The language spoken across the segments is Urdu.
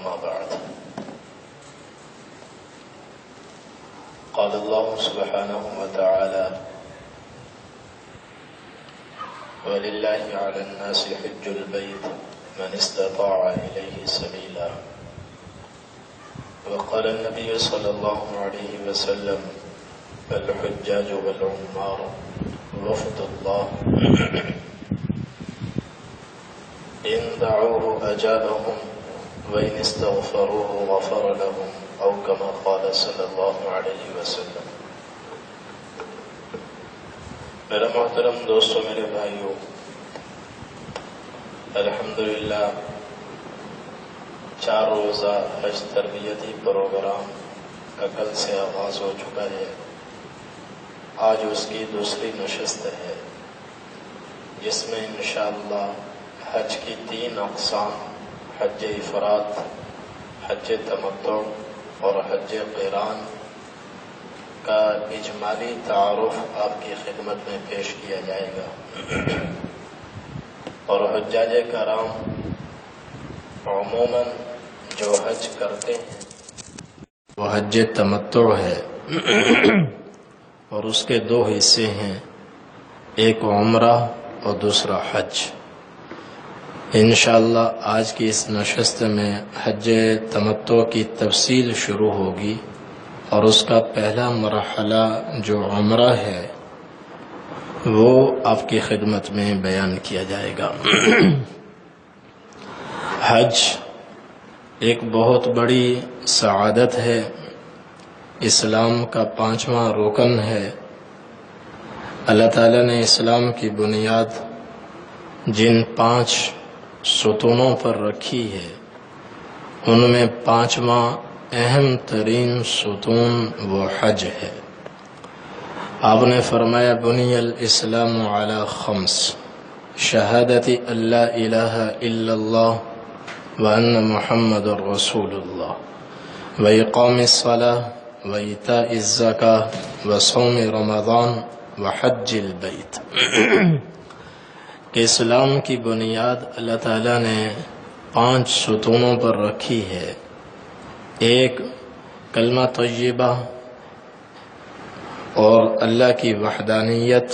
أما بعد قال الله سبحانه وتعالى ولله على الناس حج البيت من استطاع إليه سبيلا وقال النبي صلى الله عليه وسلم الحجاج والعمار وفد الله إن دعوه أجابهم وإن استغفروه غفر لهم أو كما قال صلی اللہ علیہ وسلم۔ میرا محترم دوستو، میرے بھائیو، الحمدللہ 4 روزہ حج تربیتی پروگرام کا کل سے آغاز ہو چکا ہے۔ آج اس کی دوسری نشست ہے، جس میں انشاءاللہ حج کی 3 اقسام، حج افراد، حج تمتع اور حج قران کا اجمالی تعارف آپ کی خدمت میں پیش کیا جائے گا۔ اور حجاج کرام عموماً جو حج کرتے ہیں وہ حج تمتع ہے، اور اس کے 2 حصے ہیں، ایک عمرہ اور دوسرا حج۔ انشاءاللہ آج کی اس نشست میں حج تمتع کی تفصیل شروع ہوگی، اور اس کا پہلا مرحلہ جو عمرہ ہے وہ آپ کی خدمت میں بیان کیا جائے گا۔ حج ایک بہت بڑی سعادت ہے، اسلام کا 5واں رکن ہے۔ اللہ تعالیٰ نے اسلام کی بنیاد جن 5 ستونوں پر رکھی ہے، ان میں 5واں اہم ترین ستون وہ حج ہے۔ آپ نے فرمایا بنی الاسلام علی 5 شہادت اللہ الہ الا اللہ وان محمد رسول اللہ واقام الصلاۃ وایتاء الزکاۃ وصوم رمضان وحج البیت۔ کہ اسلام کی بنیاد اللہ تعالیٰ نے 5 ستونوں پر رکھی ہے۔ ایک کلمہ طیبہ اور اللہ کی وحدانیت،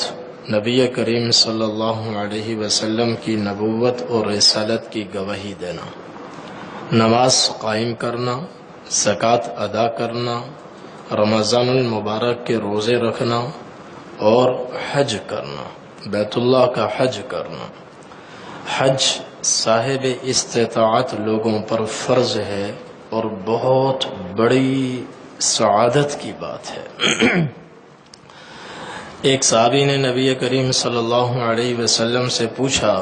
نبی کریم صلی اللہ علیہ وسلم کی نبوت اور رسالت کی گواہی دینا، نماز قائم کرنا، زکوٰۃ ادا کرنا، رمضان المبارک کے روزے رکھنا اور حج کرنا، بیت اللہ کا حج کرنا۔ حج صاحب استطاعت لوگوں پر فرض ہے اور بہت بڑی سعادت کی بات ہے۔ ایک صحابی نے نبی کریم صلی اللہ علیہ وسلم سے پوچھا،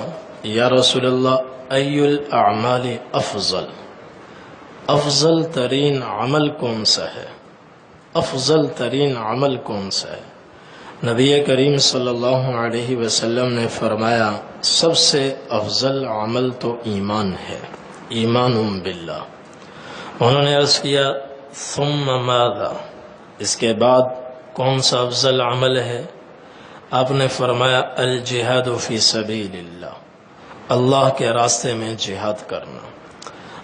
یا رسول اللہ ای الاعمال افضل، افضل ترین عمل کون سا ہے؟ افضل ترین عمل کون سا ہے؟ نبی کریم صلی اللہ علیہ وسلم نے فرمایا، سب سے افضل عمل تو ایمان ہے، ایمان باللہ۔ انہوں نے عرض کیا ثم ماذا، اس کے بعد کون سا افضل عمل ہے؟ آپ نے فرمایا الجہاد فی سبیل اللہ، اللہ کے راستے میں جہاد کرنا۔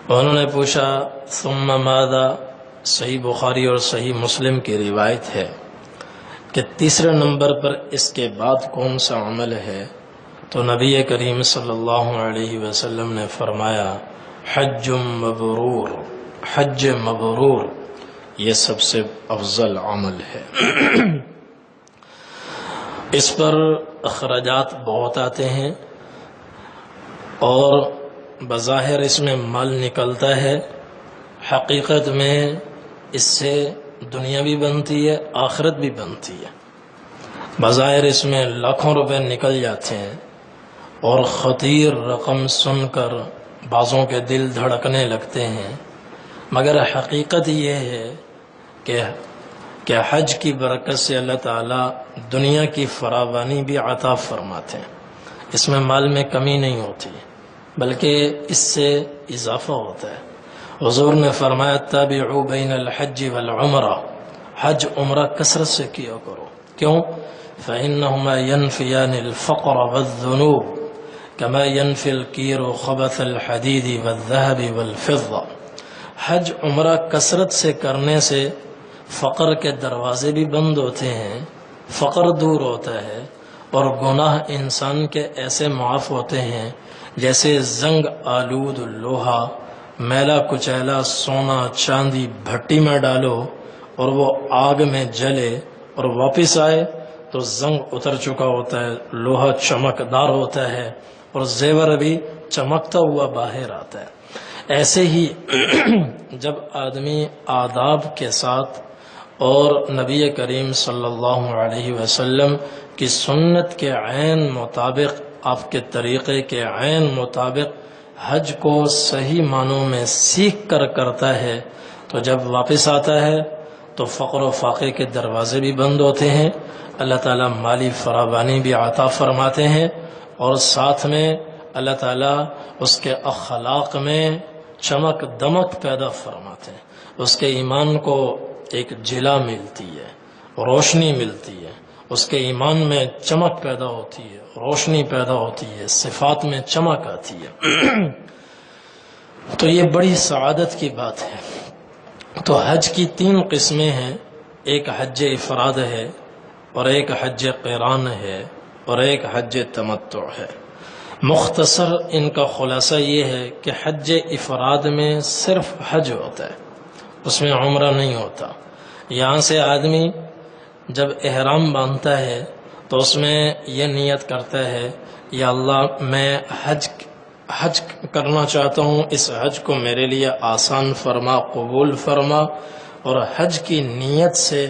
انہوں نے پوچھا ثم ماذا، صحیح بخاری اور صحیح مسلم کی روایت ہے کہ تیسرے نمبر پر اس کے بعد کون سا عمل ہے؟ تو نبی کریم صلی اللہ علیہ وسلم نے فرمایا حج مبرور، حج مبرور یہ سب سے افضل عمل ہے۔ اس پر اخراجات بہت آتے ہیں اور بظاہر اس میں مال نکلتا ہے، حقیقت میں اس سے دنیا بھی بنتی ہے، آخرت بھی بنتی ہے۔ بظاہر اس میں لاکھوں روپے نکل جاتے ہیں، اور خطیر رقم سن کر بعضوں کے دل دھڑکنے لگتے ہیں، مگر حقیقت یہ ہے کہ حج کی برکت سے اللہ تعالیٰ دنیا کی فراوانی بھی عطا فرماتے ہیں۔ اس میں مال میں کمی نہیں ہوتی، بلکہ اس سے اضافہ ہوتا ہے۔ حضور نے فرمایا تابعوا بین الحج والعمرہ، حج عمرہ کثرت سے کیا کرو۔ کیوں؟ فإنہما ینفیان الفقر والذنوب کما ینفی الکیر خبث الحدید والذہب والفضہ۔ حج عمرہ کثرت سے کرنے سے فقر کے دروازے بھی بند ہوتے ہیں، فقر دور ہوتا ہے، اور گناہ انسان کے ایسے معاف ہوتے ہیں جیسے زنگ آلود لوہا، میلا کچیلا سونا چاندی بھٹی میں ڈالو اور وہ آگ میں جلے اور واپس آئے تو زنگ اتر چکا ہوتا ہے، لوہا چمکدار ہوتا ہے اور زیور بھی چمکتا ہوا باہر آتا ہے۔ ایسے ہی جب آدمی آداب کے ساتھ اور نبی کریم صلی اللہ علیہ وسلم کی سنت کے عین مطابق، آپ کے طریقے کے عین مطابق حج کو صحیح معنوں میں سیکھ کر کرتا ہے تو جب واپس آتا ہے تو فقر و فاقے کے دروازے بھی بند ہوتے ہیں، اللہ تعالیٰ مالی فراوانی بھی عطا فرماتے ہیں، اور ساتھ میں اللہ تعالیٰ اس کے اخلاق میں چمک دمک پیدا فرماتے ہیں، اس کے ایمان کو ایک جلا ملتی ہے، روشنی ملتی ہے، اس کے ایمان میں چمک پیدا ہوتی ہے، روشنی پیدا ہوتی ہے، صفات میں چمک آتی ہے۔ تو یہ بڑی سعادت کی بات ہے۔ تو حج کی 3 قسمیں ہیں، ایک حج افراد ہے اور ایک حج قران ہے اور ایک حج تمتع ہے۔ مختصر ان کا خلاصہ یہ ہے کہ حج افراد میں صرف حج ہوتا ہے، اس میں عمرہ نہیں ہوتا۔ یہاں سے آدمی جب احرام باندھتا ہے تو اس میں یہ نیت کرتا ہے یا اللہ میں حج کرنا چاہتا ہوں، اس حج کو میرے لیے آسان فرما، قبول فرما، اور حج کی نیت سے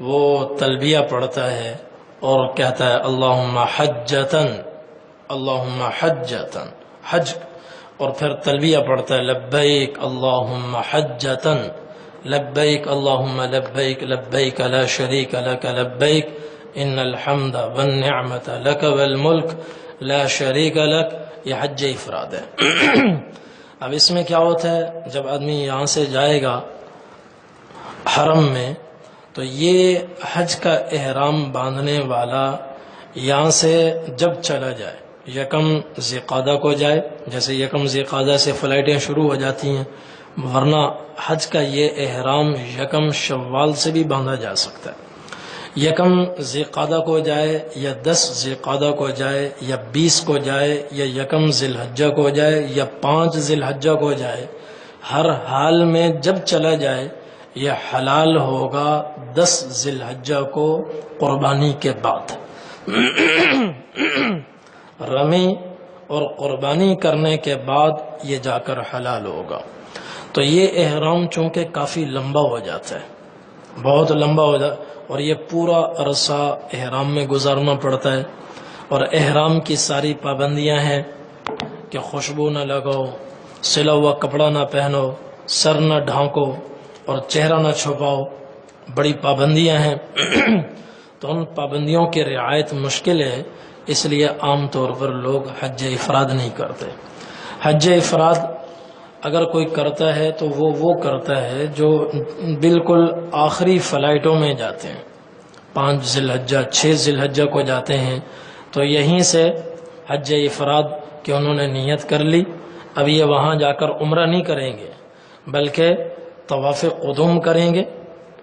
وہ تلبیہ پڑھتا ہے اور کہتا ہے اللہم حجتن، اللہم حجتن، حج، اور پھر تلبیہ پڑھتا ہے لبیک اللہم حجتن، لبیک اللہم لبیک، لبیک لا شریک لک لبیک، ان الحمد والنعمت لک والملک لا شریک لک۔ یہ حج افراد ہے۔ اب اس میں کیا ہوتا ہے، جب آدمی یہاں سے جائے گا حرم میں تو یہ حج کا احرام باندھنے والا یہاں سے جب چلا جائے، یکم ذی قعدہ کو جائے، جیسے یکم ذی قعدہ سے فلائٹیں شروع ہو جاتی ہیں، ورنہ حج کا یہ احرام یکم شوال سے بھی باندھا جا سکتا ہے۔ یکم ذی قعدہ کو جائے یا 10 ذی قعدہ کو جائے یا 20 کو جائے یا یکم ذی الحجہ کو جائے یا 5 ذی الحجہ کو جائے، ہر حال میں جب چلا جائے یہ حلال ہوگا 10 ذی الحجہ کو قربانی کے بعد۔ رمی اور قربانی کرنے کے بعد یہ جا کر حلال ہوگا۔ تو یہ احرام چونکہ کافی لمبا ہو جاتا ہے، بہت لمبا ہو جاتا ہے، اور یہ پورا عرصہ احرام میں گزارنا پڑتا ہے، اور احرام کی ساری پابندیاں ہیں کہ خوشبو نہ لگاؤ، سلا ہوا کپڑا نہ پہنو، سر نہ ڈھانکو اور چہرہ نہ چھپاؤ، بڑی پابندیاں ہیں۔ تو ان پابندیوں کی رعایت مشکل ہے، اس لیے عام طور پر لوگ حج افراد نہیں کرتے۔ حج افراد اگر کوئی کرتا ہے تو وہ کرتا ہے جو بالکل آخری فلائٹوں میں جاتے ہیں، 5 ذی الحجہ 6 ذی الحجہ کو جاتے ہیں، تو یہیں سے حج افراد کہ انہوں نے نیت کر لی، اب یہ وہاں جا کر عمرہ نہیں کریں گے بلکہ طواف قدوم کریں گے،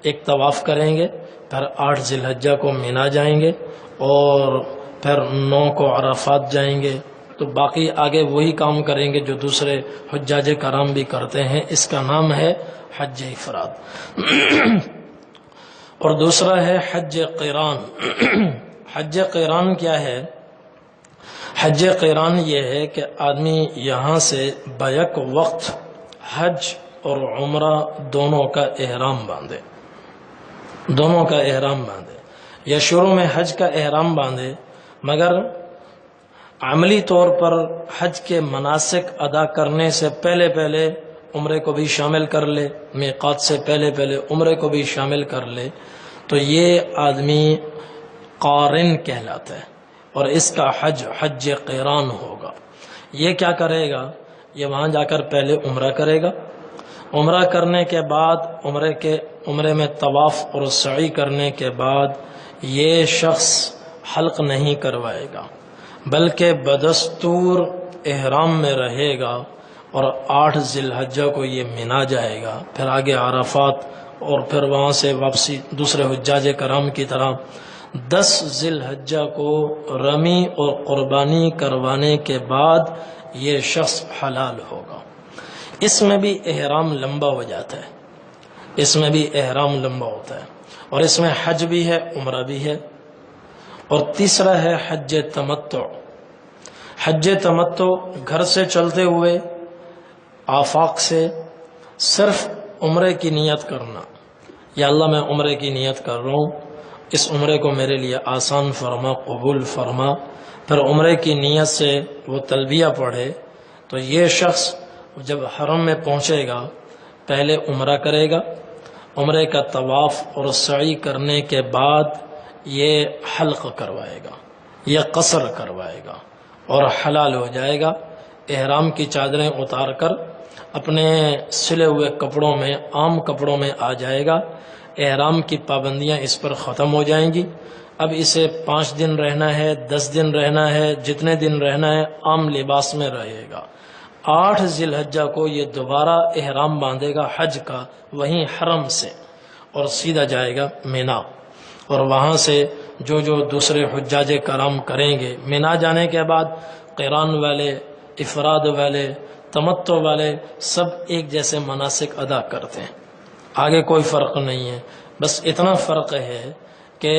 ایک طواف کریں گے، پھر 8 ذی الحجہ کو مینا جائیں گے اور پھر 9 کو عرفات جائیں گے، تو باقی آگے وہی کام کریں گے جو دوسرے حجاج کرام بھی کرتے ہیں۔ اس کا نام ہے حج افراد۔ اور دوسرا ہے حج قران۔ حج قران کیا ہے؟ حج قران یہ ہے کہ آدمی یہاں سے بیک وقت حج اور عمرہ دونوں کا احرام باندھے، دونوں کا احرام باندھے، یا شروع میں حج کا احرام باندھے مگر عملی طور پر حج کے مناسک ادا کرنے سے پہلے پہلے عمرے کو بھی شامل کر لے، میقات سے پہلے پہلے عمرے کو بھی شامل کر لے، تو یہ آدمی قارن کہلاتا ہے، اور اس کا حج حج قران ہوگا۔ یہ کیا کرے گا؟ یہ وہاں جا کر پہلے عمرہ کرے گا، عمرہ کرنے کے بعد عمرے میں طواف اور سعی کرنے کے بعد یہ شخص حلق نہیں کروائے گا بلکہ بدستور احرام میں رہے گا اور 8 ذی الحجہ کو یہ منا جائے گا، پھر آگے عرفات، اور پھر وہاں سے واپسی دوسرے حجاج کرام کی طرح 10 ذی الحجہ کو رمی اور قربانی کروانے کے بعد یہ شخص حلال ہوگا۔ اس میں بھی احرام لمبا ہو جاتا ہے، اس میں بھی احرام لمبا ہوتا ہے، اور اس میں حج بھی ہے، عمرہ بھی ہے۔ اور تیسرا ہے حج تمتع۔ حج تمتع گھر سے چلتے ہوئے آفاق سے صرف عمرے کی نیت کرنا، یا اللہ میں عمرے کی نیت کر رہا ہوں، اس عمرے کو میرے لیے آسان فرما، قبول فرما، پھر عمرے کی نیت سے وہ تلبیہ پڑھے، تو یہ شخص جب حرم میں پہنچے گا پہلے عمرہ کرے گا، عمرے کا طواف اور سعی کرنے کے بعد یہ حلق کروائے گا، یہ قصر کروائے گا اور حلال ہو جائے گا۔ احرام کی چادریں اتار کر اپنے سلے ہوئے کپڑوں میں، عام کپڑوں میں آ جائے گا، احرام کی پابندیاں اس پر ختم ہو جائیں گی۔ اب اسے 5 دن رہنا ہے، 10 دن رہنا ہے، جتنے دن رہنا ہے عام لباس میں رہے گا۔ 8 ذی الحجہ کو یہ دوبارہ احرام باندھے گا حج کا، وہیں حرم سے، اور سیدھا جائے گا مینا، اور وہاں سے جو دوسرے حجاج کرام کریں گے، مینا جانے کے بعد قران والے، افراد والے، تمتع والے سب ایک جیسے مناسک ادا کرتے ہیں، آگے کوئی فرق نہیں ہے۔ بس اتنا فرق ہے کہ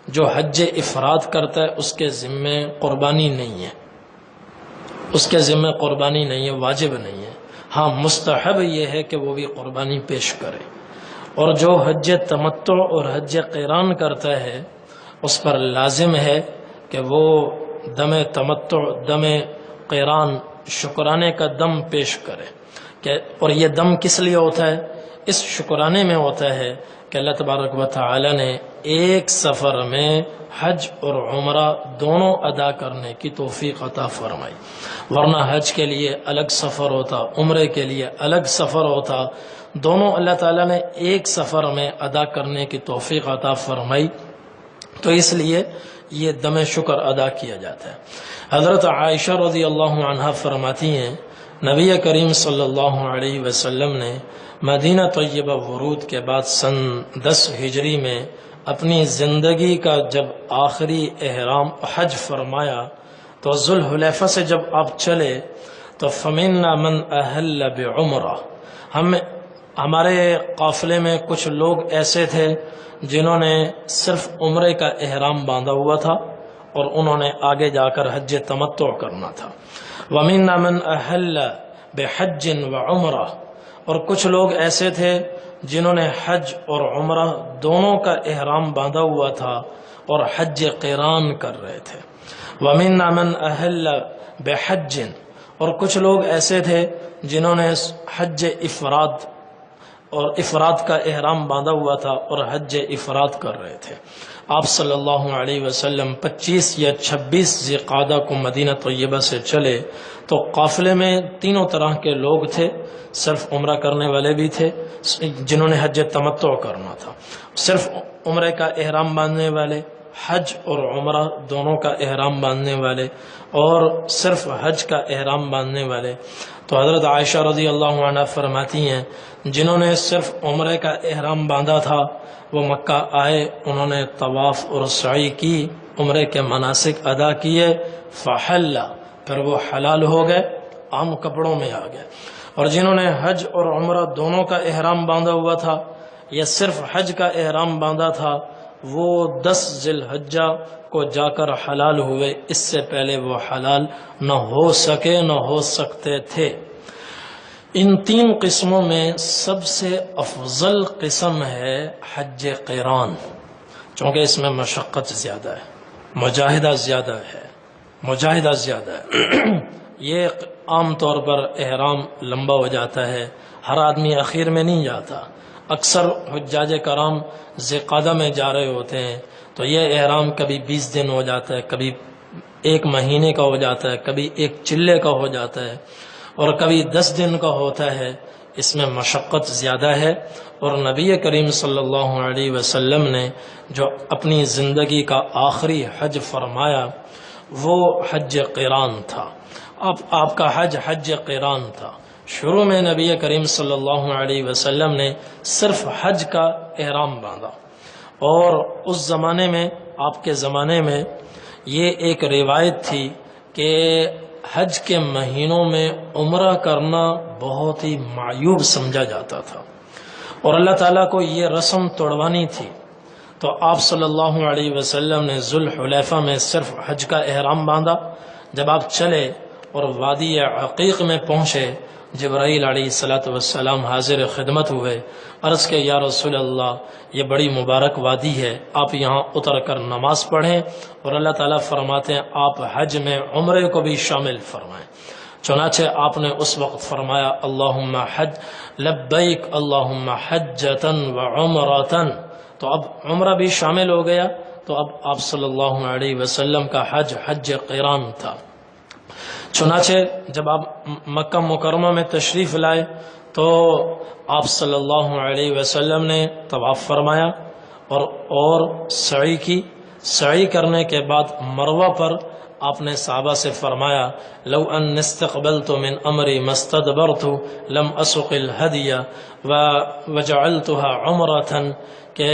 جو حج افراد کرتا ہے اس کے ذمے قربانی نہیں ہے، اس کے ذمے قربانی نہیں ہے، واجب نہیں ہے، ہاں مستحب یہ ہے کہ وہ بھی قربانی پیش کرے۔ اور جو حج تمتع اور حج قران کرتا ہے اس پر لازم ہے کہ وہ دم تمتع، دم قران، شکرانے کا دم پیش کرے۔ اور یہ دم کس لیے ہوتا ہے؟ اس شکرانے میں ہوتا ہے کہ اللہ تبارک و تعالی نے ایک سفر میں حج اور عمرہ دونوں ادا کرنے کی توفیق عطا فرمائی، ورنہ حج کے لیے الگ سفر ہوتا، عمرے کے لیے الگ سفر ہوتا، دونوں اللہ تعالیٰ نے ایک سفر میں ادا کرنے کی توفیق عطا فرمائی، تو اس لیے یہ دم شکر ادا کیا جاتا ہے۔ حضرت عائشہ رضی اللہ عنہا فرماتی ہیں نبی کریم صلی اللہ علیہ وسلم نے مدینہ طیبہ ورود کے بعد سن 10 ہجری میں اپنی زندگی کا جب آخری احرام حج فرمایا تو ذوالحلیفہ سے جب آپ چلے تو فمنا من اہل بعمرہ، ہمارے قافلے میں کچھ لوگ ایسے تھے جنہوں نے صرف عمرے کا احرام باندھا ہوا تھا اور انہوں نے آگے جا کر حج تمتع کرنا تھا۔ وَمِنَّا مَنْ أَحَلَّ بِحَجٍّ وَعُمْرَةٍ، اور کچھ لوگ ایسے تھے جنہوں نے حج اور عمرہ دونوں کا احرام باندھا ہوا تھا اور حج قران کر رہے تھے۔ وَمِنَّا مَنْ أَحَلَّ بِحَجٍّ، اور کچھ لوگ ایسے تھے جنہوں نے حج افراد کا احرام باندھا ہوا تھا اور حج افراد کر رہے تھے۔ آپ صلی اللہ علیہ وسلم 25 یا 26 ذی القعدہ کو مدینہ طیبہ سے چلے تو قافلے میں تینوں طرح کے لوگ تھے، صرف عمرہ کرنے والے بھی تھے جنہوں نے حج تمتع کرنا تھا، صرف عمرے کا احرام باندھنے والے، حج اور عمرہ دونوں کا احرام باندھنے والے، اور صرف حج کا احرام باندھنے والے۔ تو حضرت عائشہ رضی اللہ عنہ فرماتی ہیں جنہوں نے صرف عمرے کا احرام باندھا تھا وہ مکہ آئے، انہوں نے طواف اور سعی کی، عمرے کے مناسک ادا کیے، فحل، پھر وہ حلال ہو گئے، عام کپڑوں میں آ گئے۔ اور جنہوں نے حج اور عمرہ دونوں کا احرام باندھا ہوا تھا یا صرف حج کا احرام باندھا تھا وہ 10 ذی الحجہ کو جا کر حلال ہوئے، اس سے پہلے وہ حلال نہ ہو سکے، نہ ہو سکتے تھے۔ ان 3 قسموں میں سب سے افضل قسم ہے حج قران، چونکہ اس میں مشقت زیادہ ہے، مجاہدہ زیادہ ہے، یہ عام طور پر احرام لمبا ہو جاتا ہے، ہر آدمی اخیر میں نہیں جاتا، اکثر حجاج کرام ذی القعدہ میں جا رہے ہوتے ہیں تو یہ احرام کبھی 20 دن ہو جاتا ہے، کبھی 1 مہینے کا ہو جاتا ہے، کبھی 1 چلے کا ہو جاتا ہے، اور کبھی 10 دن کا ہوتا ہے۔ اس میں مشقت زیادہ ہے، اور نبی کریم صلی اللہ علیہ وسلم نے جو اپنی زندگی کا آخری حج فرمایا وہ حج قران تھا۔ آپ کا حج حج قران تھا۔ شروع میں نبی کریم صلی اللہ علیہ وسلم نے صرف حج کا احرام باندھا، اور اس زمانے میں، آپ کے زمانے میں، یہ ایک روایت تھی کہ حج کے مہینوں میں عمرہ کرنا بہت ہی معیوب سمجھا جاتا تھا، اور اللہ تعالیٰ کو یہ رسم توڑوانی تھی۔ تو آپ صلی اللہ علیہ وسلم نے ذوالحلیفہ میں صرف حج کا احرام باندھا۔ جب آپ چلے اور وادی عقیق میں پہنچے، جبرائیل علیہ السلام حاضر خدمت ہوئے، عرض کہ یا رسول اللہ، یہ بڑی مبارک وادی ہے، آپ یہاں اتر کر نماز پڑھیں، اور اللہ تعالیٰ فرماتے ہیں آپ حج میں عمرے کو بھی شامل فرمائیں۔ چنانچہ آپ نے اس وقت فرمایا اللہم حج لبیک اللہم حجتا وعمرتا، تو اب عمرہ بھی شامل ہو گیا۔ تو اب آپ صلی اللہ علیہ وسلم کا حج حج قران تھا۔ چنانچہ جب آپ مکہ مکرمہ میں تشریف لائے تو آپ صلی اللہ علیہ وسلم نے طواف فرمایا اور سعی کی۔ سعی کرنے کے بعد مروہ پر آپ نے صحابہ سے فرمایا لو ان استقبلت من امری مستدبرت لم اسق الہدی وجعلتها عمرة، کہ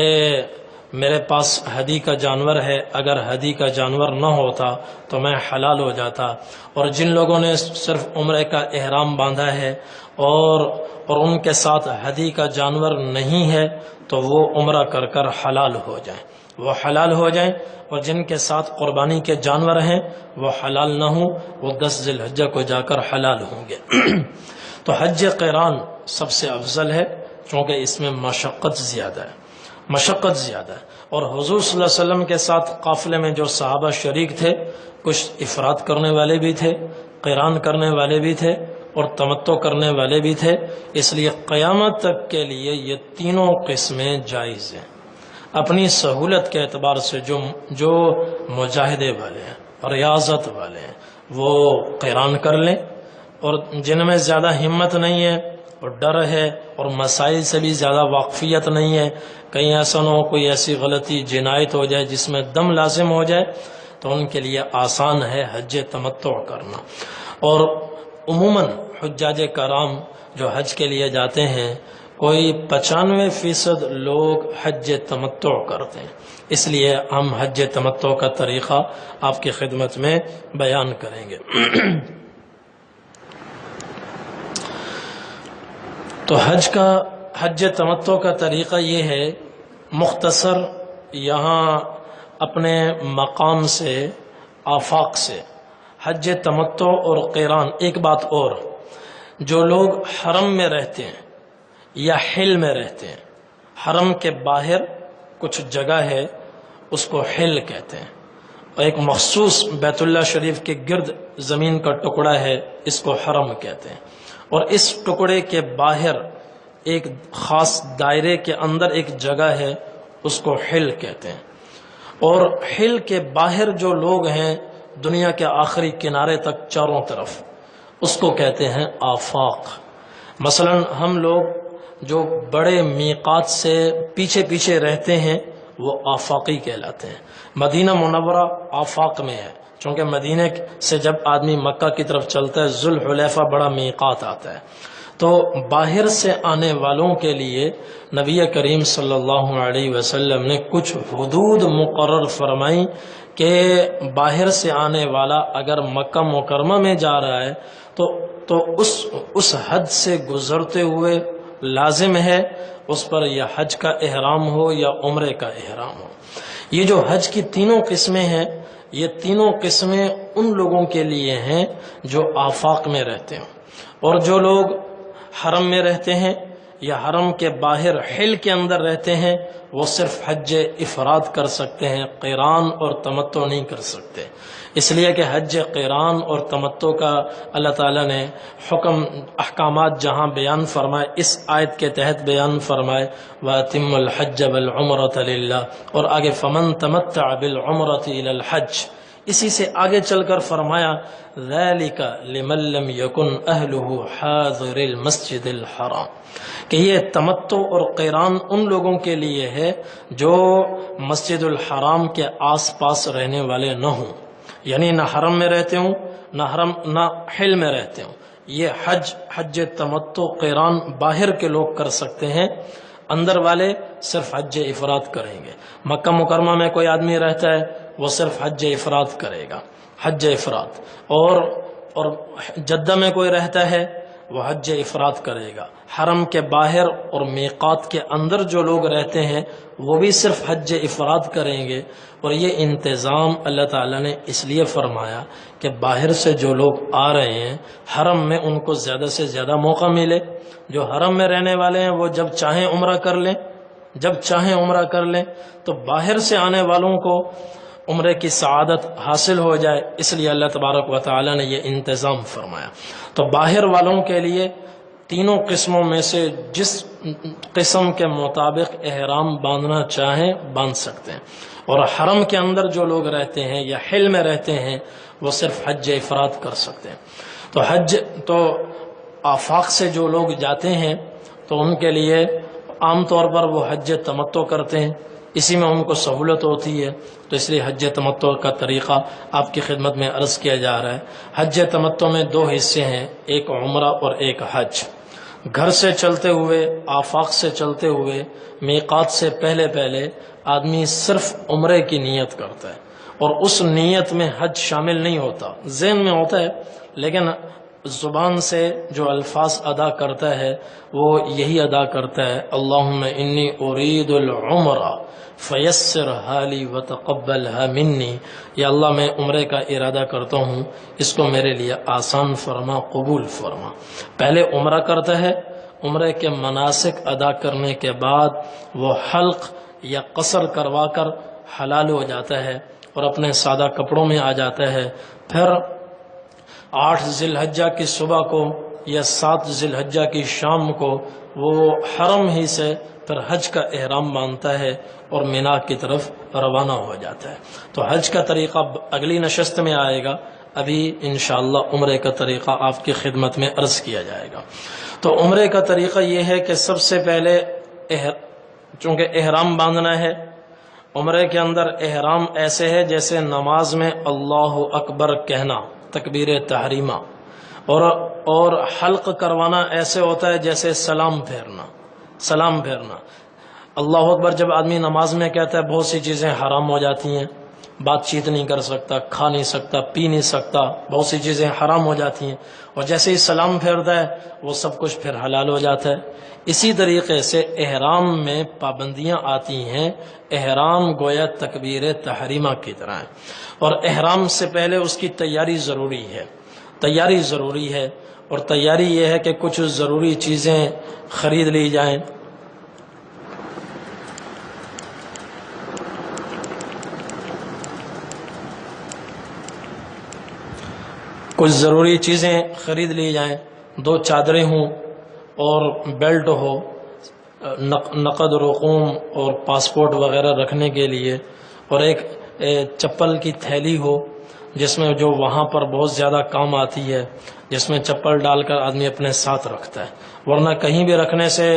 میرے پاس ہدی کا جانور ہے، اگر ہدی کا جانور نہ ہوتا تو میں حلال ہو جاتا، اور جن لوگوں نے صرف عمرے کا احرام باندھا ہے اور ان کے ساتھ ہدی کا جانور نہیں ہے تو وہ عمرہ کر کر حلال ہو جائیں، وہ حلال ہو جائیں، اور جن کے ساتھ قربانی کے جانور ہیں وہ حلال نہ ہوں، وہ 10 ذی الحجہ کو جا کر حلال ہوں گے۔ تو حج قران سب سے افضل ہے، چونکہ اس میں مشقت زیادہ ہے، مشقت زیادہ ہے۔ اور حضور صلی اللہ علیہ وسلم کے ساتھ قافلے میں جو صحابہ شریک تھے، کچھ افراد کرنے والے بھی تھے، قران کرنے والے بھی تھے، اور تمتع کرنے والے بھی تھے، اس لیے قیامت تک کے لیے یہ تینوں قسمیں جائز ہیں۔ اپنی سہولت کے اعتبار سے جو مجاہدے والے ہیں، ریاضت والے ہیں، وہ قران کر لیں، اور جن میں زیادہ ہمت نہیں ہے اور ڈر ہے اور مسائل سے بھی زیادہ واقفیت نہیں ہے، کہیں ایسا نہ ہو کوئی ایسی غلطی جنایت ہو جائے جس میں دم لازم ہو جائے، تو ان کے لیے آسان ہے حج تمتع کرنا۔ اور عموماً حجاج کرام جو حج کے لیے جاتے ہیں، کوئی 95% لوگ حج تمتع کرتے ہیں، اس لیے ہم حج تمتع کا طریقہ آپ کی خدمت میں بیان کریں گے۔ تو حج تمتع کا طریقہ یہ ہے، مختصر یہاں اپنے مقام سے، آفاق سے حج تمتع اور قران۔ ایک بات اور، جو لوگ حرم میں رہتے ہیں یا حل میں رہتے ہیں، حرم کے باہر کچھ جگہ ہے اس کو حل کہتے ہیں، اور ایک مخصوص بیت اللہ شریف کے گرد زمین کا ٹکڑا ہے، اس کو حرم کہتے ہیں، اور اس ٹکڑے کے باہر ایک خاص دائرے کے اندر ایک جگہ ہے، اس کو حل کہتے ہیں۔ اور حل کے باہر جو لوگ ہیں دنیا کے آخری کنارے تک چاروں طرف، اس کو کہتے ہیں آفاق۔ مثلا ہم لوگ جو بڑے میقات سے پیچھے پیچھے رہتے ہیں وہ آفاقی کہلاتے ہیں۔ مدینہ منورہ آفاق میں ہے، چونکہ مدینہ سے جب آدمی مکہ کی طرف چلتا ہے ذوالحلیفہ بڑا میقات آتا ہے، تو باہر سے آنے والوں کے لیے نبی کریم صلی اللہ علیہ وسلم نے کچھ حدود مقرر فرمائی کہ باہر سے آنے والا اگر مکہ مکرمہ میں جا رہا ہے تو اس حد سے گزرتے ہوئے لازم ہے اس پر یا حج کا احرام ہو یا عمرے کا احرام ہو۔ یہ جو حج کی تینوں قسمیں ہیں، یہ تینوں قسمیں ان لوگوں کے لیے ہیں جو آفاق میں رہتے ہیں، اور جو لوگ حرم میں رہتے ہیں یا حرم کے باہر حل کے اندر رہتے ہیں وہ صرف حج افراد کر سکتے ہیں، قران اور تمتع نہیں کر سکتے، اس لیے کہ حج قران اور تمتع کا اللہ تعالیٰ نے حکم احکامات جہاں بیان فرمائے اس آیت کے تحت بیان فرمائے وَأَتِمُّ الْحَجَّ وَالْعُمْرَةَ لِلَّهِ، اور آگے فَمَن تَمَتَّعَ بِالْعُمْرَةِ إِلَى الْحَجِّ، اسی سے آگے چل کر فرمایا ذَلِكَ لِمَن لَّمْ يَكُنْ أَهْلُهُ حَاضِرِ الْمَسْجِدِ الْحَرَامِ، کہ یہ تمتع اور قران ان لوگوں کے لیے ہے جو مسجد الحرام کے آس پاس رہنے والے نہ ہوں۔ یعنی نہ حرم میں رہتے ہوں نہ حل میں رہتے ہوں. یہ حج تمتع قیران باہر کے لوگ کر سکتے ہیں، اندر والے صرف حج افراد کریں گے. مکہ مکرمہ میں کوئی آدمی رہتا ہے وہ صرف حج افراد کرے گا، حج افراد. اور جدہ میں کوئی رہتا ہے وہ حج افراد کرے گا. حرم کے باہر اور میقات کے اندر جو لوگ رہتے ہیں وہ بھی صرف حج افراد کریں گے. اور یہ انتظام اللہ تعالیٰ نے اس لیے فرمایا کہ باہر سے جو لوگ آ رہے ہیں حرم میں ان کو زیادہ سے زیادہ موقع ملے. جو حرم میں رہنے والے ہیں وہ جب چاہیں عمرہ کر لیں، جب چاہیں عمرہ کر لیں. تو باہر سے آنے والوں کو عمرے کی سعادت حاصل ہو جائے، اس لیے اللہ تبارک و تعالیٰ نے یہ انتظام فرمایا. تو باہر والوں کے لیے تینوں قسموں میں سے جس قسم کے مطابق احرام باندھنا چاہیں باندھ سکتے ہیں. اور حرم کے اندر جو لوگ رہتے ہیں یا حل میں رہتے ہیں وہ صرف حج افراد کر سکتے ہیں. تو آفاق سے جو لوگ جاتے ہیں تو ان کے لیے عام طور پر وہ حج تمتع کرتے ہیں، اسی میں ان کو سہولت ہوتی ہے. تو اس لیے حج تمتع کا طریقہ آپ کی خدمت میں عرض کیا جا رہا ہے. حج تمتع میں دو حصے ہیں، ایک عمرہ اور ایک حج. گھر سے چلتے ہوئے، آفاق سے چلتے ہوئے، میقات سے پہلے آدمی صرف عمرے کی نیت کرتا ہے اور اس نیت میں حج شامل نہیں ہوتا. ذہن میں ہوتا ہے لیکن زبان سے جو الفاظ ادا کرتا ہے وہ یہی ادا کرتا ہے، اللہم انی ارید العمرہ فیسرھا لی وتقبلھا منی. یا اللہ میں عمرے کا ارادہ کرتا ہوں، اس کو میرے لیے آسان فرما، قبول فرما. پہلے عمرہ کرتا ہے، عمرے کے مناسک ادا کرنے کے بعد وہ حلق یا قصر کروا کر حلال ہو جاتا ہے اور اپنے سادہ کپڑوں میں آ جاتا ہے. پھر 8 ذی الحجہ کی صبح کو یا 7 ذی الحجہ کی شام کو وہ حرم ہی سے پھر حج کا احرام باندھتا ہے اور مینا کی طرف روانہ ہو جاتا ہے. تو حج کا طریقہ اگلی نشست میں آئے گا. ابھی انشاءاللہ عمرے کا طریقہ آپ کی خدمت میں عرض کیا جائے گا. تو عمرے کا طریقہ یہ ہے کہ سب سے پہلے چونکہ احرام باندھنا ہے، عمرے کے اندر احرام ایسے ہے جیسے نماز میں اللہ اکبر کہنا، تکبیر تحریمہ، اور حلق کروانا ایسے ہوتا ہے جیسے سلام پھیرنا. اللہ اکبر جب آدمی نماز میں کہتا ہے بہت سی چیزیں حرام ہو جاتی ہیں، بات چیت نہیں کر سکتا، کھا نہیں سکتا، پی نہیں سکتا، بہت سی چیزیں حرام ہو جاتی ہیں. اور جیسے ہی سلام پھیرتا ہے وہ سب کچھ پھر حلال ہو جاتا ہے. اسی طریقے سے احرام میں پابندیاں آتی ہیں. احرام گویا تکبیر تحریمہ کی طرح ہے، اور احرام سے پہلے اس کی تیاری ضروری ہے. اور تیاری یہ ہے کہ کچھ ضروری چیزیں خرید لی جائیں. کچھ ضروری چیزیں خرید لی جائیں، 2 چادریں ہوں اور بیلٹ ہو، نقد رقوم اور پاسپورٹ وغیرہ رکھنے کے لیے، اور ایک چپل کی تھیلی ہو جس میں جو وہاں پر بہت زیادہ کام آتی ہے، جس میں چپل ڈال کر آدمی اپنے ساتھ رکھتا ہے، ورنہ کہیں بھی رکھنے سے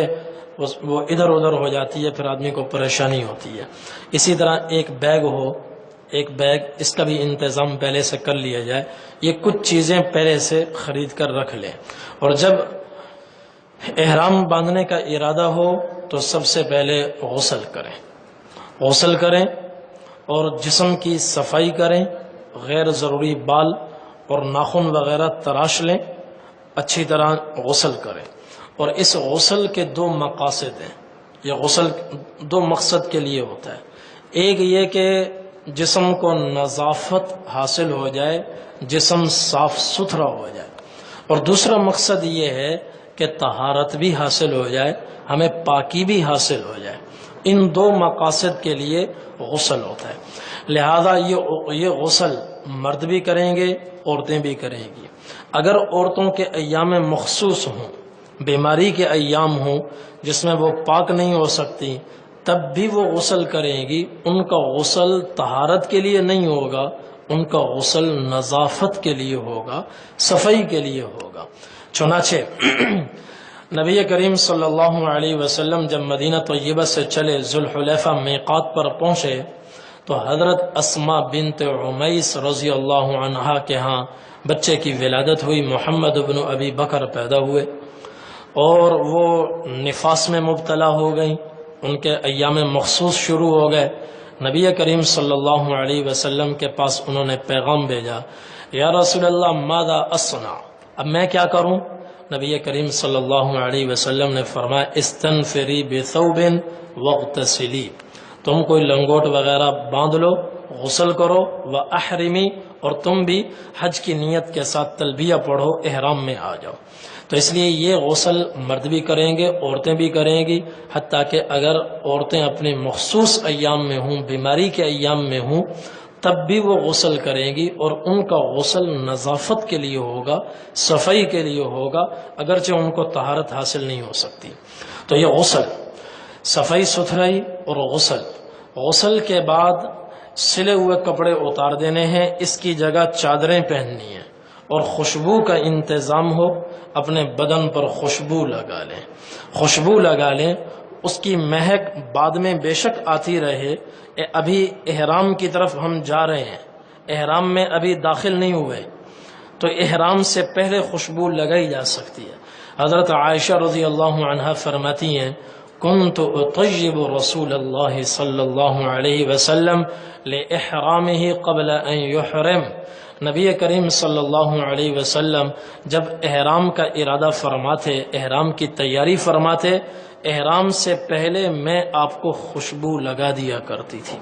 وہ ادھر ادھر ہو جاتی ہے، پھر آدمی کو پریشانی ہوتی ہے. اسی طرح ایک بیگ، اس کا بھی انتظام پہلے سے کر لیا جائے. یہ کچھ چیزیں پہلے سے خرید کر رکھ لیں. اور جب احرام باندھنے کا ارادہ ہو تو سب سے پہلے غسل کریں اور جسم کی صفائی کریں. غیر ضروری بال اور ناخن وغیرہ تراش لیں، اچھی طرح غسل کریں. اور اس غسل کے 2 مقاصد ہیں. یہ غسل 2 مقصد کے لیے ہوتا ہے. ایک یہ کہ جسم کو نظافت حاصل ہو جائے، جسم صاف ستھرا ہو جائے، اور دوسرا مقصد یہ ہے کہ طہارت بھی حاصل ہو جائے، ہمیں پاکی بھی حاصل ہو جائے. ان 2 مقاصد کے لیے غسل ہوتا ہے. لہذا یہ غسل مرد بھی کریں گے، عورتیں بھی کریں گی. اگر عورتوں کے ایام مخصوص ہوں، بیماری کے ایام ہوں جس میں وہ پاک نہیں ہو سکتی، تب بھی وہ غسل کریں گی. ان کا غسل طہارت کے لیے نہیں ہوگا، ان کا غسل نظافت کے لیے ہوگا، صفائی کے لیے ہوگا. چنانچہ نبی کریم صلی اللہ علیہ وسلم جب مدینہ طیبہ سے چلے، ذوالحلیفہ میقات پر پہنچے تو حضرت اسما بنت عمیس رضی اللہ عنہا کے ہاں بچے کی ولادت ہوئی، محمد بن ابی بکر پیدا ہوئے، اور وہ نفاس میں مبتلا ہو گئیں، ان کے ایام مخصوص شروع ہو گئے۔ نبی کریم صلی اللہ علیہ وسلم کے پاس انہوں نے پیغام بھیجا، یا رسول اللہ ماذا اصنع، اب میں کیا کروں؟ نبی کریم صلی اللہ علیہ وسلم نے فرمایا استنفری بثوب واغتسلی، تم کوئی لنگوٹ وغیرہ باندھ لو، غسل کرو، واحرمی، اور تم بھی حج کی نیت کے ساتھ تلبیہ پڑھو، احرام میں آ جاؤ۔ تو اس لیے یہ غسل مرد بھی کریں گے، عورتیں بھی کریں گی، حتیٰ کہ اگر عورتیں اپنے مخصوص ایام میں ہوں، بیماری کے ایام میں ہوں، تب بھی وہ غسل کریں گی، اور ان کا غسل نظافت کے لیے ہوگا، صفائی کے لیے ہوگا، اگرچہ ان کو طہارت حاصل نہیں ہو سکتی۔ تو یہ غسل، صفائی ستھرائی اور غسل کے بعد سلے ہوئے کپڑے اتار دینے ہیں، اس کی جگہ چادریں پہننی ہیں، اور خوشبو کا انتظام ہو، اپنے بدن پر خوشبو لگا لیں، اس کی مہک بعد میں بے شک آتی رہے۔ ابھی احرام کی طرف ہم جا رہے ہیں، احرام میں ابھی داخل نہیں ہوئے، تو احرام سے پہلے خوشبو لگائی جا سکتی ہے۔ حضرت عائشہ رضی اللہ عنہا فرماتی ہیں كنت اطيب رسول اللہ صلی اللہ علیہ وسلم لإحرامه قبل ان يحرم، نبی کریم صلی اللہ علیہ وسلم جب احرام کا ارادہ فرماتے، احرام کی تیاری فرماتے، احرام سے پہلے میں آپ کو خوشبو لگا دیا کرتی تھی۔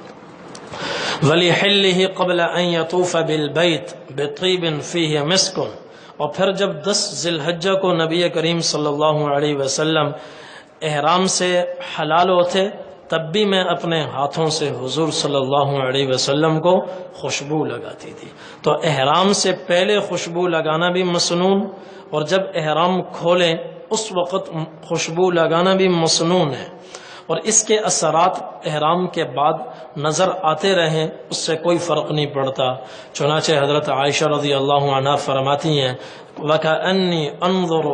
وَلِحِلِّهِ قَبْلَ أَن يَطُوفَ بِالْبَيْتِ بِطِيبٍ فِيهِ مِسْكٌ، اور پھر جب 10 ذی الحجہ کو نبی کریم صلی اللہ علیہ وسلم احرام سے حلال ہوتے، تب بھی میں اپنے ہاتھوں سے حضور صلی اللہ علیہ وسلم کو خوشبو لگاتی تھی۔ تو احرام سے پہلے خوشبو لگانا بھی مسنون، اور جب احرام کھولیں اس وقت خوشبو لگانا بھی مسنون ہے، اور اس کے اثرات احرام کے بعد نظر آتے رہیں، اس سے کوئی فرق نہیں پڑتا۔ چنانچہ حضرت عائشہ رضی اللہ عنہا فرماتی ہیں وَكَأَنِّي أَنظُرُ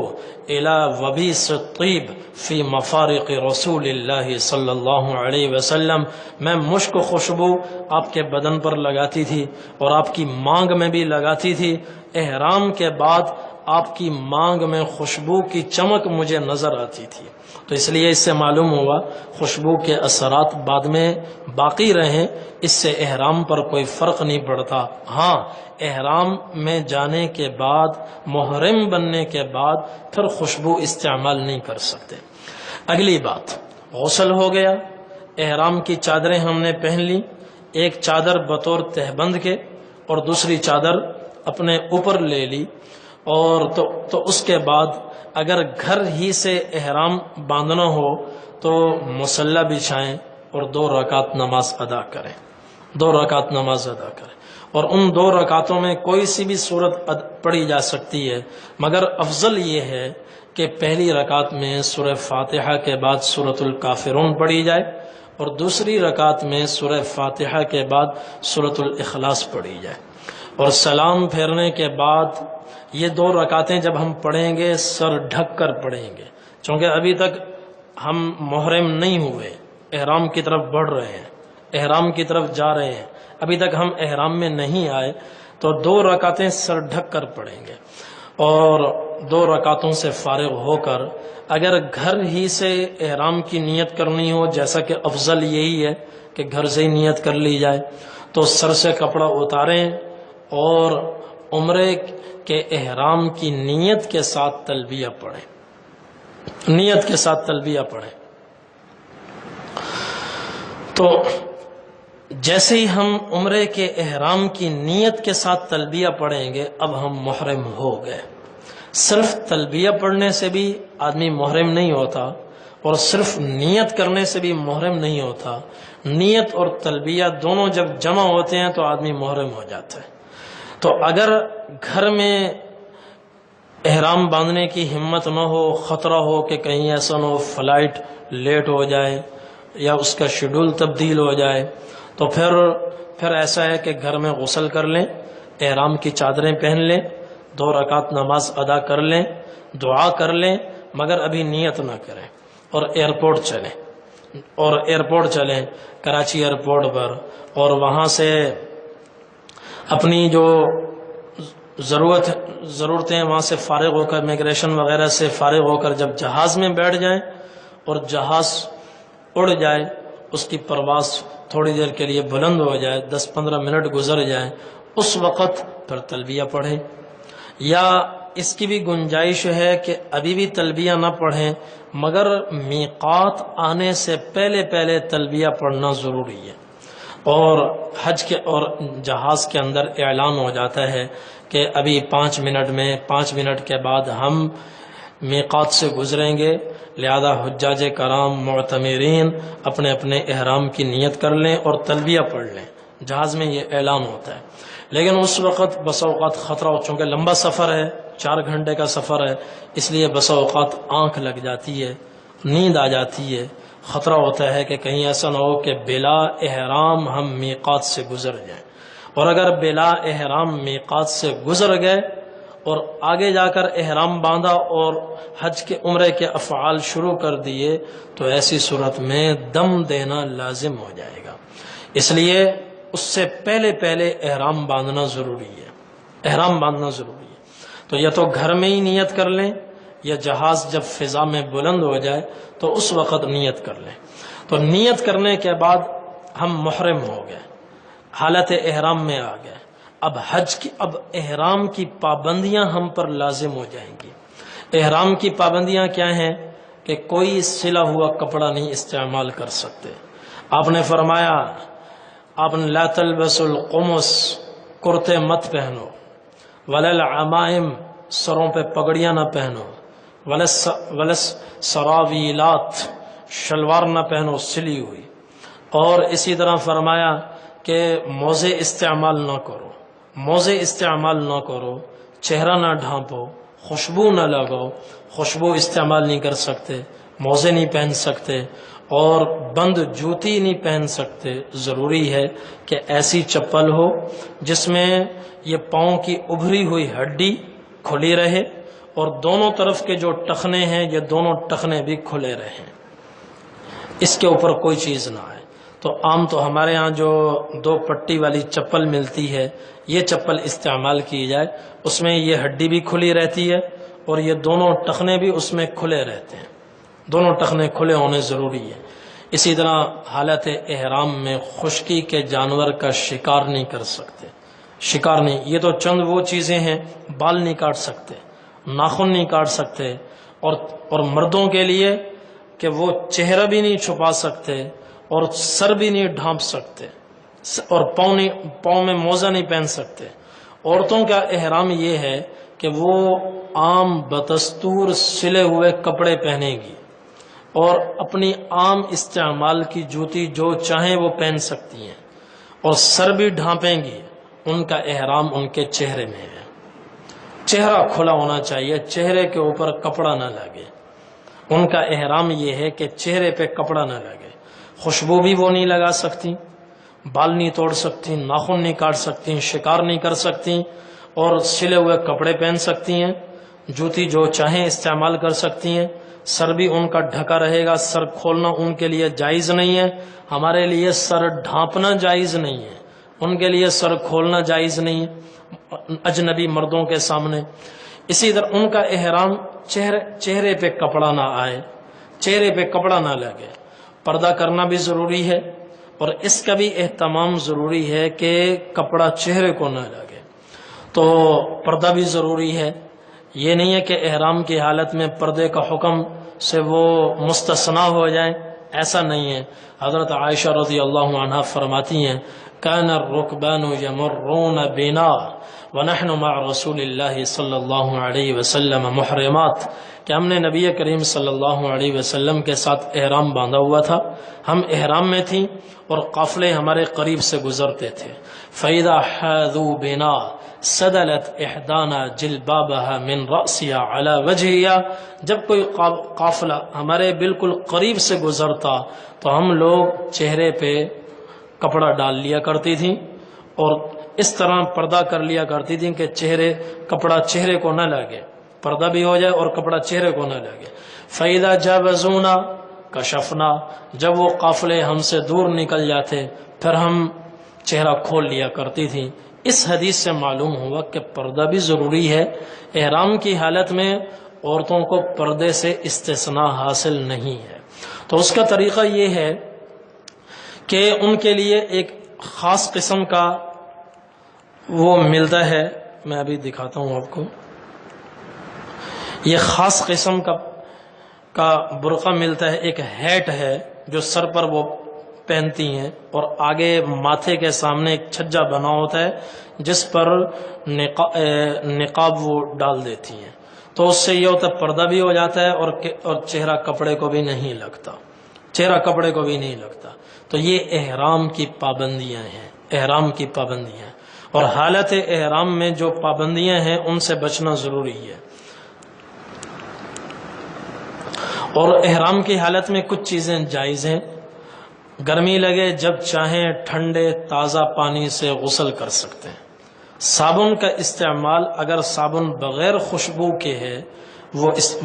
إِلَى وَبِيسِ الطِّيبِ فِي مَفَارِقِ رسول اللہ صلی اللہ علیہ وسلم، میں مشک خوشبو آپ کے بدن پر لگاتی تھی، اور آپ کی مانگ میں بھی لگاتی تھی۔ احرام کے بعد آپ کی مانگ میں خوشبو کی چمک مجھے نظر آتی تھی۔ تو اس لیے اس سے معلوم ہوا خوشبو کے اثرات بعد میں باقی رہیں، اس سے احرام پر کوئی فرق نہیں پڑتا۔ ہاں، احرام میں جانے کے بعد، محرم بننے کے بعد پھر خوشبو استعمال نہیں کر سکتے۔ اگلی بات، غسل ہو گیا، احرام کی چادریں ہم نے پہن لی، ایک چادر بطور تہبند کے اور دوسری چادر اپنے اوپر لے لی، اور تو اس کے بعد اگر گھر ہی سے احرام باندھنا ہو تو مصلی بچھائیں اور 2 رکعت نماز ادا کریں، 2 رکعت نماز ادا کریں، اور ان 2 رکعتوں میں کوئی سی بھی صورت پڑھی جا سکتی ہے، مگر افضل یہ ہے کہ پہلی رکعت میں سورہ فاتحہ کے بعد سورۃ الکافرون پڑھی جائے، اور دوسری رکعت میں سورہ فاتحہ کے بعد سورۃ الاخلاص پڑھی جائے، اور سلام پھیرنے کے بعد یہ 2 رکعتیں جب ہم پڑھیں گے سر ڈھک کر پڑھیں گے، چونکہ ابھی تک ہم محرم نہیں ہوئے، احرام کی طرف بڑھ رہے ہیں، احرام کی طرف جا رہے ہیں، ابھی تک ہم احرام میں نہیں آئے، تو 2 رکعتیں سر ڈھک کر پڑھیں گے، اور 2 رکعتوں سے فارغ ہو کر اگر گھر ہی سے احرام کی نیت کرنی ہو، جیسا کہ افضل یہی ہے کہ گھر سے ہی نیت کر لی جائے، تو سر سے کپڑا اتاریں اور عمرے کے احرام کی نیت کے ساتھ تلبیہ پڑھیں، نیت کے ساتھ تلبیہ پڑھیں۔ تو جیسے ہی ہم عمرے کے احرام کی نیت کے ساتھ تلبیہ پڑھیں گے، اب ہم محرم ہو گئے۔ صرف تلبیہ پڑھنے سے بھی آدمی محرم نہیں ہوتا، اور صرف نیت کرنے سے بھی محرم نہیں ہوتا، نیت اور تلبیہ دونوں جب جمع ہوتے ہیں تو آدمی محرم ہو جاتا ہے۔ تو اگر گھر میں احرام باندھنے کی ہمت نہ ہو، خطرہ ہو کہ کہیں ایسا نہ ہو فلائٹ لیٹ ہو جائے یا اس کا شیڈول تبدیل ہو جائے، تو پھر ایسا ہے کہ گھر میں غسل کر لیں، احرام کی چادریں پہن لیں، 2 رکعت نماز ادا کر لیں، دعا کر لیں، مگر ابھی نیت نہ کریں، اور ایئرپورٹ چلیں۔ اور ایئرپورٹ چلیں کراچی ایئرپورٹ پر، اور وہاں سے اپنی جو ضرورتیں وہاں سے فارغ ہو کر، امیگریشن وغیرہ سے فارغ ہو کر جب جہاز میں بیٹھ جائیں اور جہاز اڑ جائے، اس کی پرواز تھوڑی دیر کے لیے بلند ہو جائے، 10-15 منٹ گزر جائیں، اس وقت پھر تلبیہ پڑھیں۔ یا اس کی بھی گنجائش ہے کہ ابھی بھی تلبیہ نہ پڑھیں، مگر میقات آنے سے پہلے پہلے تلبیہ پڑھنا ضروری ہے۔ اور حج کے اور جہاز کے اندر اعلان ہو جاتا ہے کہ ابھی 5 منٹ کے بعد ہم میقات سے گزریں گے، لہذا حجاج کرام معتمرین اپنے اپنے احرام کی نیت کر لیں اور تلبیہ پڑھ لیں۔ جہاز میں یہ اعلان ہوتا ہے، لیکن اس وقت بسا اوقات خطرہ ہو، چونکہ لمبا سفر ہے، 4 گھنٹے کا سفر ہے، اس لیے بسا اوقات آنکھ لگ جاتی ہے، نیند آ جاتی ہے، خطرہ ہوتا ہے کہ کہیں ایسا نہ ہو کہ بلا احرام ہم میقات سے گزر جائیں۔ اور اگر بلا احرام میقات سے گزر گئے اور آگے جا کر احرام باندھا اور حج کے عمرے کے افعال شروع کر دیے تو ایسی صورت میں دم دینا لازم ہو جائے گا۔ اس لیے اس سے پہلے پہلے احرام باندھنا ضروری ہے، احرام باندھنا ضروری ہے۔ تو یا تو گھر میں ہی نیت کر لیں، یا جہاز جب فضا میں بلند ہو جائے تو اس وقت نیت کر لیں۔ تو نیت کرنے کے بعد ہم محرم ہو گئے، حالت احرام میں آ گئے۔ اب اب احرام کی پابندیاں ہم پر لازم ہو جائیں گی۔ احرام کی پابندیاں کیا ہیں؟ کہ کوئی سلا ہوا کپڑا نہیں استعمال کر سکتے۔ آپ نے فرمایا، آپ نے لا تلبس القمص، کرتے مت پہنو، ولا العمائم، سروں پہ پگڑیاں نہ پہنو، ولا سراویلات، شلوار نہ پہنو سلی ہوئی، اور اسی طرح فرمایا کہ موزے استعمال نہ کرو، موزے استعمال نہ کرو، چہرہ نہ ڈھانپو، خوشبو نہ لگاؤ، خوشبو استعمال نہیں کر سکتے، موزے نہیں پہن سکتے، اور بند جوتی نہیں پہن سکتے۔ ضروری ہے کہ ایسی چپل ہو جس میں یہ پاؤں کی ابھری ہوئی ہڈی کھلی رہے اور دونوں طرف کے جو ٹخنے ہیں یہ دونوں ٹخنے بھی کھلے رہیں، اس کے اوپر کوئی چیز نہ آئے۔ تو عام تو ہمارے ہاں جو 2 پٹی والی چپل ملتی ہے، یہ چپل استعمال کی جائے، اس میں یہ ہڈی بھی کھلی رہتی ہے اور یہ دونوں ٹخنے بھی اس میں کھلے رہتے ہیں، دونوں ٹخنے کھلے ہونے ضروری ہے۔ اسی طرح حالت احرام میں خشکی کے جانور کا شکار نہیں کر سکتے، شکار نہیں، یہ تو چند وہ چیزیں ہیں، بال نہیں کاٹ سکتے، ناخن نہیں کاٹ سکتے، اور مردوں کے لیے کہ وہ چہرہ بھی نہیں چھپا سکتے اور سر بھی نہیں ڈھانپ سکتے، اور پاؤں میں موزہ نہیں پہن سکتے۔ عورتوں کا احرام یہ ہے کہ وہ عام بدستور سلے ہوئے کپڑے پہنے گی اور اپنی عام استعمال کی جوتی جو چاہیں وہ پہن سکتی ہیں، اور سر بھی ڈھانپیں گی۔ ان کا احرام ان کے چہرے میں ہے، چہرہ کھلا ہونا چاہیے، چہرے کے اوپر کپڑا نہ لگے۔ ان کا احرام یہ ہے کہ چہرے پہ کپڑا نہ لگے، خوشبو بھی وہ نہیں لگا سکتی، بال نہیں توڑ سکتی، ناخن نہیں کاٹ سکتی، شکار نہیں کر سکتی، اور سلے ہوئے کپڑے پہن سکتی ہیں، جوتی جو چاہیں استعمال کر سکتی ہیں، سر بھی ان کا ڈھکا رہے گا، سر کھولنا ان کے لیے جائز نہیں ہے، ہمارے لیے سر ڈھانپنا جائز نہیں ہے، ان کے لیے سر کھولنا جائز نہیں ہے اجنبی مردوں کے سامنے۔ اسی طرح ان کا احرام چہرے پہ کپڑا نہ آئے، چہرے پہ کپڑا نہ لگے، پردہ کرنا بھی ضروری ہے، اور اس کا بھی اہتمام ضروری ہے کہ کپڑا چہرے کو نہ لگے، تو پردہ بھی ضروری ہے۔ یہ نہیں ہے کہ احرام کی حالت میں پردے کا حکم سے وہ مستثنا ہو جائیں، ایسا نہیں ہے۔ حضرت عائشہ رضی اللہ عنہا فرماتی ہیں، کان الرکبان یمرون بنا ونحن مع رسول اللہ صلی اللہ علیہ وسلم محرمات، کہ ہم نے نبی کریم صلی اللہ علیہ وسلم کے ساتھ احرام باندھا ہوا تھا، ہم احرام میں تھیں اور قافلے ہمارے قریب سے گزرتے تھے۔ فَإِذَا حَاذُوا بِنَا سَدَلَتْ إِحْدَانَا جِلْبَابَهَا مِنْ رَأْسِهَا عَلَى وَجْهِهَا، جب کوئی قافلہ ہمارے بالکل قریب سے گزرتا تو ہم لوگ چہرے پہ کپڑا ڈال لیا کرتی تھیں اور اس طرح پردہ کر لیا کرتی تھیں کہ کپڑا چہرے کو نہ لگے، پردہ بھی ہو جائے اور کپڑا چہرے کو نہ لگے۔ فَإِذَا جَاوَزُونَا، کشفنا، جب وہ قافلے ہم سے دور نکل جاتے پھر ہم چہرہ کھول لیا کرتی تھی۔ اس حدیث سے معلوم ہوا کہ پردہ بھی ضروری ہے۔ احرام کی حالت میں عورتوں کو پردے سے استثناء حاصل نہیں ہے۔ تو اس کا طریقہ یہ ہے کہ ان کے لیے ایک خاص قسم کا وہ ملتا ہے، میں ابھی دکھاتا ہوں آپ کو، یہ خاص قسم کا برقع ملتا ہے، ایک ہیٹ ہے جو سر پر وہ پہنتی ہیں اور آگے ماتھے کے سامنے ایک چھجا بنا ہوتا ہے جس پر نقاب وہ ڈال دیتی ہیں، تو اس سے یہ ہوتا ہے پردہ بھی ہو جاتا ہے اور چہرہ کپڑے کو بھی نہیں لگتا، چہرہ کپڑے کو بھی نہیں لگتا۔ تو یہ احرام کی پابندیاں ہیں، احرام کی پابندیاں، اور حالت احرام میں جو پابندیاں ہیں ان سے بچنا ضروری ہے۔ اور احرام کی حالت میں کچھ چیزیں جائز ہیں، گرمی لگے جب چاہیں ٹھنڈے تازہ پانی سے غسل کر سکتے ہیں۔ صابن کا استعمال اگر صابن بغیر خوشبو کے ہے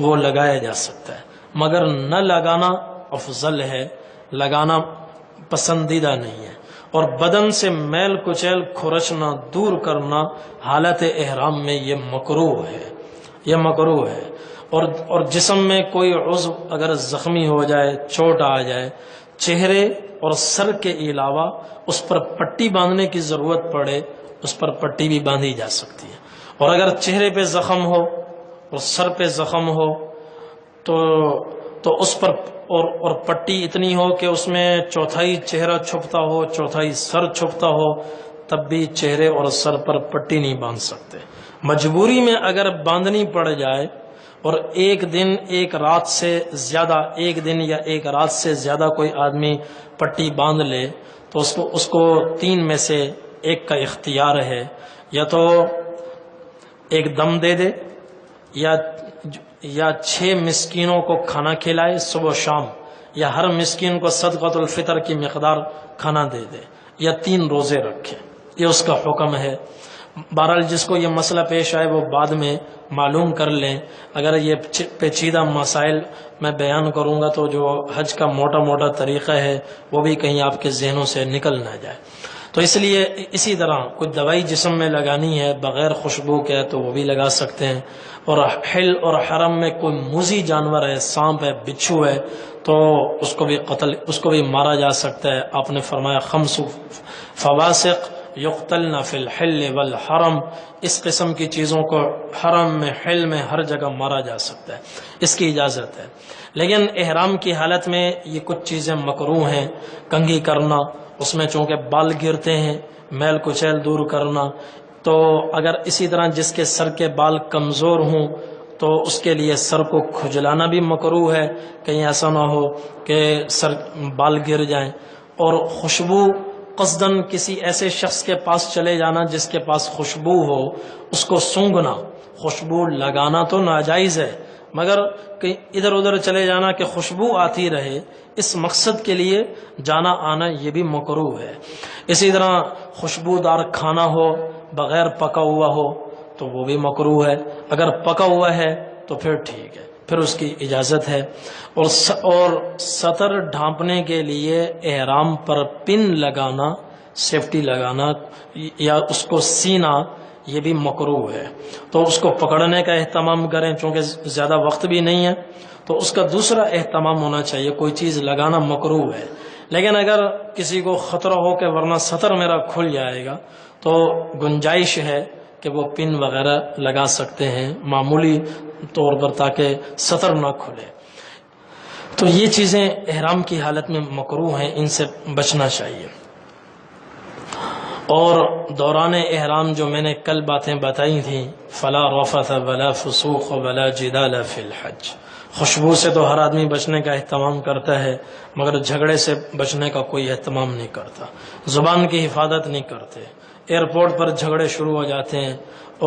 وہ لگایا جا سکتا ہے، مگر نہ لگانا افضل ہے، لگانا پسندیدہ نہیں ہے۔ اور بدن سے میل کچیل کھرچنا دور کرنا حالت احرام میں یہ مکروہ ہے، یہ مکروہ ہے۔ اور جسم میں کوئی عضو اگر زخمی ہو جائے، چوٹ آ جائے، چہرے اور سر کے علاوہ اس پر پٹی باندھنے کی ضرورت پڑے، اس پر پٹی بھی باندھی جا سکتی ہے۔ اور اگر چہرے پہ زخم ہو اور سر پہ زخم ہو تو اس پر اور پٹی اتنی ہو کہ اس میں چوتھائی چہرہ چھپتا ہو، چوتھائی سر چھپتا ہو، تب بھی چہرے اور سر پر پٹی نہیں باندھ سکتے۔ مجبوری میں اگر باندھنی پڑ جائے اور ایک دن ایک رات سے زیادہ، ایک دن یا ایک رات سے زیادہ کوئی آدمی پٹی باندھ لے تو اس کو تین میں سے ایک کا اختیار ہے، یا تو ایک دم دے دے، یا 6 مسکینوں کو کھانا کھلائے صبح و شام، یا ہر مسکین کو صدقۃ الفطر کی مقدار کھانا دے دے، یا 3 روزے رکھے، یہ اس کا حکم ہے۔ بہرحال جس کو یہ مسئلہ پیش آئے وہ بعد میں معلوم کر لیں، اگر یہ پیچیدہ مسائل میں بیان کروں گا تو جو حج کا موٹا موٹا طریقہ ہے وہ بھی کہیں آپ کے ذہنوں سے نکل نہ جائے۔ تو اس لیے اسی طرح کوئی دوائی جسم میں لگانی ہے بغیر خوشبو کے تو وہ بھی لگا سکتے ہیں، اور حل اور حرم میں کوئی موذی جانور ہے، سانپ ہے، بچھو ہے، تو اس کو بھی مارا جا سکتا ہے۔ آپ نے فرمایا 5 فواسق یقتلن فی الحل والحرم، اس قسم کی چیزوں کو حرم میں، حل میں، ہر جگہ مارا جا سکتا ہے، اس کی اجازت ہے۔ لیکن احرام کی حالت میں یہ کچھ چیزیں مکروہ ہیں، کنگھی کرنا، اس میں چونکہ بال گرتے ہیں، میل کچیل دور کرنا، تو اگر اسی طرح جس کے سر کے بال کمزور ہوں تو اس کے لیے سر کو کھجلانا بھی مکروہ ہے، کہیں ایسا نہ ہو کہ بال گر جائیں۔ اور خوشبو قصدن کسی ایسے شخص کے پاس چلے جانا جس کے پاس خوشبو ہو، اس کو سونگھنا، خوشبو لگانا تو ناجائز ہے، مگر کہ ادھر ادھر چلے جانا کہ خوشبو آتی رہے، اس مقصد کے لیے جانا آنا یہ بھی مکروہ ہے۔ اسی طرح خوشبودار کھانا ہو بغیر پکا ہوا ہو تو وہ بھی مکروہ ہے، اگر پکا ہوا ہے تو پھر ٹھیک ہے، پھر اس کی اجازت ہے۔ اور سطر ڈھانپنے کے لیے احرام پر پن لگانا، سیفٹی لگانا یا اس کو سینا، یہ بھی مکروہ ہے، تو اس کو پکڑنے کا اہتمام کریں، چونکہ زیادہ وقت بھی نہیں ہے تو اس کا دوسرا اہتمام ہونا چاہیے۔ کوئی چیز لگانا مکروہ ہے، لیکن اگر کسی کو خطرہ ہو کہ ورنہ سطر میرا کھل جائے گا تو گنجائش ہے کہ وہ پن وغیرہ لگا سکتے ہیں معمولی طور پر تاکہ سطر نہ کھلے۔ تو یہ چیزیں احرام کی حالت میں مکروہ ہیں، ان سے بچنا چاہیے۔ اور دوران احرام جو میں نے کل باتیں بتائی تھیں، فلا رفث ولا فسوق ولا جدال فی الحج، خوشبو سے تو ہر آدمی بچنے کا اہتمام کرتا ہے مگر جھگڑے سے بچنے کا کوئی اہتمام نہیں کرتا، زبان کی حفاظت نہیں کرتے، ایئرپورٹ پر جھگڑے شروع ہو جاتے ہیں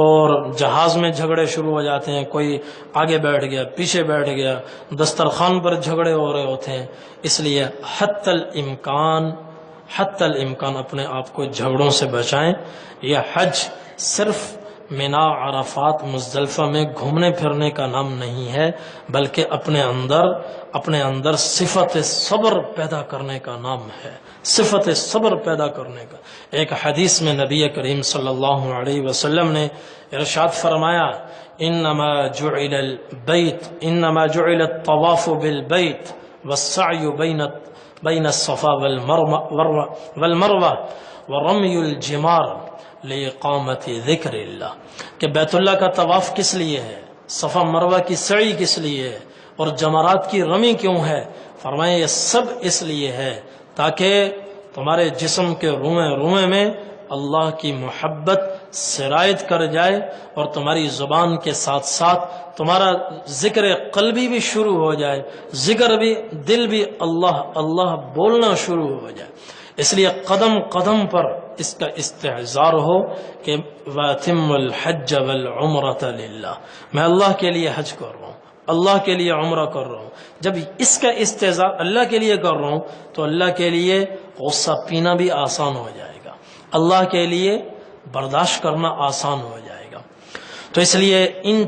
اور جہاز میں جھگڑے شروع ہو جاتے ہیں، کوئی آگے بیٹھ گیا، پیچھے بیٹھ گیا، دسترخوان پر جھگڑے ہو رہے ہوتے ہیں۔ اس لیے حتی الامکان اپنے آپ کو جھگڑوں سے بچائیں۔ یہ حج صرف مینا، عرفات، مزدلفہ میں گھومنے پھرنے کا نام نہیں ہے، بلکہ اپنے اندر صفت صبر پیدا کرنے کا نام ہے، صفت صبر پیدا کرنے کا۔ ایک حدیث میں نبی کریم صلی اللہ علیہ وسلم نے ارشاد فرمایا، انما جعل الطواف بالبیت والسعی بین الصفا والمروہ ورمی الجمار لإقامت ذکر اللہ، کہ بیت اللہ کا طواف کس لیے ہے، صفا مروہ کی سعی کس لیے ہے، اور جمرات کی رمی کیوں ہے؟ فرمایا یہ سب اس لیے ہے تاکہ تمہارے جسم کے روئے میں اللہ کی محبت سرایت کر جائے، اور تمہاری زبان کے ساتھ ساتھ تمہارا ذکر قلبی بھی شروع ہو جائے، ذکر بھی، دل بھی اللہ اللہ بولنا شروع ہو جائے۔ اس لیے قدم قدم پر اس کا استحضار ہو کہ وَأَتِمُّ الْحَجَّ وَالْعُمْرَةَ لِلَّهِ، میں اللہ کے لیے حج کر رہا ہوں، اللہ کے لیے عمرہ کر رہا ہوں۔ جب اس کا استحضار اللہ کے لیے کر رہا ہوں تو اللہ کے لیے غصہ پینا بھی آسان ہو جائے گا، اللہ کے لیے برداشت کرنا آسان ہو جائے گا۔ تو اس لیے ان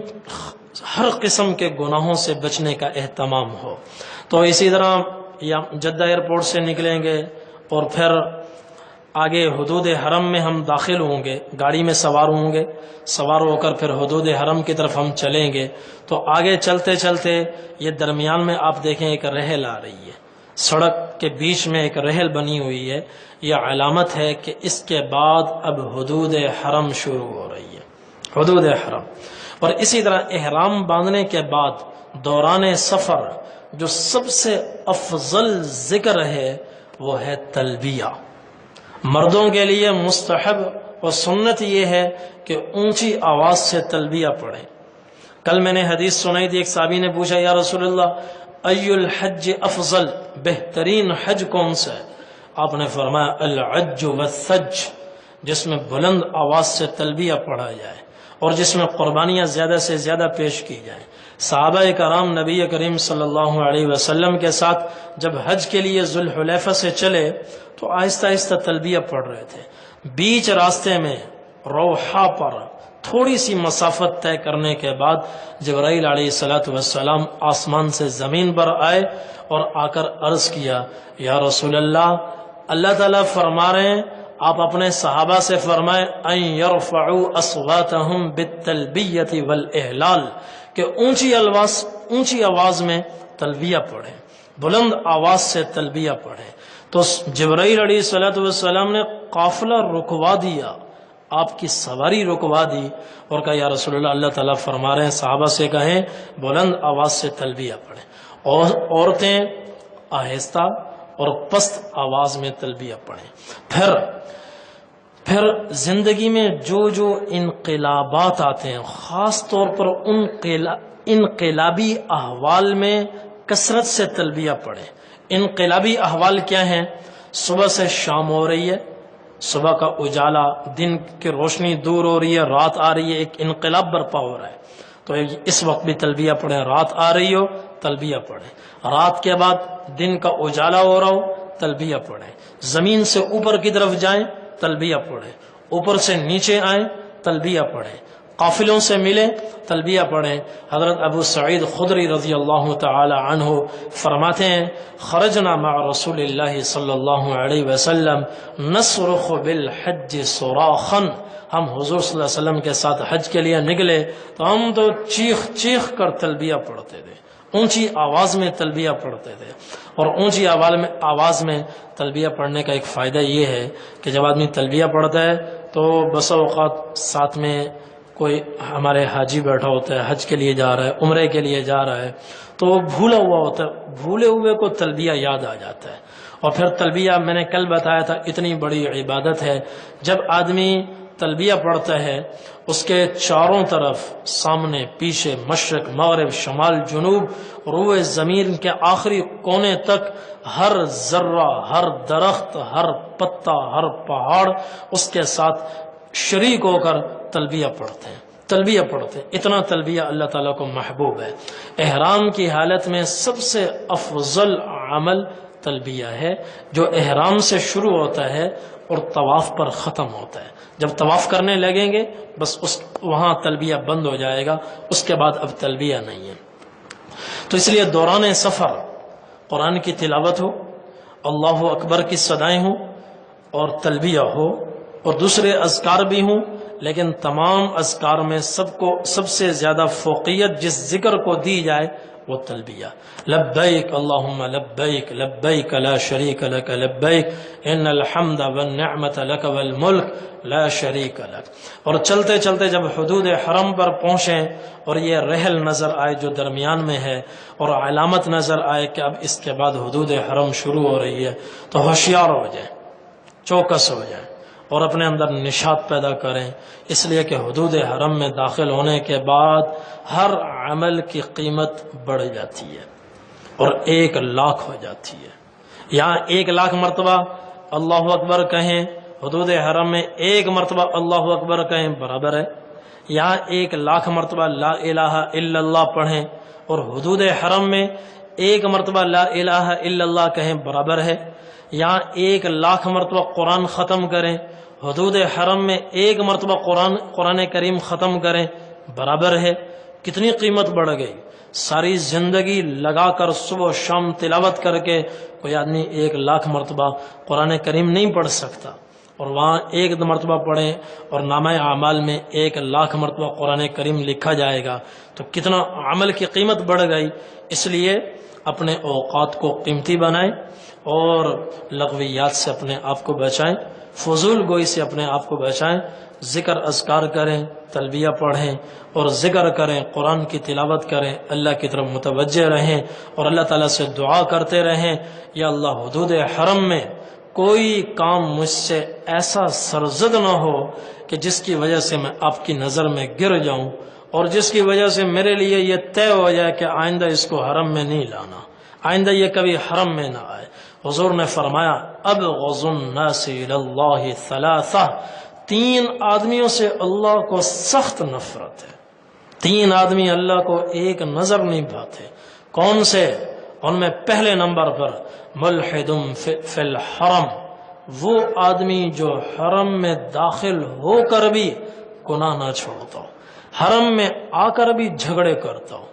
ہر قسم کے گناہوں سے بچنے کا اہتمام ہو۔ تو اسی طرح جدہ ایئرپورٹ سے نکلیں گے اور پھر آگے حدود حرم میں ہم داخل ہوں گے، گاڑی میں سوار ہوں گے، سوار ہو کر پھر حدود حرم کی طرف ہم چلیں گے۔ تو آگے چلتے چلتے یہ درمیان میں آپ دیکھیں ایک رحل آ رہی ہے، سڑک کے بیچ میں ایک رحل بنی ہوئی ہے، یہ علامت ہے کہ اس کے بعد اب حدود حرم شروع ہو رہی ہے، حدود حرم۔ اور اسی طرح احرام باندھنے کے بعد دوران سفر جو سب سے افضل ذکر ہے وہ ہے تلبیہ۔ مردوں کے لیے مستحب اور سنت یہ ہے کہ اونچی آواز سے تلبیہ پڑھیں۔ کل میں نے حدیث سنائی تھی، ایک صحابی نے پوچھا یا رسول اللہ ای الحج افضل، بہترین حج کون سا ہے؟ آپ نے فرمایا العج والثج، جس میں بلند آواز سے تلبیہ پڑھا جائے اور جس میں قربانیاں زیادہ سے زیادہ پیش کی جائیں۔ صحابہ کرام نبی کریم صلی اللہ علیہ وسلم کے ساتھ جب حج کے لیے ذوالحلیفہ سے چلے تو آہستہ آہستہ تلبیہ پڑھ رہے تھے۔ بیچ راستے میں روحا پر تھوڑی سی مسافت طے کرنے کے بعد جبرائیل علیہ السلام آسمان سے زمین پر آئے اور آ کر عرض کیا یا رسول اللہ، اللہ تعالیٰ فرما رہے ہیں آپ اپنے صحابہ سے فرمائیں ان یرفعوا اصواتهم بالتلبیۃ والاحلال، کہ اونچی آواز میں تلبیہ پڑھیں، بلند آواز سے تلبیہ پڑھیں۔ تو جبرائیل علیہ السلام نے قافلہ رکوا دیا، آپ کی سواری رکوا دی اور کہا یا رسول اللہ، اللہ تعالیٰ فرما رہے ہیں صحابہ سے کہیں بلند آواز سے تلبیہ پڑھیں، اور عورتیں آہستہ اور پست آواز میں تلبیہ پڑھیں۔ پھر زندگی میں جو انقلابات آتے ہیں، خاص طور پر انقلابی احوال میں کثرت سے تلبیہ پڑھیں۔ انقلابی احوال کیا ہیں؟ صبح سے شام ہو رہی ہے، صبح کا اجالا، دن کی روشنی دور ہو رہی ہے، رات آ رہی ہے، ایک انقلاب برپا ہو رہا ہے، تو اس وقت بھی تلبیہ پڑھیں۔ رات آ رہی ہو تلبیہ پڑھیں، رات کے بعد دن کا اجالا ہو رہا ہو تلبیہ پڑھیں، زمین سے اوپر کی طرف جائیں تلبیہ پڑھیں، اوپر سے نیچے آئیں تلبیہ پڑھیں، قافلوں سے ملیں تلبیہ پڑھیں۔ حضرت ابو سعید خدری رضی اللہ تعالی عنہ فرماتے ہیں خرجنا مع رسول اللہ صلی اللہ علیہ وسلم نصرخ بالحج صراخا، ہم حضور صلی اللہ علیہ وسلم کے ساتھ حج کے لیے نکلے تو ہم تو چیخ چیخ کر تلبیہ پڑھتے تھے، اونچی آواز میں تلبیہ پڑھتے تھے۔ اور اونچی آواز میں تلبیہ پڑھنے کا ایک فائدہ یہ ہے کہ جب آدمی تلبیہ پڑھتا ہے تو بسا اوقات ساتھ میں کوئی ہمارے حاجی بیٹھا ہوتا ہے، حج کے لیے جا رہا ہے، عمرے کے لیے جا رہا ہے، تو وہ بھولا ہوا ہوتا ہے، بھولے ہوئے کو تلبیہ یاد آ جاتا ہے۔ اور پھر تلبیہ میں نے کل بتایا تھا اتنی بڑی عبادت ہے، جب آدمی تلبیہ پڑھتا ہے اس کے چاروں طرف، سامنے پیچھے، مشرق مغرب شمال جنوب، روئے زمین کے آخری کونے تک ہر ذرہ، ہر درخت، ہر پتا، ہر پہاڑ اس کے ساتھ شریک ہو کر تلبیہ پڑھتے ہیں، تلبیہ پڑھتے ہیں۔ اتنا تلبیہ اللہ تعالیٰ کو محبوب ہے۔ احرام کی حالت میں سب سے افضل عمل تلبیہ ہے جو احرام سے شروع ہوتا ہے اور طواف پر ختم ہوتا ہے. جب طواف کرنے لگیں گے بس وہاں تلبیہ بند ہو جائے گا، اس کے بعد اب تلبیہ نہیں ہے. تو اس لیے دوران سفر قرآن کی تلاوت ہو، اللہ اکبر کی صدائیں ہوں اور تلبیہ ہو، اور دوسرے اذکار بھی ہوں، لیکن تمام اذکار میں سب سے زیادہ فوقیت جس ذکر کو دی جائے وہ تلبیہ. لبیک اللہم لبیک لبیک لا شریک لک لبیک ان الحمد والنعمت لک والملک لا شریک لک. اور چلتے چلتے جب حدود حرم پر پہنچیں اور یہ رحل نظر آئے جو درمیان میں ہے اور علامت نظر آئے کہ اب اس کے بعد حدود حرم شروع ہو رہی ہے، تو ہوشیار ہو جائیں، چوکس ہو جائیں اور اپنے اندر نشاط پیدا کریں، اس لیے کہ حدود حرم میں داخل ہونے کے بعد ہر عمل کی قیمت بڑھ جاتی ہے اور 1,00,000 ہو جاتی ہے. یہاں 1,00,000 مرتبہ اللہ اکبر کہیں، حدود حرم میں 1 مرتبہ اللہ اکبر کہیں برابر ہے. یہاں 1,00,000 مرتبہ لا الہ الا اللہ پڑھیں اور حدود حرم میں 1 مرتبہ لا الہ الا اللہ کہیں برابر ہے. یہاں 1,00,000 مرتبہ قرآن ختم کریں، حدود حرم میں 1 مرتبہ قرآن کریم ختم کریں برابر ہے. کتنی قیمت بڑھ گئی. ساری زندگی لگا کر صبح و شام تلاوت کر کے کوئی آدمی 1,00,000 مرتبہ قرآن کریم نہیں پڑھ سکتا، اور وہاں 1 مرتبہ پڑھیں اور نامہ اعمال میں 1,00,000 مرتبہ قرآن کریم لکھا جائے گا، تو کتنا عمل کی قیمت بڑھ گئی. اس لیے اپنے اوقات کو قیمتی بنائیں اور لغویات سے اپنے آپ کو بچائیں، فضول گوئی سے اپنے آپ کو بچائیں. ذکر اذکار کریں، تلبیہ پڑھیں اور ذکر کریں، قرآن کی تلاوت کریں، اللہ کی طرف متوجہ رہیں اور اللہ تعالیٰ سے دعا کرتے رہیں، یا اللہ حدود حرم میں کوئی کام مجھ سے ایسا سرزد نہ ہو کہ جس کی وجہ سے میں آپ کی نظر میں گر جاؤں اور جس کی وجہ سے میرے لیے یہ طے ہو جائے کہ آئندہ اس کو حرم میں نہیں لانا، آئندہ یہ کبھی حرم میں نہ آئے. حضور نے فرمایا ابغض الناس الی اللہ ثلاثہ، 3 آدمیوں سے اللہ کو سخت نفرت ہے. 3 آدمی اللہ کو ایک نظر نہیں پاتے. کون سے؟ ان میں پہلے نمبر پر ملحد فی الحرم، وہ آدمی جو حرم میں داخل ہو کر بھی گناہ نہ چھوڑتا ہو، حرم میں آ کر بھی جھگڑے کرتا ہو،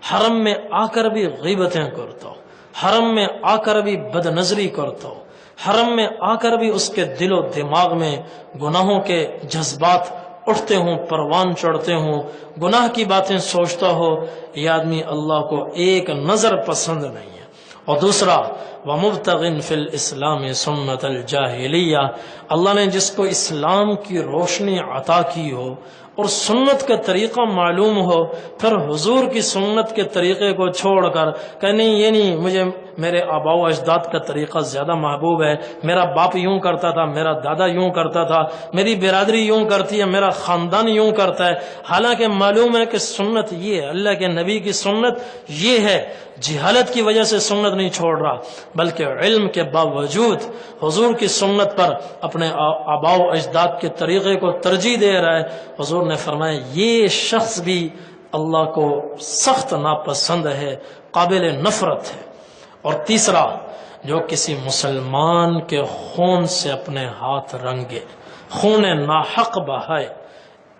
حرم میں آ کر بھی غیبتیں کرتا ہو، حرم میں آ کر بھی بد نظری کرتا ہو، حرم میں آ کر بھی اس کے دل و دماغ میں گناہوں کے جذبات اٹھتے ہوں، پروان چڑھتے ہوں، گناہ کی باتیں سوچتا ہو. یہ آدمی اللہ کو ایک نظر پسند نہیں ہے. اور دوسرا وَمُبْتَغٍ فِي الْإِسْلَامِ سُنَّةَ الْجَاهِلِيَّةِ، اللہ نے جس کو اسلام کی روشنی عطا کی ہو اور سنت کا طریقہ معلوم ہو، پھر حضور کی سنت کے طریقے کو چھوڑ کر کہ نہیں یہ نہیں، مجھے میرے آباء و اجداد کا طریقہ زیادہ محبوب ہے، میرا باپ یوں کرتا تھا، میرا دادا یوں کرتا تھا، میری برادری یوں کرتی ہے، میرا خاندان یوں کرتا ہے، حالانکہ معلوم ہے کہ سنت یہ ہے، اللہ کے نبی کی سنت یہ ہے. جہالت کی وجہ سے سنت نہیں چھوڑ رہا، بلکہ علم کے باوجود حضور کی سنت پر اپنے آباء و اجداد کے طریقے کو ترجیح دے رہا ہے. حضور نے فرمایا یہ شخص بھی اللہ کو سخت ناپسند ہے، قابل نفرت ہے. اور تیسرا جو کسی مسلمان کے خون سے اپنے ہاتھ رنگے، خون ناحق بہائے،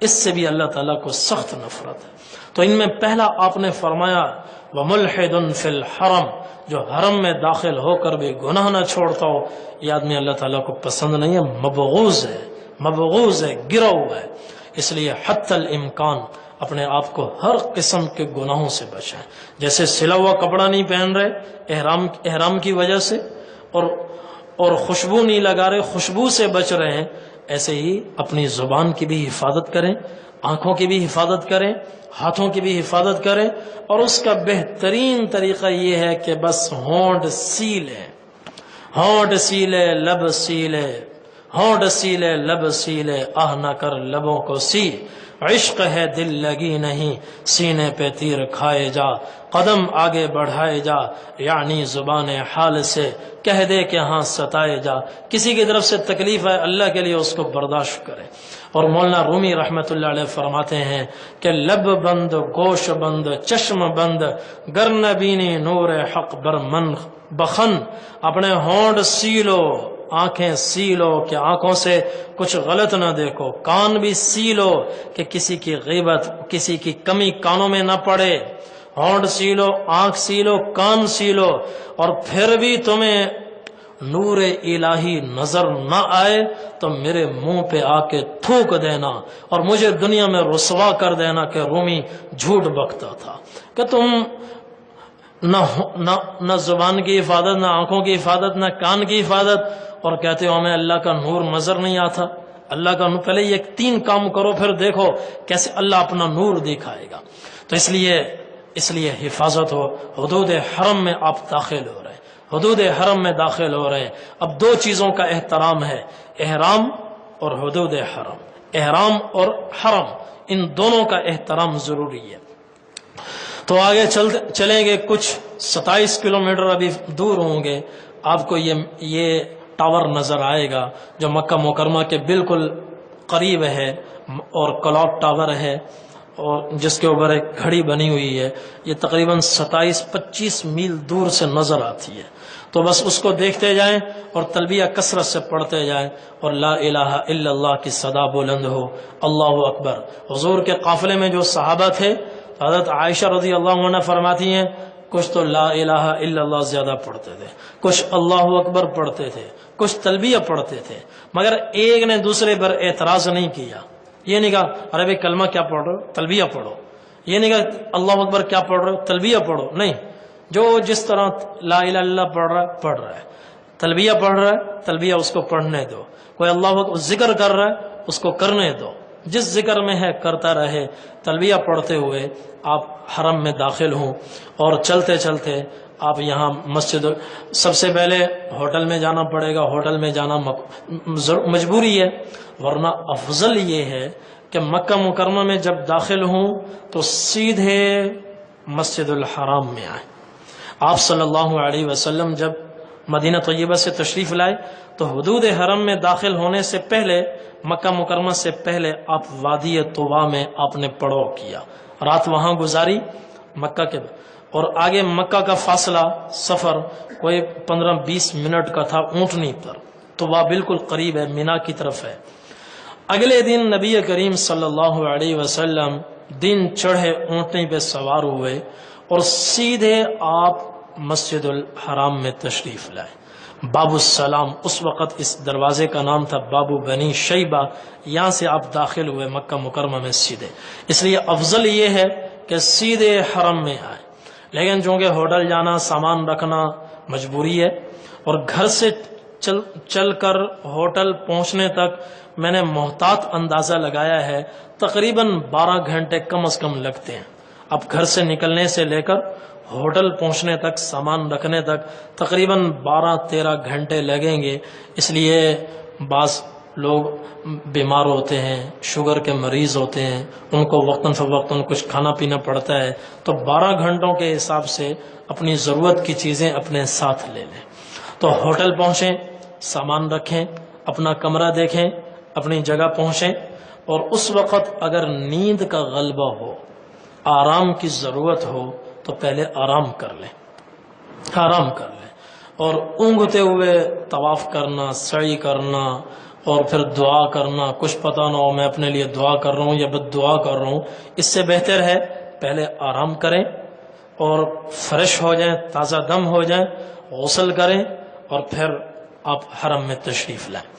اس سے بھی اللہ تعالیٰ کو سخت نفرت ہے. تو ان میں پہلا آپ نے فرمایا وَمُلْحِدٌ فِي الْحَرَمِ، جو حرم میں داخل ہو کر بھی گناہ نہ چھوڑتا ہو، یہ آدمی اللہ تعالیٰ کو پسند نہیں ہے، مبغوض ہے، گرا ہوا ہے. اس لیے حتی الامکان اپنے آپ کو ہر قسم کے گناہوں سے بچائیں. جیسے سلا ہوا کپڑا نہیں پہن رہے احرام کی وجہ سے، اور خوشبو نہیں لگا رہے، خوشبو سے بچ رہے ہیں، ایسے ہی اپنی زبان کی بھی حفاظت کریں، آنکھوں کی بھی حفاظت کریں، ہاتھوں کی بھی حفاظت کریں. اور اس کا بہترین طریقہ یہ ہے کہ بس ہونٹ سیلے، ہونٹ سیلے، لب سیلے، ہونٹ سیلے، لب سیلے، آہ نہ کر لبوں کو سی، عشق ہے دل لگی نہیں، سینے پہ تیر کھائے جا، قدم آگے بڑھائے جا، یعنی زبان حال سے کہہ دے کہ ہاں ستائے جا۔ کسی کی طرف سے تکلیف ہے اللہ کے لیے اس کو برداشت کرے۔ اور مولانا رومی رحمۃ اللہ علیہ فرماتے ہیں کہ لب بند گوش بند چشم بند گر نبینی نور حق بر من بخن، اپنے ہونٹ سیلو آنکھیں سیلو کہ آنکھوں سے کچھ غلط نہ دیکھو، کان بھی سیلو کہ کسی کی غیبت کسی کی کمی کانوں میں نہ پڑے، ہونٹ سیلو آنکھ سیلو کان سیلو، اور پھر بھی تمہیں نور الہی نظر نہ آئے تو میرے منہ پہ آ کے تھوک دینا اور مجھے دنیا میں رسوا کر دینا کہ رومی جھوٹ بکتا تھا، کہ تم نہ زبان کی حفاظت، نہ آنکھوں کی حفاظت، نہ کان کی حفاظت، اور کہتے ہو ہمیں اللہ کا نور نظر نہیں آتا۔ اللہ کا نور، پہلے یہ 3 کام کرو پھر دیکھو کیسے اللہ اپنا نور دکھائے گا۔ تو اس لیے حفاظت ہو، حدود حرم میں آپ داخل ہو رہے ہیں، حدود حرم میں داخل ہو رہے ہیں۔ اب 2 چیزوں کا احترام ہے، احرام اور حدود حرم، احرام اور حرم، ان دونوں کا احترام ضروری ہے۔ تو آگے چلیں گے، کچھ 27 کلومیٹر ابھی دور ہوں گے، آپ کو یہ ٹاور نظر آئے گا جو مکہ مکرمہ کے بالکل قریب ہے، اور کلاک ٹاور ہے، اور جس کے اوپر ایک گھڑی بنی ہوئی ہے، یہ تقریباً 27-25 میل دور سے نظر آتی ہے۔ تو بس اس کو دیکھتے جائیں اور تلبیہ کثرت سے پڑھتے جائیں، اور لا الہ الا اللہ کی صدا بلند ہو، اللہ اکبر۔ حضور کے قافلے میں جو صحابہ تھے، حضرت عائشہ رضی اللہ عنہ فرماتی ہیں کچھ تو لا الہ الا اللہ زیادہ پڑھتے تھے، کچھ اللہ اکبر پڑھتے تھے، کچھ تلبیہ پڑھتے تھے، مگر ایک نے دوسرے پر اعتراض نہیں کیا۔ یہ نہیں کہا ارے بھائی کلمہ کیا پڑھ رہے ہو، تلبیہ پڑھو، یہ نہیں کہا اللہ اکبر کیا پڑھ رہے ہو، تلبیہ پڑھو، نہیں، جو جس طرح لا الہ الا اللہ پڑھ رہا ہے، تلبیہ پڑھ رہا ہے، تلبیہ اس کو پڑھنے دو، کوئی اللہ اکبر ذکر کر رہا ہے اس کو کرنے دو، جس ذکر میں ہے کرتا رہے۔ تلبیہ پڑھتے ہوئے آپ حرم میں داخل ہوں، اور چلتے چلتے آپ یہاں سب سے پہلے ہوٹل میں جانا پڑے گا، ہوٹل میں جانا مجبوری ہے، ورنہ افضل یہ ہے کہ مکہ مکرمہ میں جب داخل ہوں تو سیدھے مسجد الحرام میں آئیں۔ آپ صلی اللہ علیہ وسلم جب مدینہ طیبہ سے تشریف لائے تو حدود حرم میں داخل ہونے سے پہلے، مکہ مکرمہ سے پہلے، آپ وادی طوبا میں آپ نے پڑاؤ کیا، رات وہاں گزاری مکہ کے، اور آگے مکہ کا فاصلہ سفر کوئی 15-20 منٹ کا تھا اونٹنی پر، طوبا بالکل قریب ہے، مینا کی طرف ہے۔ اگلے دن نبی کریم صلی اللہ علیہ وسلم دن چڑھے اونٹنی پہ سوار ہوئے اور سیدھے آپ مسجد الحرام میں تشریف لائے۔ باب السلام، اس وقت اس دروازے کا نام تھا بابو بنی شیبہ، یہاں سے آپ داخل ہوئے مکہ مکرمہ میں سیدھے۔ اس لیے افضل یہ ہے کہ سیدھے حرم میں آئے، لیکن چونکہ ہوٹل جانا، سامان رکھنا مجبوری ہے، اور گھر سے چل کر ہوٹل پہنچنے تک میں نے محتاط اندازہ لگایا ہے تقریباً 12 گھنٹے کم از کم لگتے ہیں۔ اب گھر سے نکلنے سے لے کر ہوٹل پہنچنے تک، سامان رکھنے تک تقریباً 12-13 گھنٹے لگیں گے۔ اس لیے بعض لوگ بیمار ہوتے ہیں، شوگر کے مریض ہوتے ہیں، ان کو وقتاً فوقتاً کچھ کھانا پینا پڑتا ہے، تو 12 گھنٹوں کے حساب سے اپنی ضرورت کی چیزیں اپنے ساتھ لے لیں۔ تو ہوٹل پہنچیں، سامان رکھیں، اپنا کمرہ دیکھیں، اپنی جگہ پہنچیں، اور اس وقت اگر نیند کا غلبہ ہو، آرام کی ضرورت ہو، تو پہلے آرام کر لیں، آرام کر لیں، اور اونگتے ہوئے طواف کرنا، سعی کرنا، اور پھر دعا کرنا، کچھ پتہ نہ ہو میں اپنے لیے دعا کر رہا ہوں یا بد دعا کر رہا ہوں، اس سے بہتر ہے پہلے آرام کریں اور فریش ہو جائیں، تازہ دم ہو جائیں، غسل کریں، اور پھر آپ حرم میں تشریف لائیں۔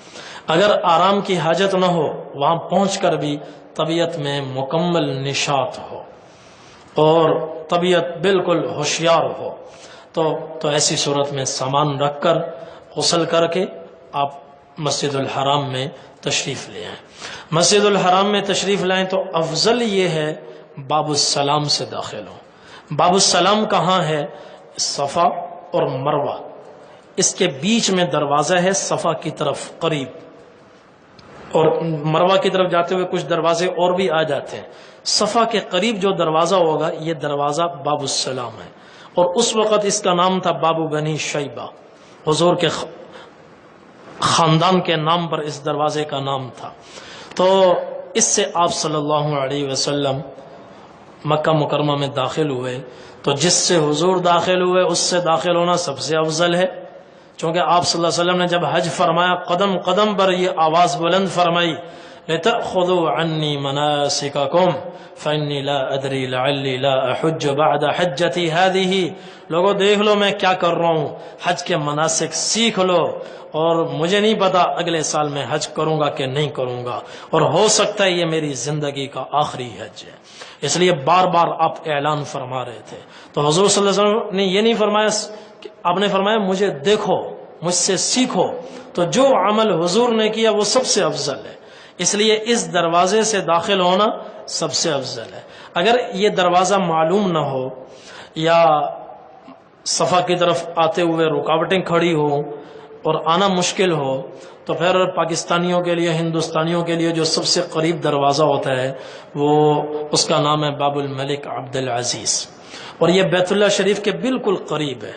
اگر آرام کی حاجت نہ ہو، وہاں پہنچ کر بھی طبیعت میں مکمل نشاط ہو اور طبیعت بالکل ہوشیار ہو، تو ایسی صورت میں سامان رکھ کر غسل کر کے آپ مسجد الحرام میں تشریف لے آئیں۔ مسجد الحرام میں تشریف لائیں تو افضل یہ ہے باب السلام سے داخل ہوں۔ باب السلام کہاں ہے؟ صفا اور مروہ، اس کے بیچ میں دروازہ ہے، صفا کی طرف قریب، اور مروہ کی طرف جاتے ہوئے کچھ دروازے اور بھی آ جاتے ہیں. صفا کے قریب جو دروازہ ہوگا یہ دروازہ باب السلام ہے، اور اس وقت اس کا نام تھا باب بنی شیبہ. حضور کے خاندان کے نام پر اس دروازے کا نام تھا. تو اس سے آپ صلی اللہ علیہ وسلم مکہ مکرمہ میں داخل ہوئے. تو جس سے حضور داخل ہوئے اس سے داخل ہونا سب سے افضل ہے، چونکہ آپ صلی اللہ علیہ وسلم نے جب حج فرمایا قدم قدم پر یہ آواز بلند فرمائی، لِتَأْخُذُوا عَنِّي مَنَاسِكَكُمْ فَإِنِّي لَا أَدْرِي لَعَلِّي لَا أَحُجُّ بَعْدَ حَجَّتِي هَذِهِ. لوگوں دیکھ لو میں کیا کر رہا ہوں، حج کے مناسک سیکھ لو، اور مجھے نہیں پتا اگلے سال میں حج کروں گا کہ نہیں کروں گا، اور ہو سکتا ہے یہ میری زندگی کا آخری حج ہے. اس لیے بار بار آپ اعلان فرما رہے تھے. تو حضور صلی اللہ علیہ وسلم نے یہ نہیں فرمایا، آپ نے فرمایا مجھے دیکھو، مجھ سے سیکھو. تو جو عمل حضور نے کیا وہ سب سے افضل ہے، اس لیے اس دروازے سے داخل ہونا سب سے افضل ہے. اگر یہ دروازہ معلوم نہ ہو یا صفا کی طرف آتے ہوئے رکاوٹیں کھڑی ہوں اور آنا مشکل ہو، تو پھر پاکستانیوں کے لیے، ہندوستانیوں کے لیے جو سب سے قریب دروازہ ہوتا ہے وہ اس کا نام ہے باب الملک عبد العزیز، اور یہ بیت اللہ شریف کے بالکل قریب ہے.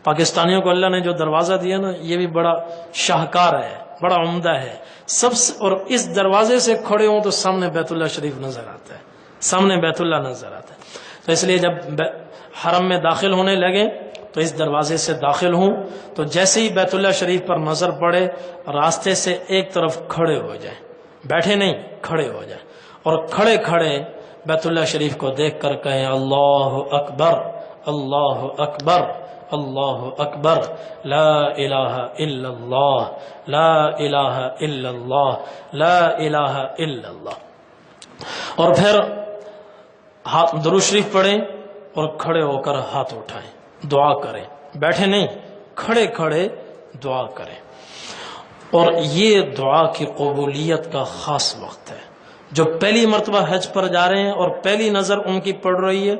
پاکستانیوں کو اللہ نے جو دروازہ دیا نا یہ بھی بڑا شاہکار ہے، بڑا عمدہ ہے سب سے. اور اس دروازے سے کھڑے ہوں تو سامنے بیت اللہ شریف نظر آتا ہے، سامنے بیت اللہ نظر آتا ہے. تو اس لیے جب حرم میں داخل ہونے لگے تو اس دروازے سے داخل ہوں تو جیسے ہی بیت اللہ شریف پر نظر پڑے راستے سے ایک طرف کھڑے ہو جائیں، بیٹھے نہیں کھڑے ہو جائیں، اور کھڑے کھڑے بیت اللہ شریف کو دیکھ کر کہیں اللہ اکبر اللہ اکبر اللہ اکبر لا الہ الا اللہ لا الہ الا اللہ لا الہ الا اللہ. اور پھر درود شریف پڑھیں اور کھڑے ہو کر ہاتھ اٹھائیں، دعا کریں، بیٹھے نہیں کھڑے کھڑے دعا کریں. اور یہ دعا کی قبولیت کا خاص وقت ہے. جو پہلی مرتبہ حج پر جا رہے ہیں اور پہلی نظر ان کی پڑ رہی ہے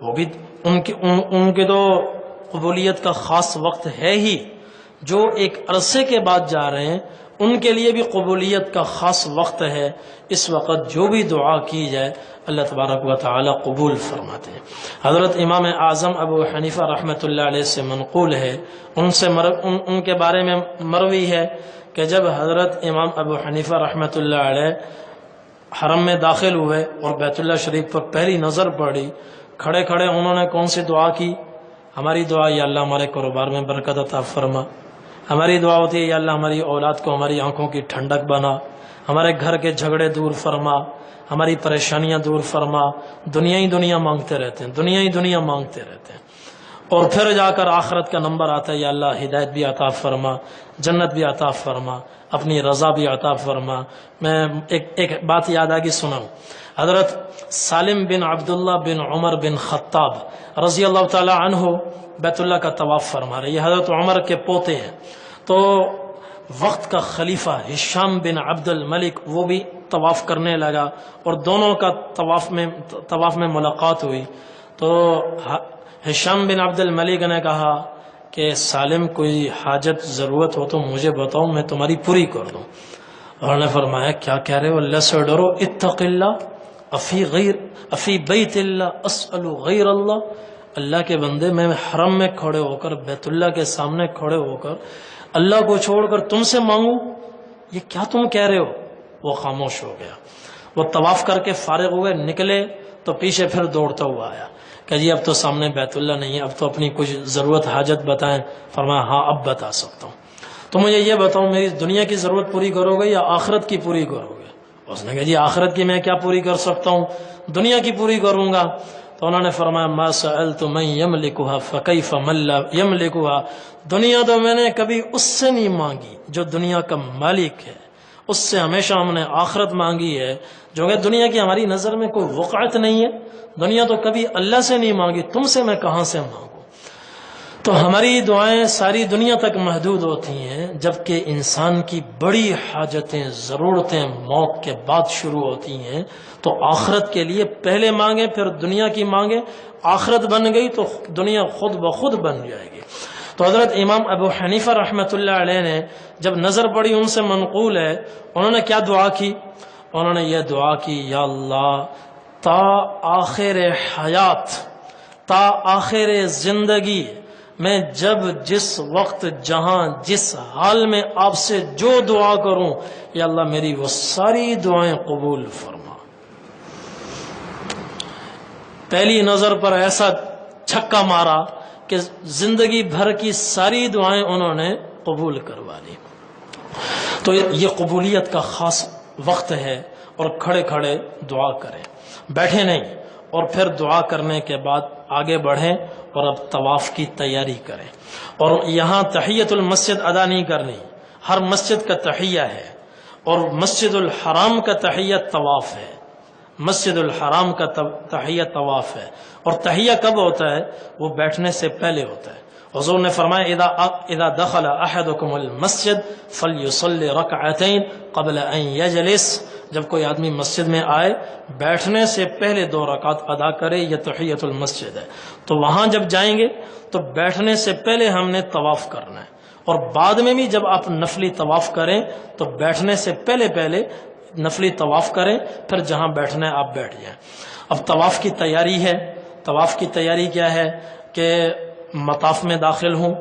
وہ بھی ان کی تو قبولیت کا خاص وقت ہے ہی. جو ایک عرصے کے بعد جا رہے ہیں ان کے لیے بھی قبولیت کا خاص وقت ہے. اس وقت جو بھی دعا کی جائے اللہ تبارک و تعالی قبول فرماتے ہیں. حضرت امام اعظم ابو حنیفہ رحمۃ اللہ علیہ سے منقول ہے، ان کے بارے میں مروی ہے کہ جب حضرت امام ابو حنیفہ رحمۃ اللہ علیہ حرم میں داخل ہوئے اور بیت اللہ شریف پر پہلی نظر پڑی، کھڑے کھڑے انہوں نے کون سی دعا کی؟ ہماری دعا یا اللہ ہمارے کاروبار میں برکت عطا فرما، ہماری دعا ہوتی ہے یا اللہ ہماری اولاد کو ہماری آنکھوں کی ٹھنڈک بنا، ہمارے گھر کے جھگڑے دور فرما، ہماری پریشانیاں دور فرما. دنیا ہی دنیا مانگتے رہتے ہیں، دنیا ہی دنیا مانگتے رہتے ہیں. اور پھر جا کر آخرت کا نمبر آتا ہے یا اللہ ہدایت بھی عطا فرما، جنت بھی عطا فرما، اپنی رضا بھی عطا فرما. میں ایک بات یاد آگی سناؤں. حضرت سالم بن عبداللہ بن عمر بن خطاب رضی اللہ تعالی عنہ بیت اللہ کا طواف فرما رہے. یہ حضرت عمر کے پوتے ہیں. تو وقت کا خلیفہ ہشام بن عبد الملک وہ بھی طواف کرنے لگا اور دونوں کا طواف میں ملاقات ہوئی. تو ہشام بن عبد الملک نے کہا کہ سالم کوئی حاجت ضرورت ہو تو مجھے بتاؤ، میں تمہاری پوری کر دوں. اور نے فرمایا کیا کہہ رہے ہو؟ اللہ سے ڈرو، اتق اللہ افی بیت اللہ اسأل غیر اللہ. اللہ کے بندے میں حرم میں کھڑے ہو کر بیت اللہ کے سامنے کھڑے ہو کر اللہ کو چھوڑ کر تم سے مانگوں؟ یہ کیا تم کہہ رہے ہو؟ وہ خاموش ہو گیا. وہ طواف کر کے فارغ ہوئے، نکلے تو پیچھے پھر دوڑتا ہوا آیا کہ جی اب تو سامنے بیت اللہ نہیں ہے، اب تو اپنی کچھ ضرورت حاجت بتائیں. فرمایا ہاں اب بتا سکتا ہوں. تو مجھے یہ بتاؤ میری دنیا کی ضرورت پوری کرو گے یا آخرت کی پوری کرو گے؟ اس نے کہا جی آخرت کی میں کیا پوری کر سکتا ہوں، دنیا کی پوری کروں گا. تو انہوں نے فرمایا ما سألت من یملکها فکیف من لا یملکها. دنیا تو میں نے کبھی اس سے نہیں مانگی جو دنیا کا مالک ہے، اس سے ہمیشہ ہم نے آخرت مانگی ہے جو کہ دنیا کی ہماری نظر میں کوئی وقعت نہیں ہے. دنیا تو کبھی اللہ سے نہیں مانگی، تم سے میں کہاں سے مانگوں؟ تو ہماری دعائیں ساری دنیا تک محدود ہوتی ہیں، جبکہ انسان کی بڑی حاجتیں ضرورتیں موت کے بعد شروع ہوتی ہیں. تو آخرت کے لیے پہلے مانگیں پھر دنیا کی مانگیں. آخرت بن گئی تو دنیا خود بخود بن جائے گی. تو حضرت امام ابو حنیفہ رحمۃ اللہ علیہ نے جب نظر پڑی، ان سے منقول ہے، انہوں نے کیا دعا کی؟ انہوں نے یہ دعا کی، یا اللہ تا آخر حیات، تا آخر زندگی میں جب جس وقت جہاں جس حال میں آپ سے جو دعا کروں، یا اللہ میری وہ ساری دعائیں قبول فرما۔ پہلی نظر پر ایسا چھکا مارا کہ زندگی بھر کی ساری دعائیں انہوں نے قبول کروا لی۔ تو یہ قبولیت کا خاص وقت ہے، اور کھڑے کھڑے دعا کریں، بیٹھے نہیں، اور پھر دعا کرنے کے بعد آگے بڑھیں اور اب طواف کی تیاری کریں۔ اور یہاں تحیت المسجد ادا نہیں کرنی، ہر مسجد کا تحیہ ہے، اور مسجد الحرام کا تحیہ طواف ہے، مسجد الحرام کا تحیہ طواف ہے۔ اور تحیہ کب ہوتا ہے؟ وہ بیٹھنے سے پہلے ہوتا ہے۔ حضور نے فرمایا اذا دخل احدکم المسجد فلیصلی رکعتین قبل ان یجلس، جب کوئی آدمی مسجد میں آئے بیٹھنے سے پہلے 2 رکعت ادا کرے، یہ تحیت المسجد ہے۔ تو وہاں جب جائیں گے تو بیٹھنے سے پہلے ہم نے طواف کرنا ہے، اور بعد میں بھی جب آپ نفلی طواف کریں تو بیٹھنے سے پہلے نفلی طواف کریں، پھر جہاں بیٹھنا ہے آپ بیٹھ جائیں۔ اب طواف کی تیاری ہے۔ طواف کی تیاری کیا ہے کہ مطاف میں داخل ہوں،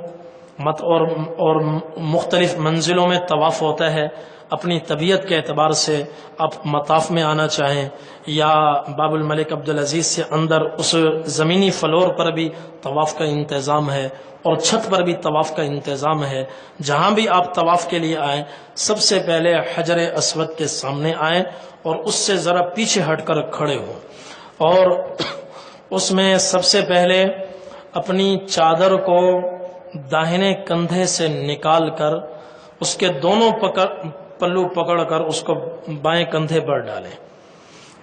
اور مختلف منزلوں میں طواف ہوتا ہے۔ اپنی طبیعت کے اعتبار سے آپ مطاف میں آنا چاہیں یا باب الملک عبدالعزیز سے اندر اس زمینی فلور پر بھی طواف کا انتظام ہے، اور چھت پر بھی طواف کا انتظام ہے۔ جہاں بھی آپ طواف کے لیے آئیں سب سے پہلے حجر اسود کے سامنے آئیں، اور اس سے ذرا پیچھے ہٹ کر کھڑے ہوں، اور اس میں سب سے پہلے اپنی چادر کو داہنے کندھے سے نکال کر اس کے دونوں پلو پکڑ کر اس کو بائیں کندھے پر ڈالیں،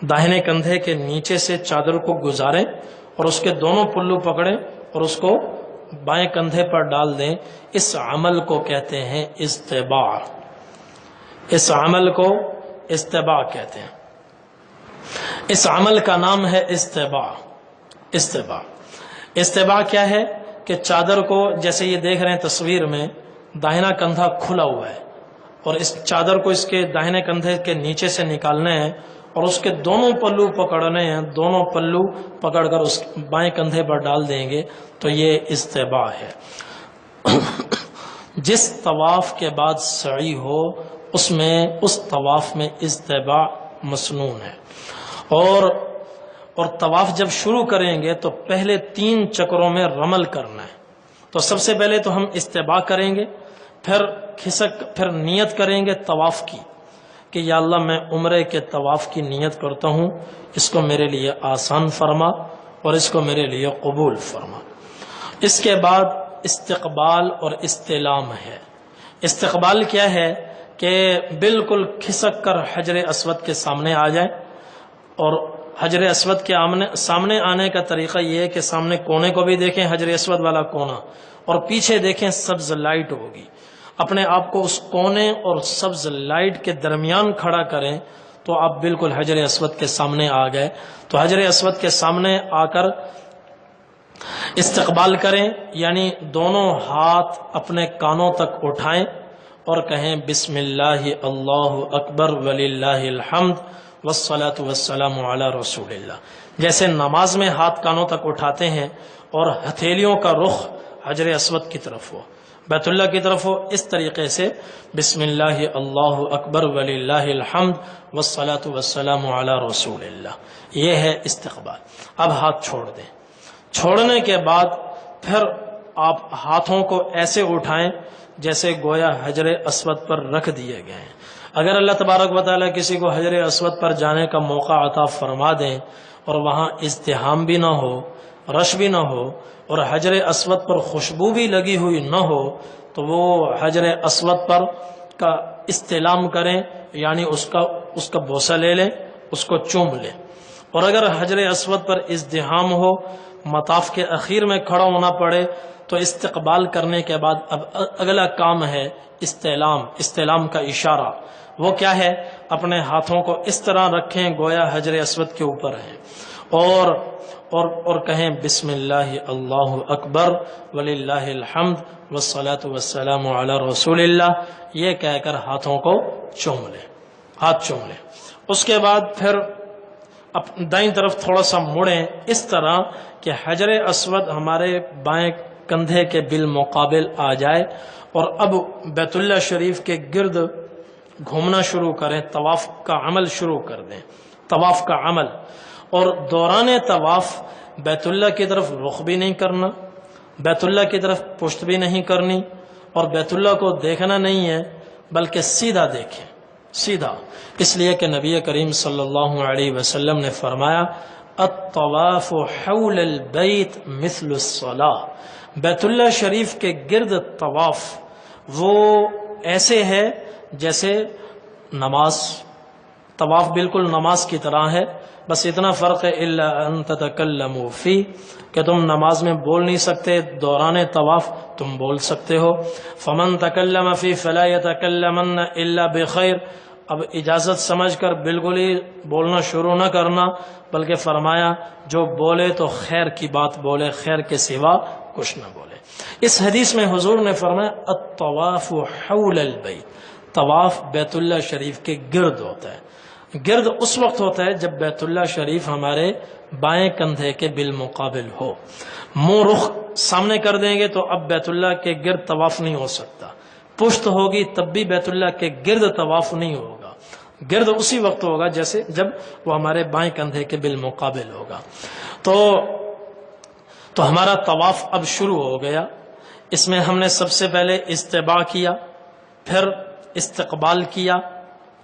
داہنے کندھے کے نیچے سے چادر کو گزاریں اور اس کے دونوں پلو پکڑیں اور اس کو بائیں کندھے پر ڈال دیں۔ اس عمل کو کہتے ہیں استباع، اس عمل کو استباع کہتے ہیں، اس عمل کا نام ہے استباع۔ استباع کیا ہے کہ چادر کو، جیسے یہ دیکھ رہے ہیں تصویر میں، داہنا کندھا کھلا ہوا ہے، اور اس چادر کو اس کے داہنے کندھے کے نیچے سے نکالنا ہے، اور اس کے دونوں پلو پکڑنے ہیں، دونوں پلو پکڑ کر اس بائیں کندھے پر ڈال دیں گے، تو یہ استباع ہے۔ جس طواف کے بعد سعی ہو اس طواف میں استباع مسنون ہے۔ اور طواف جب شروع کریں گے تو پہلے 3 چکروں میں رمل کرنا ہے۔ تو سب سے پہلے تو ہم استباع کریں گے، پھر نیت کریں گے طواف کی کہ یا اللہ میں عمرے کے طواف کی نیت کرتا ہوں، اس کو میرے لیے آسان فرما اور اس کو میرے لیے قبول فرما۔ اس کے بعد استقبال اور استلام ہے۔ استقبال کیا ہے کہ بالکل کھسک کر حجر اسود کے سامنے آ جائیں، اور حجر اسود کے سامنے آنے کا طریقہ یہ ہے کہ سامنے کونے کو بھی دیکھیں، حجر اسود والا کونا، اور پیچھے دیکھیں سبز لائٹ ہوگی، اپنے آپ کو اس کونے اور سبز لائٹ کے درمیان کھڑا کریں تو آپ بالکل حجر اسود کے سامنے آ گئے۔ تو حجر اسود کے سامنے آ کر استقبال کریں، یعنی دونوں ہاتھ اپنے کانوں تک اٹھائیں اور کہیں بسم اللہ اللہ اکبر وللہ الحمد والصلاة والسلام علی رسول اللہ۔ جیسے نماز میں ہاتھ کانوں تک اٹھاتے ہیں اور ہتھیلیوں کا رخ حجر اسود کی طرف ہو، بیت اللہ کی طرف ہو، اس طریقے سے بسم اللہ اللہ اکبر وللہ الحمد والصلاة والسلام علی رسول اللہ، یہ ہے استقبال۔ اب ہاتھ چھوڑ دیں۔ چھوڑنے کے بعد پھر آپ ہاتھوں کو ایسے اٹھائیں جیسے گویا حجر اسود پر رکھ دیے گئے ہیں۔ اگر اللہ تبارک و تعالیٰ کسی کو حجر اسود پر جانے کا موقع عطا فرما دیں اور وہاں ازدحام بھی نہ ہو، رش بھی نہ ہو، اور حجر اسود پر خوشبو بھی لگی ہوئی نہ ہو، تو وہ حجر اسود پر کا استلام کریں، یعنی اس کا بوسہ لے لیں، اس کو چوم لیں۔ اور اگر حجر اسود پر ازدحام ہو، مطاف کے اخیر میں کھڑا ہونا پڑے، تو استقبال کرنے کے بعد اب اگلا کام ہے استلام کا اشارہ۔ وہ کیا ہے؟ اپنے ہاتھوں کو اس طرح رکھیں گویا حجر اسود کے اوپر ہیں، اور اور کہیں بسم اللہ اللہ اکبر وللہ الحمد والصلاۃ والسلام علی رسول اللہ، یہ کہہ کر ہاتھوں کو چوم لیں، ہاتھ چوم لیں۔ اس کے بعد پھر دائیں طرف تھوڑا سا مڑیں اس طرح کہ حجر اسود ہمارے بائیں کندھے کے بالمقابل آ جائے، اور اب بیت اللہ شریف کے گرد گھومنا شروع کریں، طواف کا عمل شروع کر دیں، طواف کا عمل۔ اور دوران طواف بیت اللہ کی طرف رخ بھی نہیں کرنا، بیت اللہ کی طرف پشت بھی نہیں کرنی، اور بیت اللہ کو دیکھنا نہیں ہے بلکہ سیدھا دیکھیں، سیدھا، اس لیے کہ نبی کریم صلی اللہ علیہ وسلم نے فرمایا الطواف حول البیت مثل الصلاۃ، بیت اللہ شریف کے گرد طواف وہ ایسے ہے جیسے نماز، طواف بالکل نماز کی طرح ہے، بس اتنا فرق ہے الا ان تتکلموا فی، کہ تم نماز میں بول نہیں سکتے، دوران طواف تم بول سکتے ہو۔ فمن تکلم فی فلا یتکلمن الا بخیر، اب اجازت سمجھ کر بالکل ہی بولنا شروع نہ کرنا، بلکہ فرمایا جو بولے تو خیر کی بات بولے، خیر کے سوا کچھ نہ بولے۔ اس حدیث میں حضور نے فرمایا الطواف حول البیت، طواف بیت اللہ شریف کے گرد ہوتا ہے۔ گرد اس وقت ہوتا ہے جب بیت اللہ شریف ہمارے بائیں کندھے کے بالمقابل ہو، منہ رخ سامنے کر دیں گے تو اب بیت اللہ کے گرد طواف نہیں ہو سکتا، پشت ہوگی تب بھی بیت اللہ کے گرد طواف نہیں ہوگا، گرد اسی وقت ہوگا جیسے جب وہ ہمارے بائیں کندھے کے بالمقابل ہوگا۔ تو ہمارا طواف اب شروع ہو گیا۔ اس میں ہم نے سب سے پہلے استباع کیا، پھر استقبال کیا،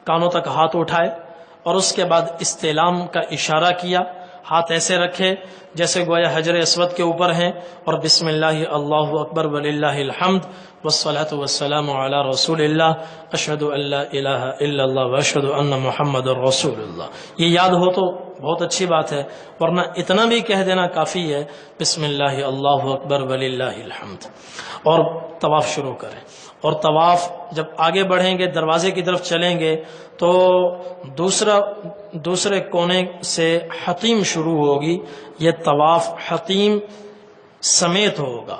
کانوں تک ہاتھ اٹھائے، اور اس کے بعد استعلام کا اشارہ کیا، ہاتھ ایسے رکھے جیسے گویا حجر اسود کے اوپر ہیں، اور بسم اللہ اللہ اکبر وللہ الحمد والصلاۃ والسلام علی رسول اللہ اشہد ان لا الہ الا اللہ واشہد ان محمد رسول اللہ۔ یہ یاد ہو تو بہت اچھی بات ہے، ورنہ اتنا بھی کہہ دینا کافی ہے بسم اللہ اللہ اکبر وللہ الحمد، اور طواف شروع کریں۔ اور طواف جب آگے بڑھیں گے، دروازے کی طرف چلیں گے تو دوسرے کونے سے حتیم شروع ہوگی۔ یہ طواف حتیم سمیت ہوگا،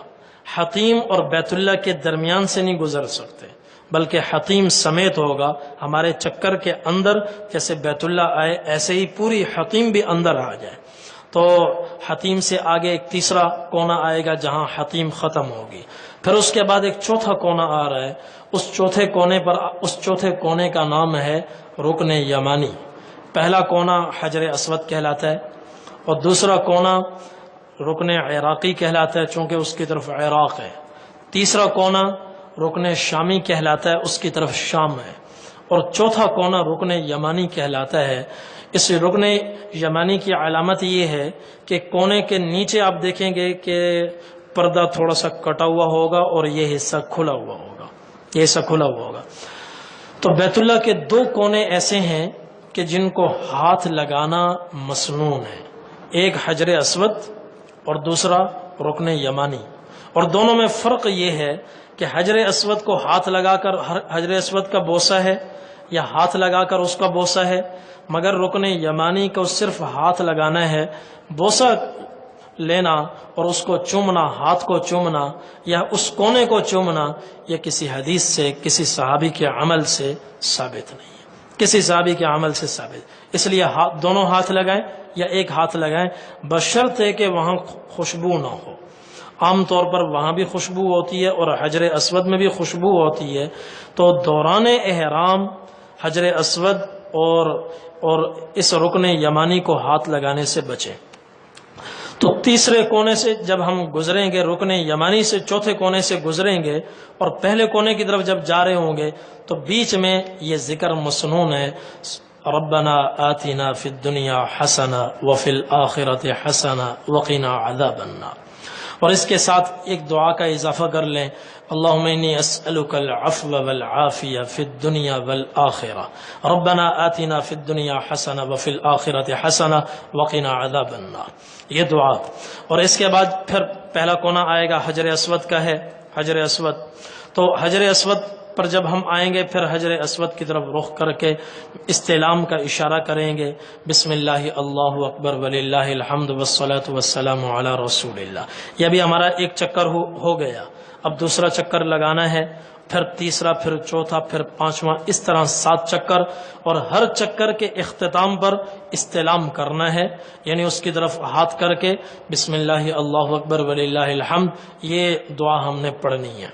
حتیم اور بیت اللہ کے درمیان سے نہیں گزر سکتے، بلکہ حتیم سمیت ہوگا۔ ہمارے چکر کے اندر جیسے بیت اللہ آئے ایسے ہی پوری حتیم بھی اندر آ جائے۔ تو حتیم سے آگے ایک تیسرا کونا آئے گا جہاں حتیم ختم ہوگی، پھر اس کے بعد ایک چوتھا کونا آ رہا ہے، اس چوتھے کونے کا نام ہے رکن یمانی۔ پہلا کونا حجر اسود کہلاتا ہے، اور دوسرا کونا رکن عراقی کہلاتا ہے چونکہ اس کی طرف عراق ہے، تیسرا کونا رکن شامی کہلاتا ہے، اس کی طرف شام ہے، اور چوتھا کونا رکن یمانی کہلاتا ہے۔ اس رکن یمانی کی علامت یہ ہے کہ کونے کے نیچے آپ دیکھیں گے کہ پردہ تھوڑا سا کٹا ہوا ہوگا اور یہ حصہ کھلا ہوا ہوگا، یہ حصہ کھلا ہوا ہوگا۔ تو بیت اللہ کے دو کونے ایسے ہیں کہ جن کو ہاتھ لگانا مسنون ہے، ایک حجر اسود اور دوسرا رکن یمانی، اور دونوں میں فرق یہ ہے کہ حجر اسود کو ہاتھ لگا کر حجر اسود کا بوسہ ہے یا ہاتھ لگا کر اس کا بوسہ ہے، مگر رکن یمانی کو صرف ہاتھ لگانا ہے، بوسہ لینا اور اس کو چومنا، ہاتھ کو چومنا یا اس کونے کو چومنا، یہ کسی حدیث سے، کسی صحابی کے عمل سے ثابت نہیں ہے، کسی صحابی کے عمل سے ثابت۔ اس لیے دونوں ہاتھ لگائیں یا ایک ہاتھ لگائیں، بشرط ہے کہ وہاں خوشبو نہ ہو۔ عام طور پر وہاں بھی خوشبو ہوتی ہے اور حجر اسود میں بھی خوشبو ہوتی ہے، تو دوران احرام حجر اسود اور اس رکن یمانی کو ہاتھ لگانے سے بچیں۔ تو تیسرے کونے سے جب ہم گزریں گے، رکن یمانی سے چوتھے کونے سے گزریں گے اور پہلے کونے کی طرف جب جا رہے ہوں گے تو بیچ میں یہ ذکر مسنون ہے، ربنا آتنا فی الدنیا حسنہ وفی الآخرۃ حسنہ وقنا عذاب النار۔ اور اس کے ساتھ ایک دعا کا اضافہ کر لیں، اللہم انی اسألک العفو والعافیہ فی الدنیا والآخرہ، ربنا آتنا فی الدنیا حسنہ وفی الآخرۃ حسنہ وقنا عذاب النار، یہ دعا۔ اور اس کے بعد پھر پہلا کونا آئے گا حجر اسود کا ہے، حجر اسود۔ تو حجر اسود پر جب ہم آئیں گے پھر حجر اسود کی طرف رخ کر کے استعلام کا اشارہ کریں گے، بسم اللہ اللہ اکبر وللہ الحمد والصلاۃ والسلام علی رسول اللہ۔ یہ بھی ہمارا ایک چکر ہو گیا، اب دوسرا چکر لگانا ہے، پھر تیسرا، پھر چوتھا، پھر پانچواں، اس طرح 7 چکر، اور ہر چکر کے اختتام پر استعلام کرنا ہے، یعنی اس کی طرف ہاتھ کر کے بسم اللہ اللہ اکبر وللہ الحمد، یہ دعا ہم نے پڑھنی ہے۔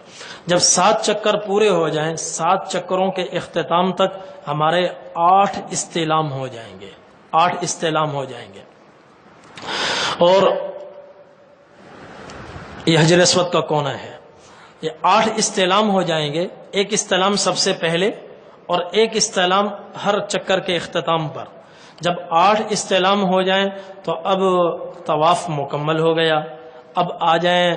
جب 7 چکر پورے ہو جائیں، 7 چکروں کے اختتام تک ہمارے 8 استعلام ہو جائیں گے، 8 استعلام ہو جائیں گے۔ اور یہ حجر اسود کا کونا ہے، یہ 8 استعلام ہو جائیں گے، ایک استعلام سب سے پہلے اور ایک استعلام ہر چکر کے اختتام پر۔ جب 8 استعلام ہو جائیں تو اب طواف مکمل ہو گیا۔ اب آ جائیں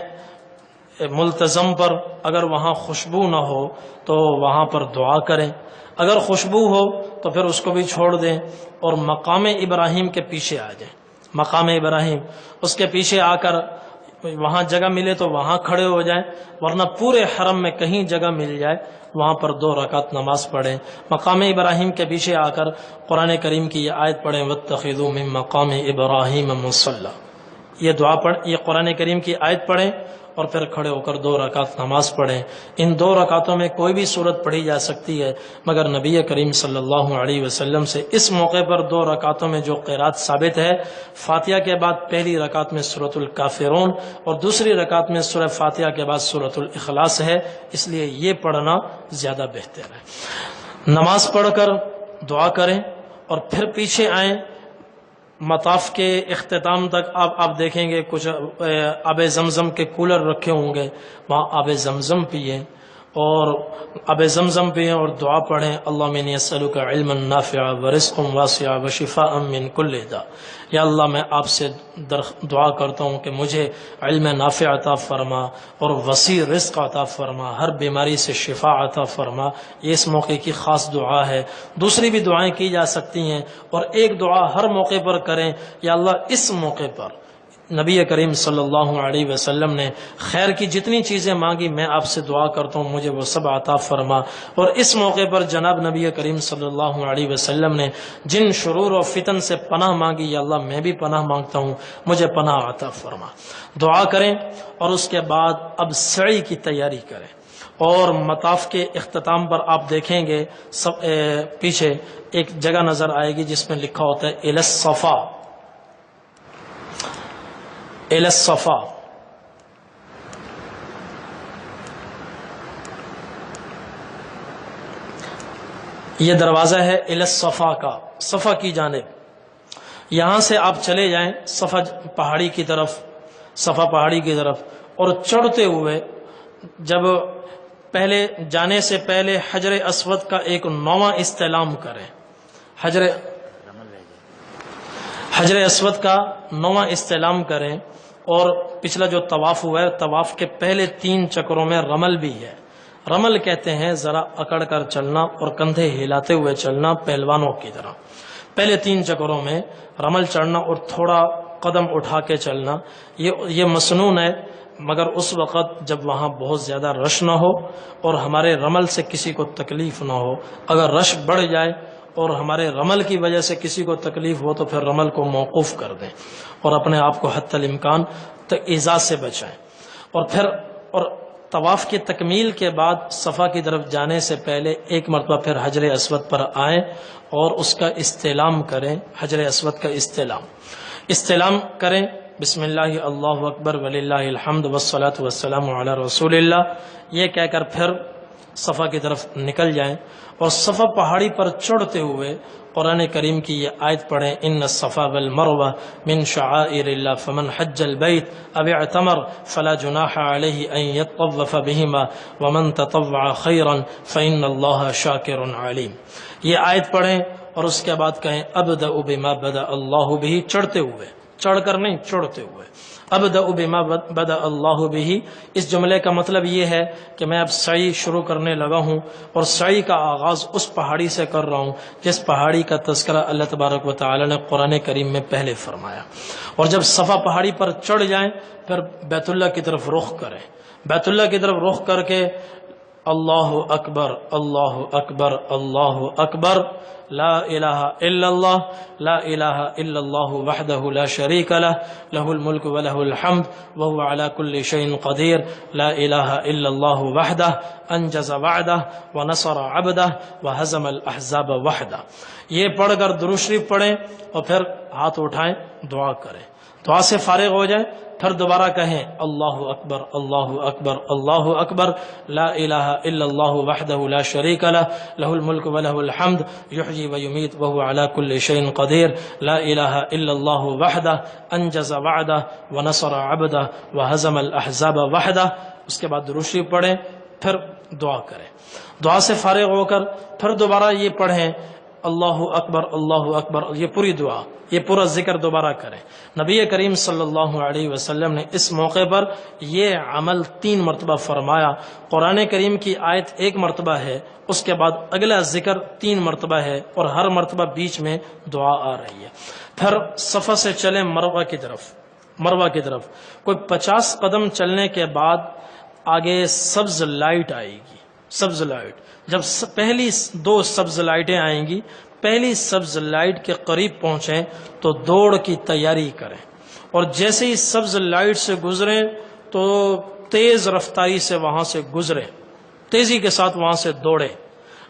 ملتزم پر، اگر وہاں خوشبو نہ ہو تو وہاں پر دعا کریں، اگر خوشبو ہو تو پھر اس کو بھی چھوڑ دیں اور مقام ابراہیم کے پیچھے آ جائیں۔ مقام ابراہیم، اس کے پیچھے آ کر وہاں جگہ ملے تو وہاں کھڑے ہو جائیں، ورنہ پورے حرم میں کہیں جگہ مل جائے وہاں پر 2 رکعت نماز پڑھیں۔ مقام ابراہیم کے پیچھے آ کر قرآن کریم کی یہ آیت پڑھیں، واتخذوا من مقام ابراہیم مصلی، یہ دعا پڑھ، یہ قرآن کریم کی آیت پڑھیں اور پھر کھڑے ہو کر 2 رکعت نماز پڑھیں۔ ان 2 رکعتوں میں کوئی بھی سورت پڑھی جا سکتی ہے، مگر نبی کریم صلی اللہ علیہ وسلم سے اس موقع پر 2 رکعتوں میں جو قرات ثابت ہے، فاتحہ کے بعد پہلی رکعت میں سورۃ الکافرون اور دوسری رکعت میں سورہ فاتحہ کے بعد سورۃ الاخلاص ہے، اس لیے یہ پڑھنا زیادہ بہتر ہے۔ نماز پڑھ کر دعا کریں اور پھر پیچھے آئیں۔ مطاف کے اختتام تک آپ دیکھیں گے کچھ آب زمزم کے کولر رکھے ہوں گے، وہاں آب زمزم پئیں اور آب زمزم پئیں اور دعا پڑھیں، اللہم انی اسألک علما نافعا ورزقا واسعا وشفاء من کل داء۔ یا اللہ میں آپ سے دعا کرتا ہوں کہ مجھے علم نافع عطا فرما اور وسیع رزق عطا فرما، ہر بیماری سے شفا عطا فرما۔ یہ اس موقع کی خاص دعا ہے۔ دوسری بھی دعائیں کی جا سکتی ہیں، اور ایک دعا ہر موقع پر کریں، یا اللہ اس موقع پر نبی کریم صلی اللہ علیہ وسلم نے خیر کی جتنی چیزیں مانگی میں آپ سے دعا کرتا ہوں مجھے وہ سب عطا فرما، اور اس موقع پر جناب نبی کریم صلی اللہ علیہ وسلم نے جن شرور و فتن سے پناہ مانگی، یا اللہ میں بھی پناہ مانگتا ہوں مجھے پناہ عطا فرما۔ دعا کریں اور اس کے بعد اب سعی کی تیاری کریں، اور مطاف کے اختتام پر آپ دیکھیں گے پیچھے ایک جگہ نظر آئے گی جس میں لکھا ہوتا ہے الی الصفا، الی الصفا۔ یہ دروازہ ہے الی الصفا کا، صفا کی جانب۔ یہاں سے آپ چلے جائیں صفا پہاڑی کی طرف، صفا پہاڑی کی طرف، اور چڑھتے ہوئے جب پہلے جانے سے پہلے حجر اسود کا ایک 9واں استعلام کریں، حجر اسود کا 9واں استعلام کریں، اور پچھلا جو طواف ہوا ہے طواف کے پہلے 3 چکروں میں رمل بھی ہے۔ رمل کہتے ہیں ذرا اکڑ کر چلنا اور کندھے ہلاتے ہوئے چلنا پہلوانوں کی طرح۔ پہلے 3 چکروں میں رمل چڑھنا اور تھوڑا قدم اٹھا کے چلنا، یہ مسنون ہے، مگر اس وقت جب وہاں بہت زیادہ رش نہ ہو اور ہمارے رمل سے کسی کو تکلیف نہ ہو۔ اگر رش بڑھ جائے اور ہمارے رمل کی وجہ سے کسی کو تکلیف ہو تو پھر رمل کو موقوف کر دیں اور اپنے آپ کو حتی الامکان ایذا سے بچائیں۔ اور طواف کی تکمیل کے بعد صفا کی طرف جانے سے پہلے ایک مرتبہ پھر حجر اسود پر آئیں اور اس کا استعلام کریں، حجر اسود کا استعلام کریں، بسم اللہ اللہ اکبر وللہ الحمد والصلاۃ والسلام علی رسول اللہ، یہ کہہ کر پھر صفا کی طرف نکل جائیں، اور صفا پہاڑی پر چڑھتے ہوئے قرآن کریم کی یہ آیت پڑھیں، ان الصفا والمروہ من شعائر اللہ فمن حج البیت او اعتمر فلا جناح علیہ ان یطوف بہما ومن تطوع خیرا فإن اللہ شاکر علیم۔ یہ آیت پڑھیں اور اس کے بعد کہیں ابدأ بما بدأ اللہ بہ، چڑھتے ہوئے، چڑھ کر نہیں چڑھتے ہوئے، ابدأ بما بدأ اللہ بہ۔ اس جملے کا مطلب یہ ہے کہ میں اب سعی شروع کرنے لگا ہوں، اور سعی کا آغاز اس پہاڑی سے کر رہا ہوں جس پہاڑی کا تذکرہ اللہ تبارک و تعالی نے قرآن کریم میں پہلے فرمایا۔ اور جب صفا پہاڑی پر چڑھ جائیں پھر بیت اللہ کی طرف رخ کریں، بیت اللہ کی طرف رخ کر کے اللہ اکبر اللہ اکبر اللہ اکبر لا الہ الا اللہ لا الہ الا اللہ وحدہ لا شریک لہ لہ الملک ولہ الحمد وہو علی کل شیء قدیر لا الہ الا اللہ وحدہ انجز وعدہ ونصر عبدہ وہزم الاحزاب وحدہ. یہ پڑھ کر درود شریف پڑھیں اور پھر ہاتھ اٹھائیں، دعا کریں، دعا سے فارغ ہو جائیں، پھر دوبارہ کہیں اللہ اکبر اللہ اکبر اللہ اکبر لا الہ الا اللہ وحدہ لا شریک لہ لہ الملک ولہ الحمد یحیی ویمیت وہو علی کل شیء قدیر لا الہ الا اللہ وحدہ انجز وعدہ ونصر عبدہ وہزم الاحزاب وحدہ. اس کے بعد درود شریف پڑھیں، پھر دعا کریں. دعا سے فارغ ہو کر پھر دوبارہ یہ پڑھیں اللہ اکبر اللہ اکبر. یہ پوری دعا، یہ پورا ذکر دوبارہ کریں. نبی کریم صلی اللہ علیہ وسلم نے اس موقع پر یہ عمل 3 مرتبہ فرمایا. قرآن کریم کی آیت 1 مرتبہ ہے، اس کے بعد اگلا ذکر 3 مرتبہ ہے، اور ہر مرتبہ بیچ میں دعا آ رہی ہے. پھر صفا سے چلیں مروہ کی طرف. کوئی 50 قدم چلنے کے بعد آگے سبز لائٹ آئے گی. سبز لائٹ جب پہلی 2 سبز لائٹیں آئیں گی، پہلی سبز لائٹ کے قریب پہنچیں تو دوڑ کی تیاری کریں، اور جیسے ہی سبز لائٹ سے گزریں تو تیز رفتاری سے وہاں سے گزریں، تیزی کے ساتھ وہاں سے دوڑیں.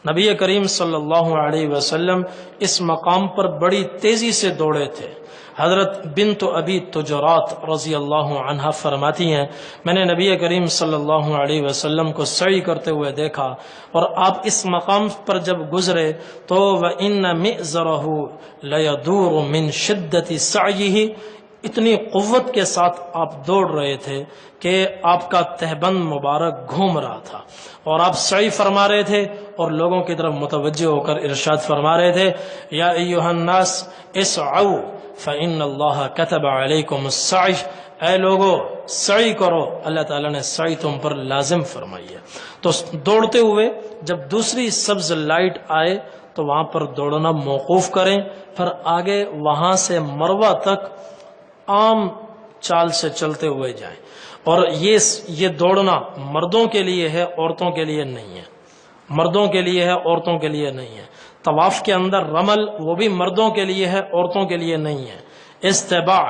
نبی کریم صلی اللہ علیہ وسلم اس مقام پر بڑی تیزی سے دوڑے تھے. حضرت بنت ابی تجرات رضی اللہ عنہا فرماتی ہیں میں نے نبی کریم صلی اللہ علیہ وسلم کو سعی کرتے ہوئے دیکھا، اور آپ اس مقام پر جب گزرے تو وَإِنَّ مِئْزَرَهُ لَيَدُورُ مِنْ شِدَّةِ سَعْيِهِ، اتنی قوت کے ساتھ آپ دوڑ رہے تھے کہ آپ کا تہبند مبارک گھوم رہا تھا، اور آپ سعی فرما رہے تھے اور لوگوں کی طرف متوجہ ہو کر ارشاد فرما رہے تھے یا ایھا الناس اسعوا فإن اللہ كتب علیکم السعی، اے لوگو سعی کرو، اللہ تعالیٰ نے سعی تم پر لازم فرمائی ہے. تو دوڑتے ہوئے جب دوسری سبز لائٹ آئے تو وہاں پر دوڑنا موقوف کریں، پھر آگے وہاں سے مروہ تک عام چال سے چلتے ہوئے جائیں. اور یہ دوڑنا مردوں کے لیے ہے، عورتوں کے لیے نہیں ہے. مردوں کے لیے ہے، عورتوں کے لیے نہیں ہے. طواف کے اندر رمل وہ بھی مردوں کے لیے ہے، عورتوں کے لیے نہیں ہے. استباع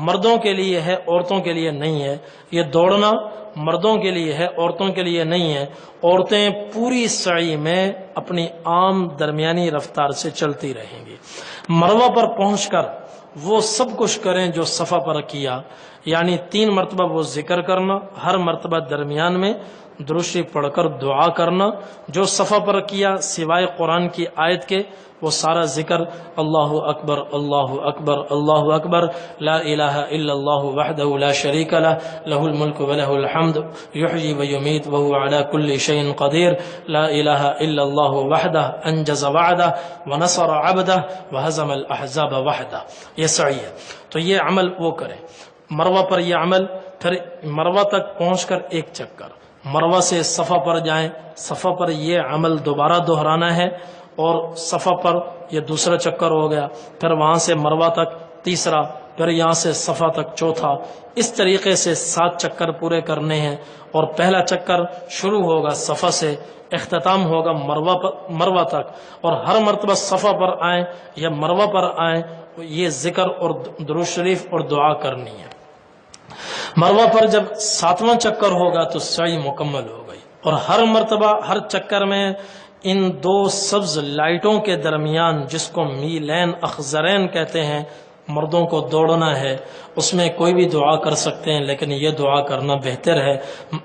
مردوں کے لیے ہے، عورتوں کے لیے نہیں ہے. یہ دوڑنا مردوں کے لیے ہے، عورتوں کے لیے نہیں ہے. عورتیں پوری سعی میں اپنی عام درمیانی رفتار سے چلتی رہیں گی. مروہ پر پہنچ کر وہ سب کچھ کریں جو صفا پر کیا، یعنی 3 مرتبہ وہ ذکر کرنا، ہر مرتبہ درمیان میں درود شریف پڑھ کر دعا کرنا، جو صفا پر کیا سوائے قرآن کی آیت کے وہ سارا ذکر اللہ اکبر اللہ اکبر اللہ اکبر لا الہ الا اللہ وحدہ لا شریک لہ لہ الملک ولہ الحمد یحیی ویمیت وہو علی کل شیء قدیر لا الہ الا اللہ وحدہ انجز وعدہ ونصر عبدہ وہزم الاحزاب وحدہ. یہ سعی ہے. تو یہ عمل وہ کریں مروہ پر. یہ عمل پھر مروہ تک پہنچ کر 1 چکر، مروہ سے صفا پر جائیں، صفا پر یہ عمل دوبارہ دہرانا ہے، اور صفا پر یہ دوسرا چکر ہو گیا، پھر وہاں سے مروہ تک تیسرا، پھر یہاں سے صفا تک چوتھا. اس طریقے سے 7 چکر پورے کرنے ہیں. اور پہلا چکر شروع ہوگا صفا سے، اختتام ہوگا مروہ تک. اور ہر مرتبہ صفا پر آئیں یا مروہ پر آئیں یہ ذکر اور درود شریف اور دعا کرنی ہے. مروہ پر جب 7واں چکر ہوگا تو سعی مکمل ہو گئی. اور ہر مرتبہ ہر چکر میں ان 2 سبز لائٹوں کے درمیان، جس کو میلین اخضرین کہتے ہیں، مردوں کو دوڑنا ہے. اس میں کوئی بھی دعا کر سکتے ہیں، لیکن یہ دعا کرنا بہتر ہے.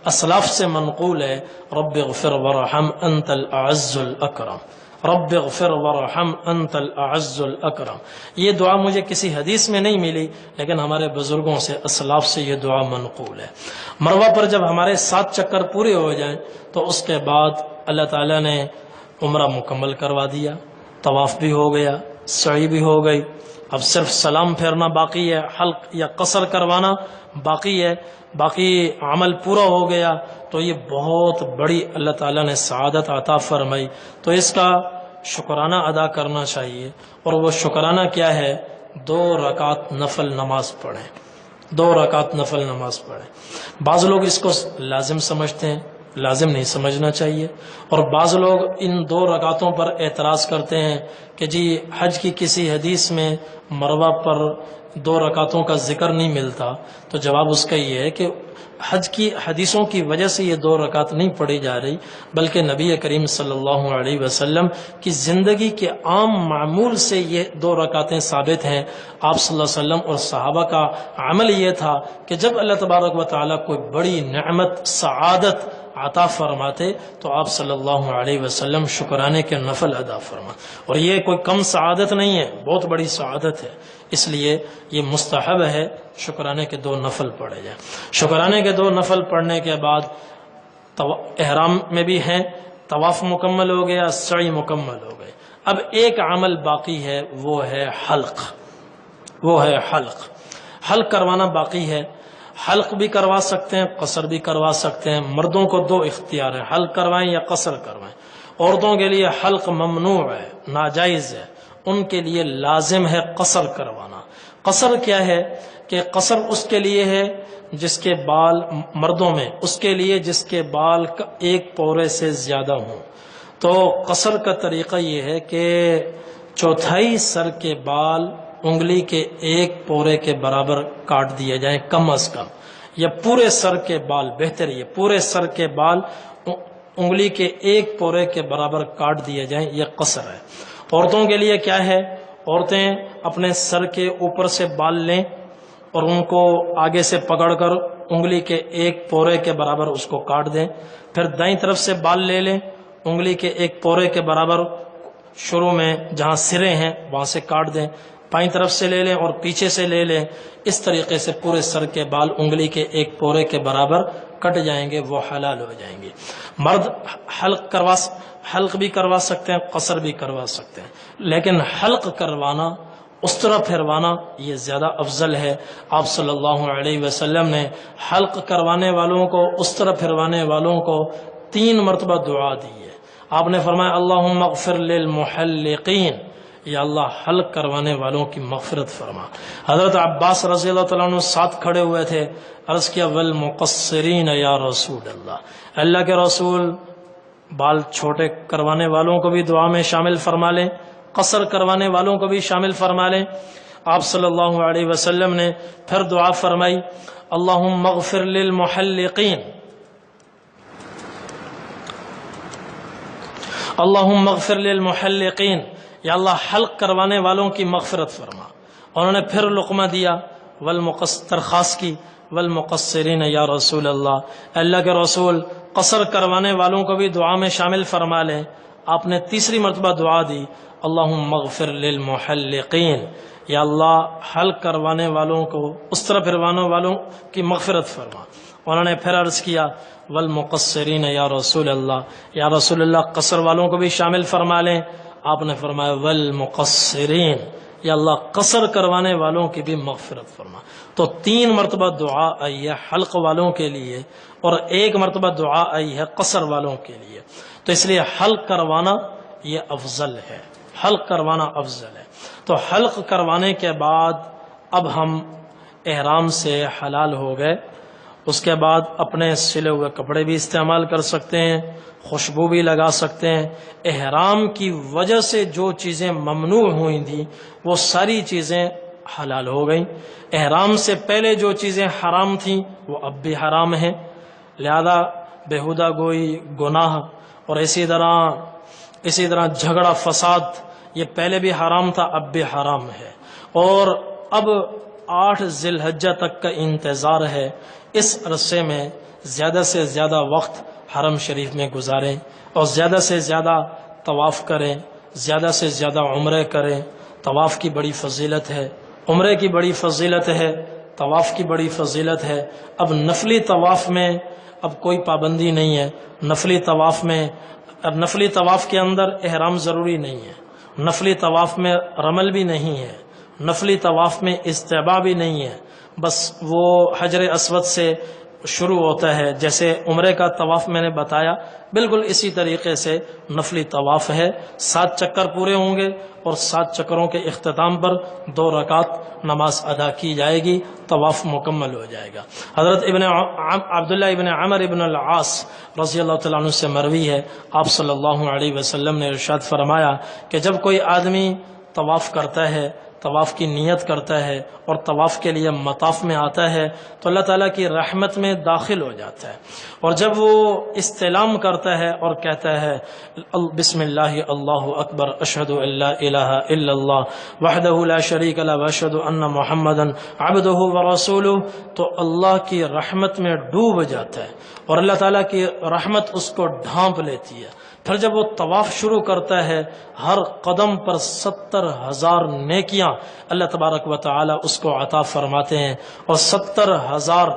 اسلاف سے منقول ہے رب اغفر ورحم انت الاعز الاکرم، رب اغفر ورحم انت الاعز الاکرم. یہ دعا مجھے کسی حدیث میں نہیں ملی، لیکن ہمارے بزرگوں سے اسلاف سے یہ دعا منقول ہے. مروہ پر جب ہمارے 7 چکر پورے ہو جائیں تو اس کے بعد اللہ تعالیٰ نے عمرہ مکمل کروا دیا، طواف بھی ہو گیا، سعی بھی ہو گئی. اب صرف سلام پھیرنا باقی ہے، حلق یا قصر کروانا باقی ہے، باقی عمل پورا ہو گیا. تو یہ بہت بڑی اللہ تعالیٰ نے سعادت عطا فرمائی. تو اس کا شکرانہ ادا کرنا چاہیے. اور وہ شکرانہ کیا ہے؟ 2 رکعت نفل نماز پڑھیں، 2 رکعت نفل نماز پڑھیں. بعض لوگ اس کو لازم سمجھتے ہیں، لازم نہیں سمجھنا چاہیے۔ اور بعض لوگ ان 2 رکعتوں پر اعتراض کرتے ہیں کہ جی حج کی کسی حدیث میں مروہ پر 2 رکعتوں کا ذکر نہیں ملتا، تو جواب اس کا یہ ہے کہ حج کی حدیثوں کی وجہ سے یہ 2 رکعت نہیں پڑھی جا رہی، بلکہ نبی کریم صلی اللہ علیہ وسلم کی زندگی کے عام معمول سے یہ 2 رکعتیں ثابت ہیں۔ آپ صلی اللہ علیہ وسلم اور صحابہ کا عمل یہ تھا کہ جب اللہ تبارک و تعالیٰ کوئی بڑی نعمت سعادت عطا فرماتے تو آپ صلی اللہ علیہ وسلم شکرانے کے نفل ادا فرما، اور یہ کوئی کم سعادت نہیں ہے، بہت بڑی سعادت ہے، اس لیے یہ مستحب ہے شکرانے کے 2 نفل پڑھے جائیں۔ شکرانے کے 2 نفل پڑھنے کے بعد احرام میں بھی ہیں، طواف مکمل ہو گیا، سعی مکمل ہو گئے۔ اب ایک عمل باقی ہے، وہ ہے حلق، حلق کروانا باقی ہے۔ حلق بھی کروا سکتے ہیں، قصر بھی کروا سکتے ہیں۔ مردوں کو 2 اختیار ہیں، حلق کروائیں یا قصر کروائیں۔ عورتوں کے لیے حلق ممنوع ہے، ناجائز ہے، ان کے لیے لازم ہے قصر کروانا۔ قصر کیا ہے کہ قصر اس کے لیے ہے جس کے بال، مردوں میں اس کے لیے جس کے بال 1 پورے سے زیادہ ہوں۔ تو قصر کا طریقہ یہ ہے کہ 1/4 سر کے بال انگلی کے 1 پورے کے برابر کاٹ دیے جائیں کم از کم، یا پورے سر کے بال، بہتر یہ پورے سر کے بال انگلی کے 1 پورے کے برابر کاٹ دیے جائیں، یہ قصر ہے۔ عورتوں کے لیے کیا ہے؟ عورتیں اپنے سر کے اوپر سے بال لیں اور ان کو آگے سے پکڑ کر انگلی کے 1 پورے کے برابر اس کو کاٹ دیں، پھر دائیں طرف سے بال لے لیں، انگلی کے 1 پورے کے برابر شروع میں جہاں سرے ہیں وہاں سے کاٹ دیں، بائیں طرف سے لے لیں اور پیچھے سے لے لیں۔ اس طریقے سے پورے سر کے بال انگلی کے 1 پورے کے برابر کٹ جائیں گے، وہ حلال ہو جائیں گے۔ مرد حلق بھی کروا سکتے ہیں، قصر بھی کروا سکتے ہیں، لیکن حلق کروانا، استرا پھروانا یہ زیادہ افضل ہے۔ آپ صلی اللہ علیہ وسلم نے حلق کروانے والوں کو، استرا پھروانے والوں کو 3 مرتبہ دعا دی ہے۔ آپ نے فرمایا اللہم اغفر للمحلقین، یا اللہ حلق کروانے والوں کی مغفرت فرما۔ حضرت عباس رضی اللہ تعالیٰ عنہ ساتھ کھڑے ہوئے تھے، عرض کیا والمقصرین یا رسول اللہ، اللہ کے رسول بال چھوٹے کروانے والوں کو بھی دعا میں شامل فرما لیں، قصر کروانے والوں کو بھی شامل فرما لیں۔ آپ صلی اللہ علیہ وسلم نے پھر دعا فرمائی اللہم اغفر للمحلقین، اللہم اغفر للمحلقین، یا اللہ حلق کروانے والوں کی مغفرت فرما۔ انہوں نے پھر لقمہ دیا، درخواست کی والمقصرین یا رسول اللہ، اللہ کے رسول قصر کروانے والوں کو بھی دعا میں شامل فرما لیں۔ آپ نے تیسری مرتبہ دعا دی اللہم اغفر للمحلقین، یا اللہ حلق کروانے والوں کو، اس طرح پھروانے والوں کی مغفرت فرما۔ انہوں نے پھر عرض کیا والمقصرین یا رسول اللہ، یا رسول اللہ قصر والوں کو بھی شامل فرما لیں۔ آپ نے فرمایا والمقصرین، یا اللہ قصر کروانے والوں کی بھی مغفرت فرما۔ تو 3 مرتبہ دعا آئی ہے حلق والوں کے لیے اور 1 مرتبہ دعا آئی ہے قصر والوں کے لیے۔ تو اس لیے حلق کروانا یہ افضل ہے، حلق کروانا افضل ہے۔ تو حلق کروانے کے بعد اب ہم احرام سے حلال ہو گئے، اس کے بعد اپنے سلے ہوئے کپڑے بھی استعمال کر سکتے ہیں، خوشبو بھی لگا سکتے ہیں۔ احرام کی وجہ سے جو چیزیں ممنوع ہوئی تھیں وہ ساری چیزیں حلال ہو گئیں۔ احرام سے پہلے جو چیزیں حرام تھیں وہ اب بھی حرام ہیں، لہذا بےہودہ گوئی، گناہ اور اسی طرح جھگڑا، فساد، یہ پہلے بھی حرام تھا، اب بھی حرام ہے۔ اور اب 8 ذی الحجہ تک کا انتظار ہے، اس عرصے میں زیادہ سے زیادہ وقت حرم شریف میں گزاریں اور زیادہ سے زیادہ طواف کریں، زیادہ سے زیادہ عمرے کریں۔ طواف کی بڑی فضیلت ہے، عمرے کی بڑی فضیلت ہے، طواف کی بڑی فضیلت ہے۔ اب نفلی طواف میں اب کوئی پابندی نہیں ہے، نفلی طواف کے اندر احرام ضروری نہیں ہے، نفلی طواف میں رمل بھی نہیں ہے، نفلی طواف میں استعباء بھی نہیں ہے، بس وہ حجر اسود سے شروع ہوتا ہے، جیسے عمرے کا طواف میں نے بتایا، بالکل اسی طریقے سے نفلی طواف ہے، 7 چکر پورے ہوں گے اور 7 چکروں کے اختتام پر 2 رکعت نماز ادا کی جائے گی، طواف مکمل ہو جائے گا۔ حضرت عبداللہ ابن عمر ابن العاص رضی اللہ تعالیٰ عنہ سے مروی ہے، آپ صلی اللہ علیہ وسلم نے ارشاد فرمایا کہ جب کوئی آدمی طواف کرتا ہے، طواف کی نیت کرتا ہے اور طواف کے لیے مطاف میں آتا ہے تو اللہ تعالیٰ کی رحمت میں داخل ہو جاتا ہے، اور جب وہ استلام کرتا ہے اور کہتا ہے بسم اللہ اللہ اکبر اشہد ان لا الہ الا اللہ وحدہ لا شریک لہ واشہد ان محمدا عبدہ ورسولہ، تو اللہ کی رحمت میں ڈوب جاتا ہے اور اللہ تعالیٰ کی رحمت اس کو ڈھانپ لیتی ہے۔ پھر جب وہ طواف شروع کرتا ہے، ہر قدم پر 70,000 نیکیاں اللہ تبارک و تعالی اس کو عطا فرماتے ہیں، اور 70,000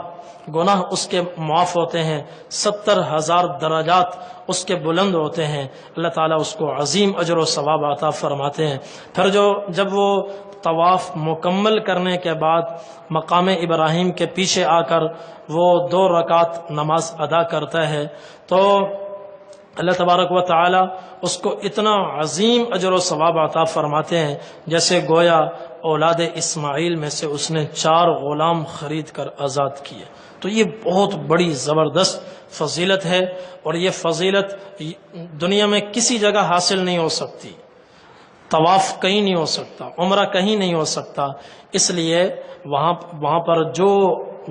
گناہ اس کے معاف ہوتے ہیں، 70,000 درجات اس کے بلند ہوتے ہیں، اللہ تعالیٰ اس کو عظیم اجر و ثواب عطا فرماتے ہیں۔ پھر جب وہ طواف مکمل کرنے کے بعد مقام ابراہیم کے پیچھے آ کر وہ 2 رکعت نماز ادا کرتا ہے تو اللہ تبارک و تعالی اس کو اتنا عظیم اجر و ثواب عطا فرماتے ہیں جیسے گویا اولاد اسماعیل میں سے اس نے 4 غلام خرید کر آزاد کیے۔ تو یہ بہت بڑی زبردست فضیلت ہے، اور یہ فضیلت دنیا میں کسی جگہ حاصل نہیں ہو سکتی، طواف کہیں نہیں ہو سکتا، عمرہ کہیں نہیں ہو سکتا، اس لیے وہاں پر جو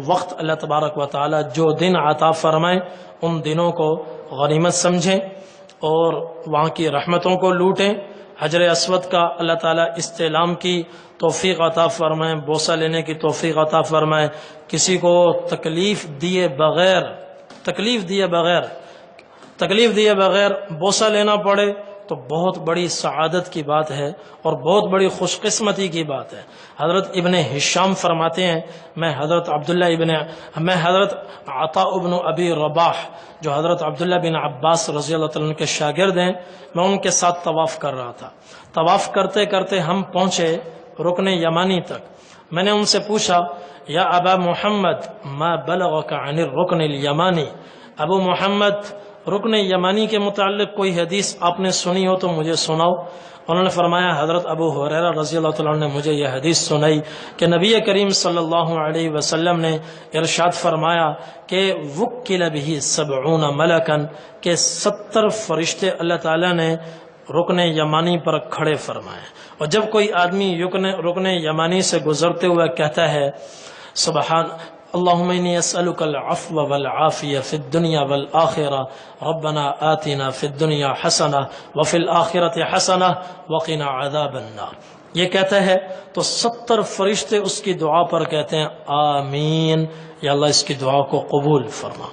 وقت اللہ تبارک و تعالی جو دن عطا فرمائے ان دنوں کو غنیمت سمجھیں اور وہاں کی رحمتوں کو لوٹیں۔ حجر اسود کا اللہ تعالیٰ استعلام کی توفیق عطا فرمائے، بوسہ لینے کی توفیق عطا فرمائے، کسی کو تکلیف دیے بغیر بوسہ لینا پڑے تو بہت بڑی سعادت کی بات ہے اور بہت بڑی خوش قسمتی کی بات ہے۔ حضرت ابن ہشام فرماتے ہیں میں حضرت عطاء ابن ابی رباح جو حضرت عبداللہ بن عباس رضی اللہ تعالیٰ عنہ کے شاگرد ہیں، میں ان کے ساتھ طواف کر رہا تھا۔ طواف کرتے کرتے ہم پہنچے رکن یمانی تک۔ میں نے ان سے پوچھا یا ابا محمد ما بلغک عن الرکن الیمانی، ابو محمد رکن یمانی کے متعلق کوئی حدیث آپ نے سنی ہو تو مجھے سناؤ۔ انہوں نے فرمایا حضرت ابو ہریرہ رضی اللہ تعالیٰ عنہ نے مجھے یہ حدیث سنائی کہ نبی کریم صلی اللہ علیہ وسلم نے ارشاد فرمایا کہ وکل بہ 70 ملکا، کہ 70 فرشتے اللہ تعالیٰ نے رکن یمانی پر کھڑے فرمائے، اور جب کوئی آدمی رکن یمانی سے گزرتے ہوئے کہتا ہے سبحان اللهم إني أسألك العفو والعافية في الدنيا والآخرة ربنا آتنا في الدنيا حسنة وفي الآخرة حسنة وقنا عذاب النار، یہ کہتا ہے تو 70 فرشتے اس کی دعا پر کہتے ہیں آمین، یا اللہ اس کی دعا کو قبول فرما۔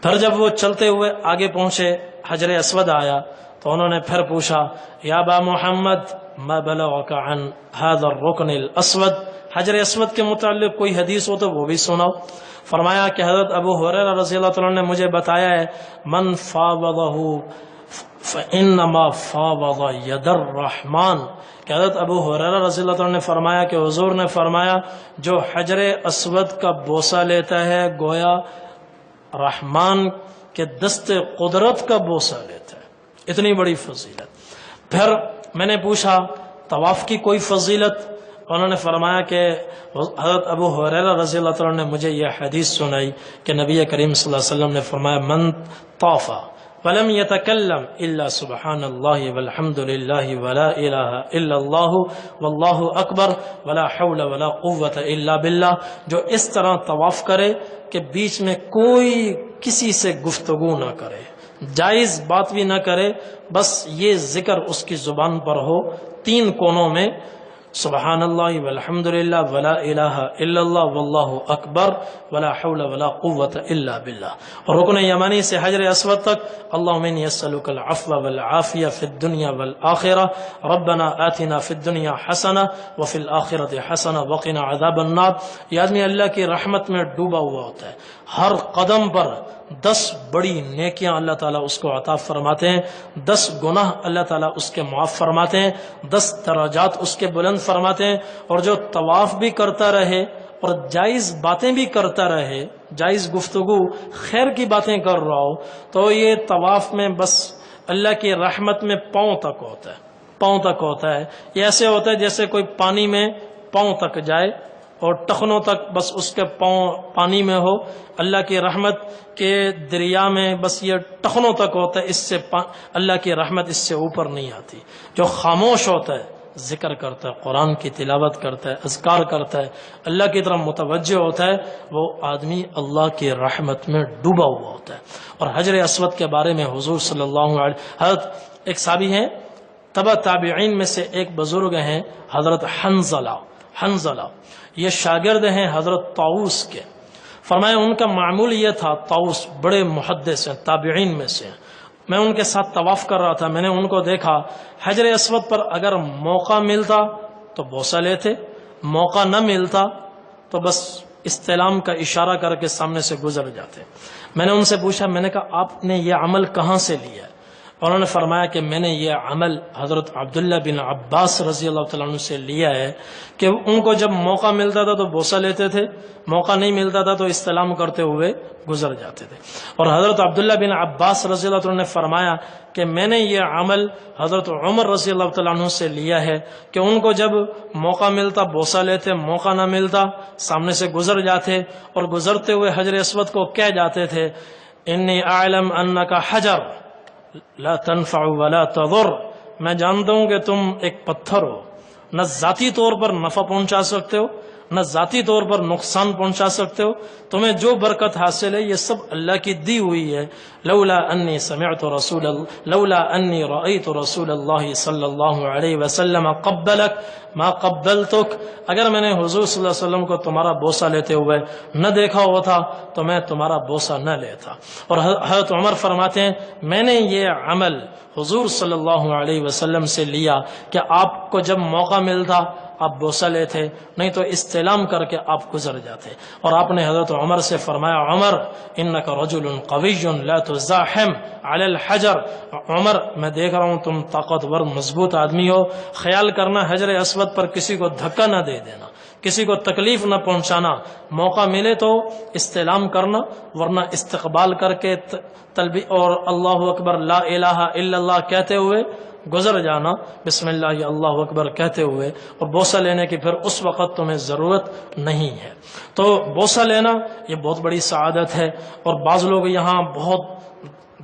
پھر جب وہ چلتے ہوئے آگے پہنچے، حجر اسود آیا تو انہوں نے پھر پوچھا یا ابا محمد ما بلغك عن هذا الركن الاسود، حجر اسود کے متعلق کوئی حدیث ہو تو وہ بھی سناؤ۔ فرمایا کہ حضرت ابو ہریرہ رضی اللہ تعالیٰ نے مجھے بتایا ہے من فاوضہ فانما فاوض ید الرحمن، کہ حضرت ابو ہریرہ رضی اللہ تعالیٰ نے فرمایا کہ حضور نے فرمایا جو حجر اسود کا بوسہ لیتا ہے گویا رحمان کے دست قدرت کا بوسہ لیتا ہے، اتنی بڑی فضیلت۔ پھر میں نے پوچھا طواف کی کوئی فضیلت؟ انہوں نے فرمایا کہ حضرت ابو ہریرہ رضی اللہ تعالیٰ نے مجھے یہ حدیث سنائی کہ نبی کریم صلی اللہ علیہ وسلم نے فرمایا من طاف ولم يتكلم الا سبحان الله والحمد لله ولا اله الا الله والله اکبر ولا حول ولا قوة الا بالله، جو اس طرح طواف کرے کہ بیچ میں کوئی کسی سے گفتگو نہ کرے، جائز بات بھی نہ کرے، بس یہ ذکر اس کی زبان پر ہو 3 کونوں میں سبحان اللہ والحمد للہ ولا الہ الا اللہ واللہ اکبر ولا حول ولا قوة الا باللہ۔ اور رکن یمانی سے حجر اسود تک اللہم انی اسألک العفو والعافیہ فی الدنیا والآخرہ ربنا آتنا فی الدنیا حسنہ وفی الآخرۃ حسنہ وقنا عذاب النار۔ یہ آدمی اللہ کی رحمت میں ڈوبا ہوا ہوتا ہے، ہر قدم پر 10 بڑی نیکیاں اللہ تعالیٰ اس کو عطا فرماتے ہیں، 10 گناہ اللہ تعالیٰ اس کے معاف فرماتے ہیں، 10 درجات اس کے بلند فرماتے ہیں، اور جو طواف بھی کرتا رہے اور جائز باتیں بھی کرتا رہے جائز گفتگو خیر کی باتیں کر رہا ہو تو یہ طواف میں بس اللہ کی رحمت میں پاؤں تک ہوتا ہے، پاؤں تک ہوتا ہے. یہ ایسے ہوتا ہے جیسے کوئی پانی میں پاؤں تک جائے اور ٹخنوں تک بس اس کے پاؤں پانی میں ہو. اللہ کی رحمت کے دریا میں بس یہ ٹخنوں تک ہوتا ہے، اس سے اللہ کی رحمت اس سے اوپر نہیں آتی. جو خاموش ہوتا ہے، ذکر کرتا ہے، قرآن کی تلاوت کرتا ہے، اذکار کرتا ہے، اللہ کی طرف متوجہ ہوتا ہے، وہ آدمی اللہ کی رحمت میں ڈوبا ہوا ہوتا ہے. اور حجر اسود کے بارے میں حضور صلی اللہ علیہ حضرت ایک صحابی ہیں تبع تابعین میں سے ایک بزرگ ہیں حضرت حنظلہ، یہ شاگرد ہیں حضرت طاؤس کے. فرمایا ان کا معمول یہ تھا، طاؤس بڑے محدث ہیں تابعین میں سے. میں ان کے ساتھ طواف کر رہا تھا، میں نے ان کو دیکھا حجر اسود پر اگر موقع ملتا تو بوسہ لیتے، موقع نہ ملتا تو بس استلام کا اشارہ کر کے سامنے سے گزر جاتے. میں نے ان سے پوچھا، میں نے کہا آپ نے یہ عمل کہاں سے لیا ہے؟ انہوں نے فرمایا کہ میں نے یہ عمل حضرت عبداللہ بن عباس رضی اللہ تعالیٰ عنہ سے لیا ہے کہ ان کو جب موقع ملتا تھا تو بوسہ لیتے تھے، موقع نہیں ملتا تھا تو استلام کرتے ہوئے گزر جاتے تھے. اور حضرت عبداللہ بن عباس رضی اللہ تعالیٰ عنہ نے فرمایا کہ میں نے یہ عمل حضرت عمر رضی اللہ تعالیٰ عنہ سے لیا ہے کہ ان کو جب موقع ملتا بوسہ لیتے، موقع نہ ملتا سامنے سے گزر جاتے اور گزرتے ہوئے حجر اسود کو کہہ جاتے تھے انی اعلم انک حجر لا تنفع ولا تضر، میں جانتا ہوں کہ تم ایک پتھر ہو، نہ ذاتی طور پر نفع پہنچا سکتے ہو نہ ذاتی طور پر نقصان پہنچا سکتے ہو، تمہیں جو برکت حاصل ہے یہ سب اللہ کی دی ہوئی ہے. لولا انی رأیت رسول اللہ صلی اللہ علیہ وسلم قبلک ما قبلتک، اگر میں نے حضور صلی اللہ علیہ وسلم کو تمہارا بوسہ لیتے ہوئے نہ دیکھا ہوا تھا تو میں تمہارا بوسہ نہ لیتا. اور حضرت عمر فرماتے ہیں میں نے یہ عمل حضور صلی اللہ علیہ وسلم سے لیا کہ آپ کو جب موقع ملتا آپ بوسہ لیتے، نہیں تو استلام کر کے آپ گزر جاتے. اور آپ نے حضرت عمر سے فرمایا عمر انک رجل قوی لا تزاحم علی الحجر، عمر میں دیکھ رہا ہوں تم طاقتور مضبوط آدمی ہو، خیال کرنا حجر اسود پر کسی کو دھکا نہ دے دینا، کسی کو تکلیف نہ پہنچانا، موقع ملے تو استلام کرنا ورنہ استقبال کر کے تلبیہ اور اللہ اکبر لا الہ الا اللہ کہتے ہوئے گزر جانا، بسم اللہ اللہ اکبر کہتے ہوئے. اور بوسہ لینے کی پھر اس وقت تمہیں ضرورت نہیں ہے. تو بوسہ لینا یہ بہت بڑی سعادت ہے. اور بعض لوگ یہاں بہت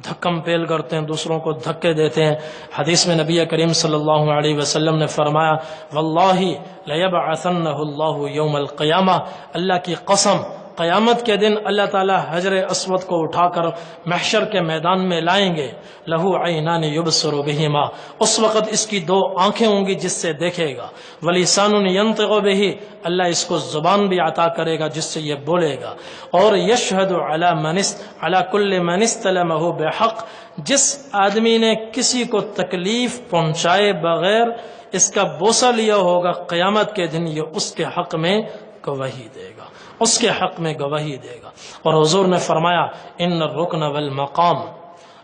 دھکم پیل کرتے ہیں، دوسروں کو دھکے دیتے ہیں. حدیث میں نبی کریم صلی اللہ علیہ وسلم نے فرمایا واللہ لیبعثنہ اللہ یوم القیامہ، اللہ کی قسم قیامت کے دن اللہ تعالیٰ حجر اسود کو اٹھا کر محشر کے میدان میں لائیں گے. لہو عینان یبصر بہما، اس وقت اس کی دو آنکھیں ہوں گی جس سے دیکھے گا. ولسان ینطق بہ، اللہ اس کو زبان بھی عطا کرے گا جس سے یہ بولے گا. اور یشہد علی کل من استلمہ بحق، جس آدمی نے کسی کو تکلیف پہنچائے بغیر اس کا بوسہ لیا ہوگا قیامت کے دن یہ اس کے حق میں گواہی دے گا، اس کے حق میں گواہی دے گا. اور حضور نے فرمایا ان الرکن والمقام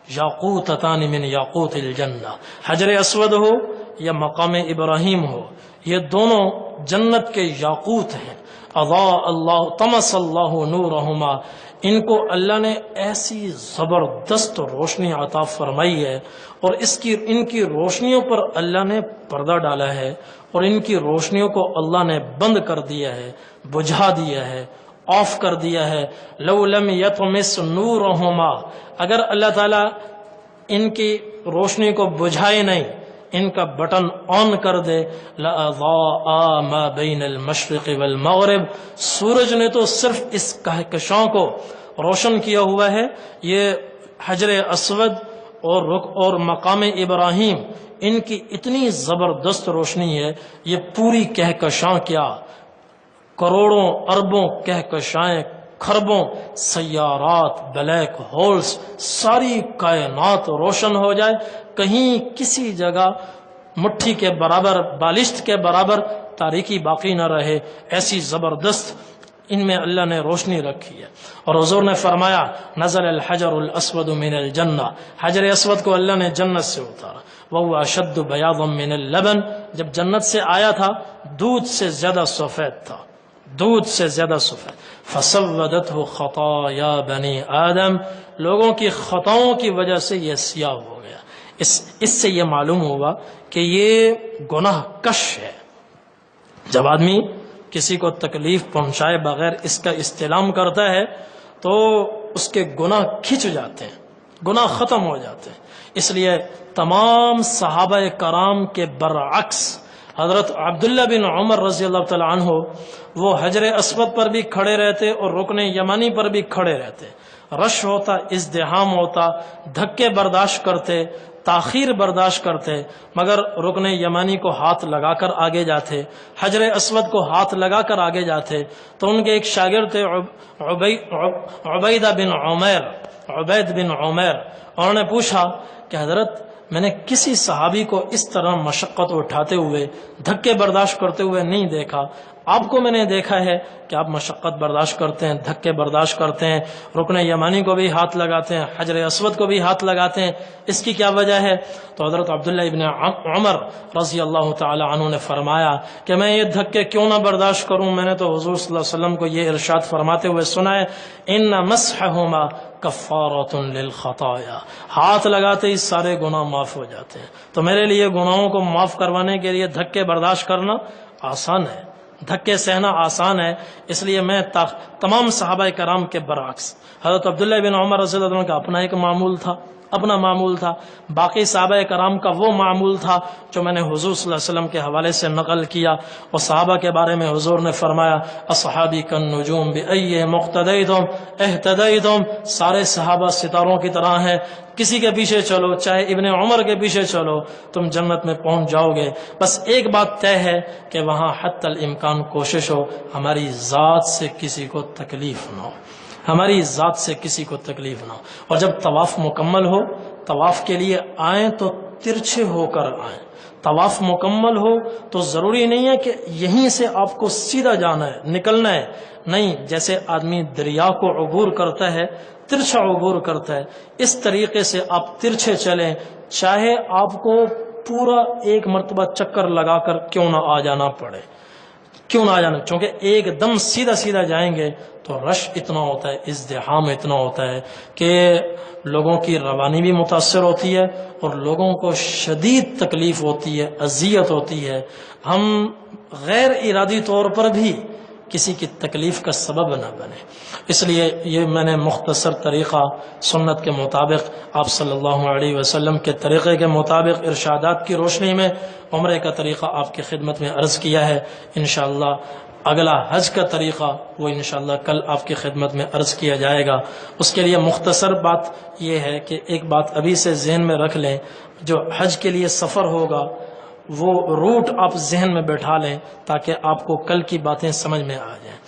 یاقوتتان من یاقوت الجنہ، حجر اسود ہو یا مقام ابراہیم ہو، یہ دونوں جنت کے یاقوت ہیں. اضاء اللہ طمس اللہ نورہما، ان کو اللہ نے ایسی زبردست روشنی عطا فرمائی ہے اور ان کی روشنیوں پر اللہ نے پردہ ڈالا ہے اور ان کی روشنیوں کو اللہ نے بند کر دیا ہے، بجھا دیا ہے، آف کر دیا ہے. لو لم یطمس نورہما، اگر اللہ تعالیٰ ان کی روشنی کو بجھائے نہیں، ان کا بٹن آن کر دے، لَأَضَاءَ مَا بَيْنَ الْمَشْرِقِ وَالْمَغْرِبِ، سورج نے تو صرف اس کہکشاں کو روشن کیا ہوا ہے. یہ حجر اسود اور مقام ابراہیم ان کی اتنی زبردست روشنی ہے، یہ پوری کہکشاں کیا کروڑوں اربوں کہکشائیں، خربوں سیارات، بلیک ہولز، ساری کائنات روشن ہو جائے، کہیں کسی جگہ مٹھی کے برابر، بالشت کے برابر تاریکی باقی نہ رہے، ایسی زبردست ان میں اللہ نے روشنی رکھی ہے. اور حضور نے فرمایا نزل الحجر الاسود من الجنہ، حجر اسود کو اللہ نے جنت سے اتارا. وهو اشد بیاضا من اللبن، جب جنت سے آیا تھا دودھ سے زیادہ سفید تھا، دودھ سے زیادہ سفید. فسودته خطایا بنی آدم، لوگوں کی خطاؤں کی وجہ سے یہ سیاہ ہو گیا۔ اس سے یہ معلوم ہوا کہ یہ گناہ کش ہے۔ جب آدمی کسی کو تکلیف پہنچائے بغیر اس کا استعلام کرتا ہے تو اس کے گناہ کھنچ جاتے ہیں، گناہ ختم ہو جاتے ہیں۔ اس لیے تمام صحابہ کرام کے برعکس حضرت عبداللہ بن عمر رضی اللہ تعالی عنہ وہ حجر اسود پر بھی کھڑے رہتے اور رکن یمانی پر بھی کھڑے رہتے، رش ہوتا، ازدحام ہوتا، دھکے برداشت کرتے، تاخیر برداشت کرتے، مگر رکن یمانی کو ہاتھ لگا کر آگے جاتے، حجر اسود کو ہاتھ لگا کر آگے جاتے۔ تو ان کے ایک شاگرد تھے عبید بن عمیر، انہوں نے پوچھا کہ حضرت میں نے کسی صحابی کو اس طرح مشقت اٹھاتے ہوئے، دھکے برداشت کرتے ہوئے نہیں دیکھا، آپ کو میں نے دیکھا ہے کہ آپ مشقت برداشت کرتے ہیں، دھکے برداشت کرتے ہیں، رکن یمانی کو بھی ہاتھ لگاتے ہیں، حجر اسود کو بھی ہاتھ لگاتے ہیں، اس کی کیا وجہ ہے؟ تو حضرت عبداللہ ابن عمر رضی اللہ تعالی عنہ نے فرمایا کہ میں یہ دھکے کیوں نہ برداشت کروں، میں نے تو حضور صلی اللہ علیہ وسلم کو یہ ارشاد فرماتے ہوئے سنا ہے، ان مسحہما کفارۃ للخطایا، ہاتھ لگاتے ہی سارے گناہ معاف ہو جاتے ہیں۔ تو میرے لیے گناہوں کو معاف کروانے کے لیے دھکے برداشت کرنا آسان ہے، دھکے سہنا آسان ہے۔ اس لیے میں تمام صحابہ کرام کے برعکس، حضرت عبداللہ بن عمر رضی اللہ عنہ کا اپنا ایک معمول تھا، باقی صحابہ کرام کا وہ معمول تھا جو میں نے حضور صلی اللہ علیہ وسلم کے حوالے سے نقل کیا۔ اور صحابہ کے بارے میں حضور نے فرمایا اصحابی کالنجوم بأی مقتدیتم اہتدیتم، سارے صحابہ ستاروں کی طرح ہیں، کسی کے پیچھے چلو، چاہے ابن عمر کے پیچھے چلو، تم جنت میں پہنچ جاؤ گے۔ بس ایک بات طے ہے کہ وہاں حتی الامکان کوشش ہو ہماری ذات سے کسی کو تکلیف نہ ہو، ہماری ذات سے کسی کو تکلیف نہ ہو۔ اور جب طواف مکمل ہو، طواف کے لیے آئیں تو ترچھے ہو کر آئیں۔ طواف مکمل ہو تو ضروری نہیں ہے کہ یہیں سے آپ کو سیدھا جانا ہے، نکلنا ہے، نہیں، جیسے آدمی دریا کو عبور کرتا ہے، ترچھا عبور کرتا ہے، اس طریقے سے آپ ترچھے چلیں، چاہے آپ کو پورا ایک مرتبہ چکر لگا کر کیوں نہ آ جانا پڑے، کیوں نہ آ جانا، چونکہ ایک دم سیدھا سیدھا جائیں گے تو رش اتنا ہوتا ہے، ازدحام اتنا ہوتا ہے کہ لوگوں کی روانی بھی متاثر ہوتی ہے اور لوگوں کو شدید تکلیف ہوتی ہے، اذیت ہوتی ہے، ہم غیر ارادی طور پر بھی کسی کی تکلیف کا سبب نہ بنے۔ اس لیے یہ میں نے مختصر طریقہ سنت کے مطابق، آپ صلی اللہ علیہ وسلم کے طریقے کے مطابق، ارشادات کی روشنی میں عمرے کا طریقہ آپ کی خدمت میں عرض کیا ہے۔ انشاءاللہ اگلا حج کا طریقہ وہ انشاءاللہ کل آپ کی خدمت میں عرض کیا جائے گا۔ اس کے لیے مختصر بات یہ ہے کہ ایک بات ابھی سے ذہن میں رکھ لیں، جو حج کے لیے سفر ہوگا وہ روٹ آپ ذہن میں بیٹھا لیں تاکہ آپ کو کل کی باتیں سمجھ میں آ جائیں۔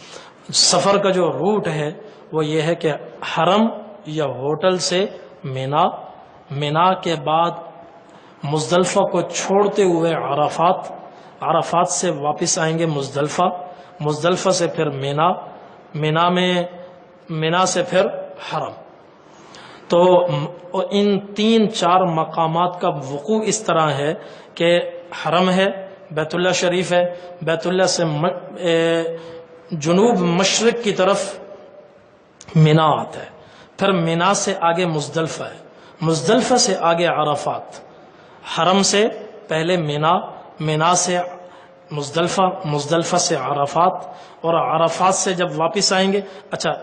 سفر کا جو روٹ ہے وہ یہ ہے کہ حرم یا ہوٹل سے مینا، مینا کے بعد مزدلفہ کو چھوڑتے ہوئے عرفات، عرفات سے واپس آئیں گے مزدلفہ، مزدلفہ سے پھر مینا، مینا سے پھر حرم۔ تو ان 3-4 مقامات کا وقوع اس طرح ہے کہ حرم ہے، بیت اللہ شریف ہے، بیت اللہ سے جنوب مشرق کی طرف مینا آتا ہے، پھر مینا سے آگے مزدلفہ ہے، مزدلفہ سے آگے عرفات، حرم سے پہلے مینا، مینا سے مزدلفہ، مزدلفہ سے عرفات، اور عرفات سے جب واپس آئیں گے، اچھا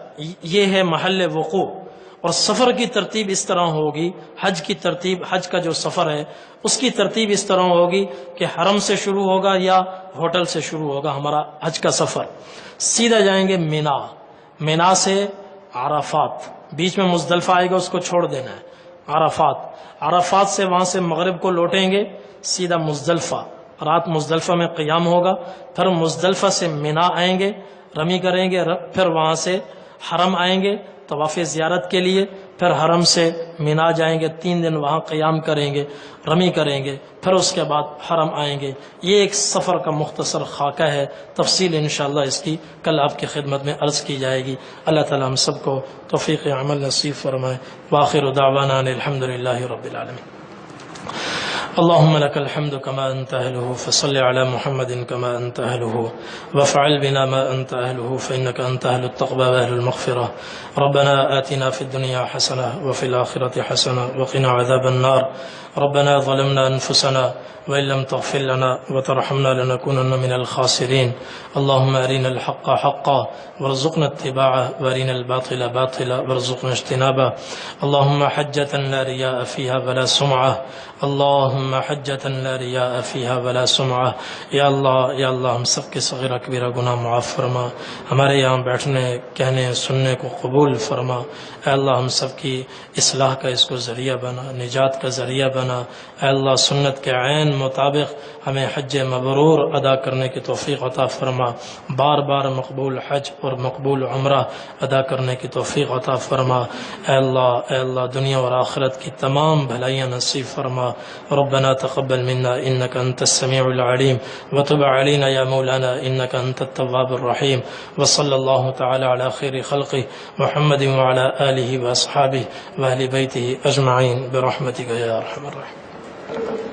یہ ہے محل وقوع۔ اور سفر کی ترتیب اس طرح ہوگی، حج کی ترتیب، حج کا جو سفر ہے اس کی ترتیب اس طرح ہوگی کہ حرم سے شروع ہوگا یا ہوٹل سے شروع ہوگا ہمارا حج کا سفر، سیدھا جائیں گے مینا، مینا سے عرفات، بیچ میں مزدلفہ آئے گا اس کو چھوڑ دینا ہے، عرفات، عرفات سے وہاں سے مغرب کو لوٹیں گے سیدھا مزدلفہ، رات مزدلفہ میں قیام ہوگا، پھر مزدلفہ سے مینا آئیں گے، رمی کریں گے، پھر وہاں سے حرم آئیں گے طواف زیارت کے لیے، پھر حرم سے مینا جائیں گے، 3 دن وہاں قیام کریں گے، رمی کریں گے، پھر اس کے بعد حرم آئیں گے۔ یہ ایک سفر کا مختصر خاکہ ہے، تفصیل انشاءاللہ اس کی کل آپ کی خدمت میں عرض کی جائے گی۔ اللہ تعالیٰ ہم سب کو توفیق عمل نصیب فرمائے۔ وآخر دعوانا الحمدللہ رب العالمین۔ اللهم لك الحمد كما أنت أهله، فصل على محمد كما أنت أهله، وافعل بنا ما أنت أهله، فإنك أنت أهل التقوى وأهل المغفرة. ربنا آتنا في الدنيا حسنة وفي الآخرة حسنة وقنا عذاب النار. ربنا ظلمنا أنفسنا وإن لم تغفر لنا وترحمنا لنكونن من الخاسرين. اللهم أرنا الحق حقا وارزقنا اتباعه، وأرنا الباطل باطلا وارزقنا اجتنابه. اللهم حجة لا رياء فيها ولا سمعة، اللهم حجة لا رياء فيها ولا سمعة. یا اللہ ہم سب کے صغیرہ کبیرہ گناہ معاف فرما، ہمارے یہاں بیٹھنے کہنے سننے کو قبول فرما. اے اللہ ہم سب کی اصلاح کا اس کو ذریعہ بنا، نجات کا ذریعہ بنا. اے اللہ سنت کے عین مطابق ہمیں حج مبرور ادا کرنے کی توفیق عطا فرما، بار بار مقبول حج اور مقبول عمرہ ادا کرنے کی توفیق عطا فرما. اے اللہ دنیا اور آخرت کی تمام بھلائیاں نصیب فرما. ربنا تقبل منا انك انت السميع العليم وتب علينا يا مولانا انك انت التواب الرحيم. وصلى الله تعالى على خير خلقه محمد وعلى آله واصحابه واهل بيته اجمعين برحمتك يا ارحم الراحمين.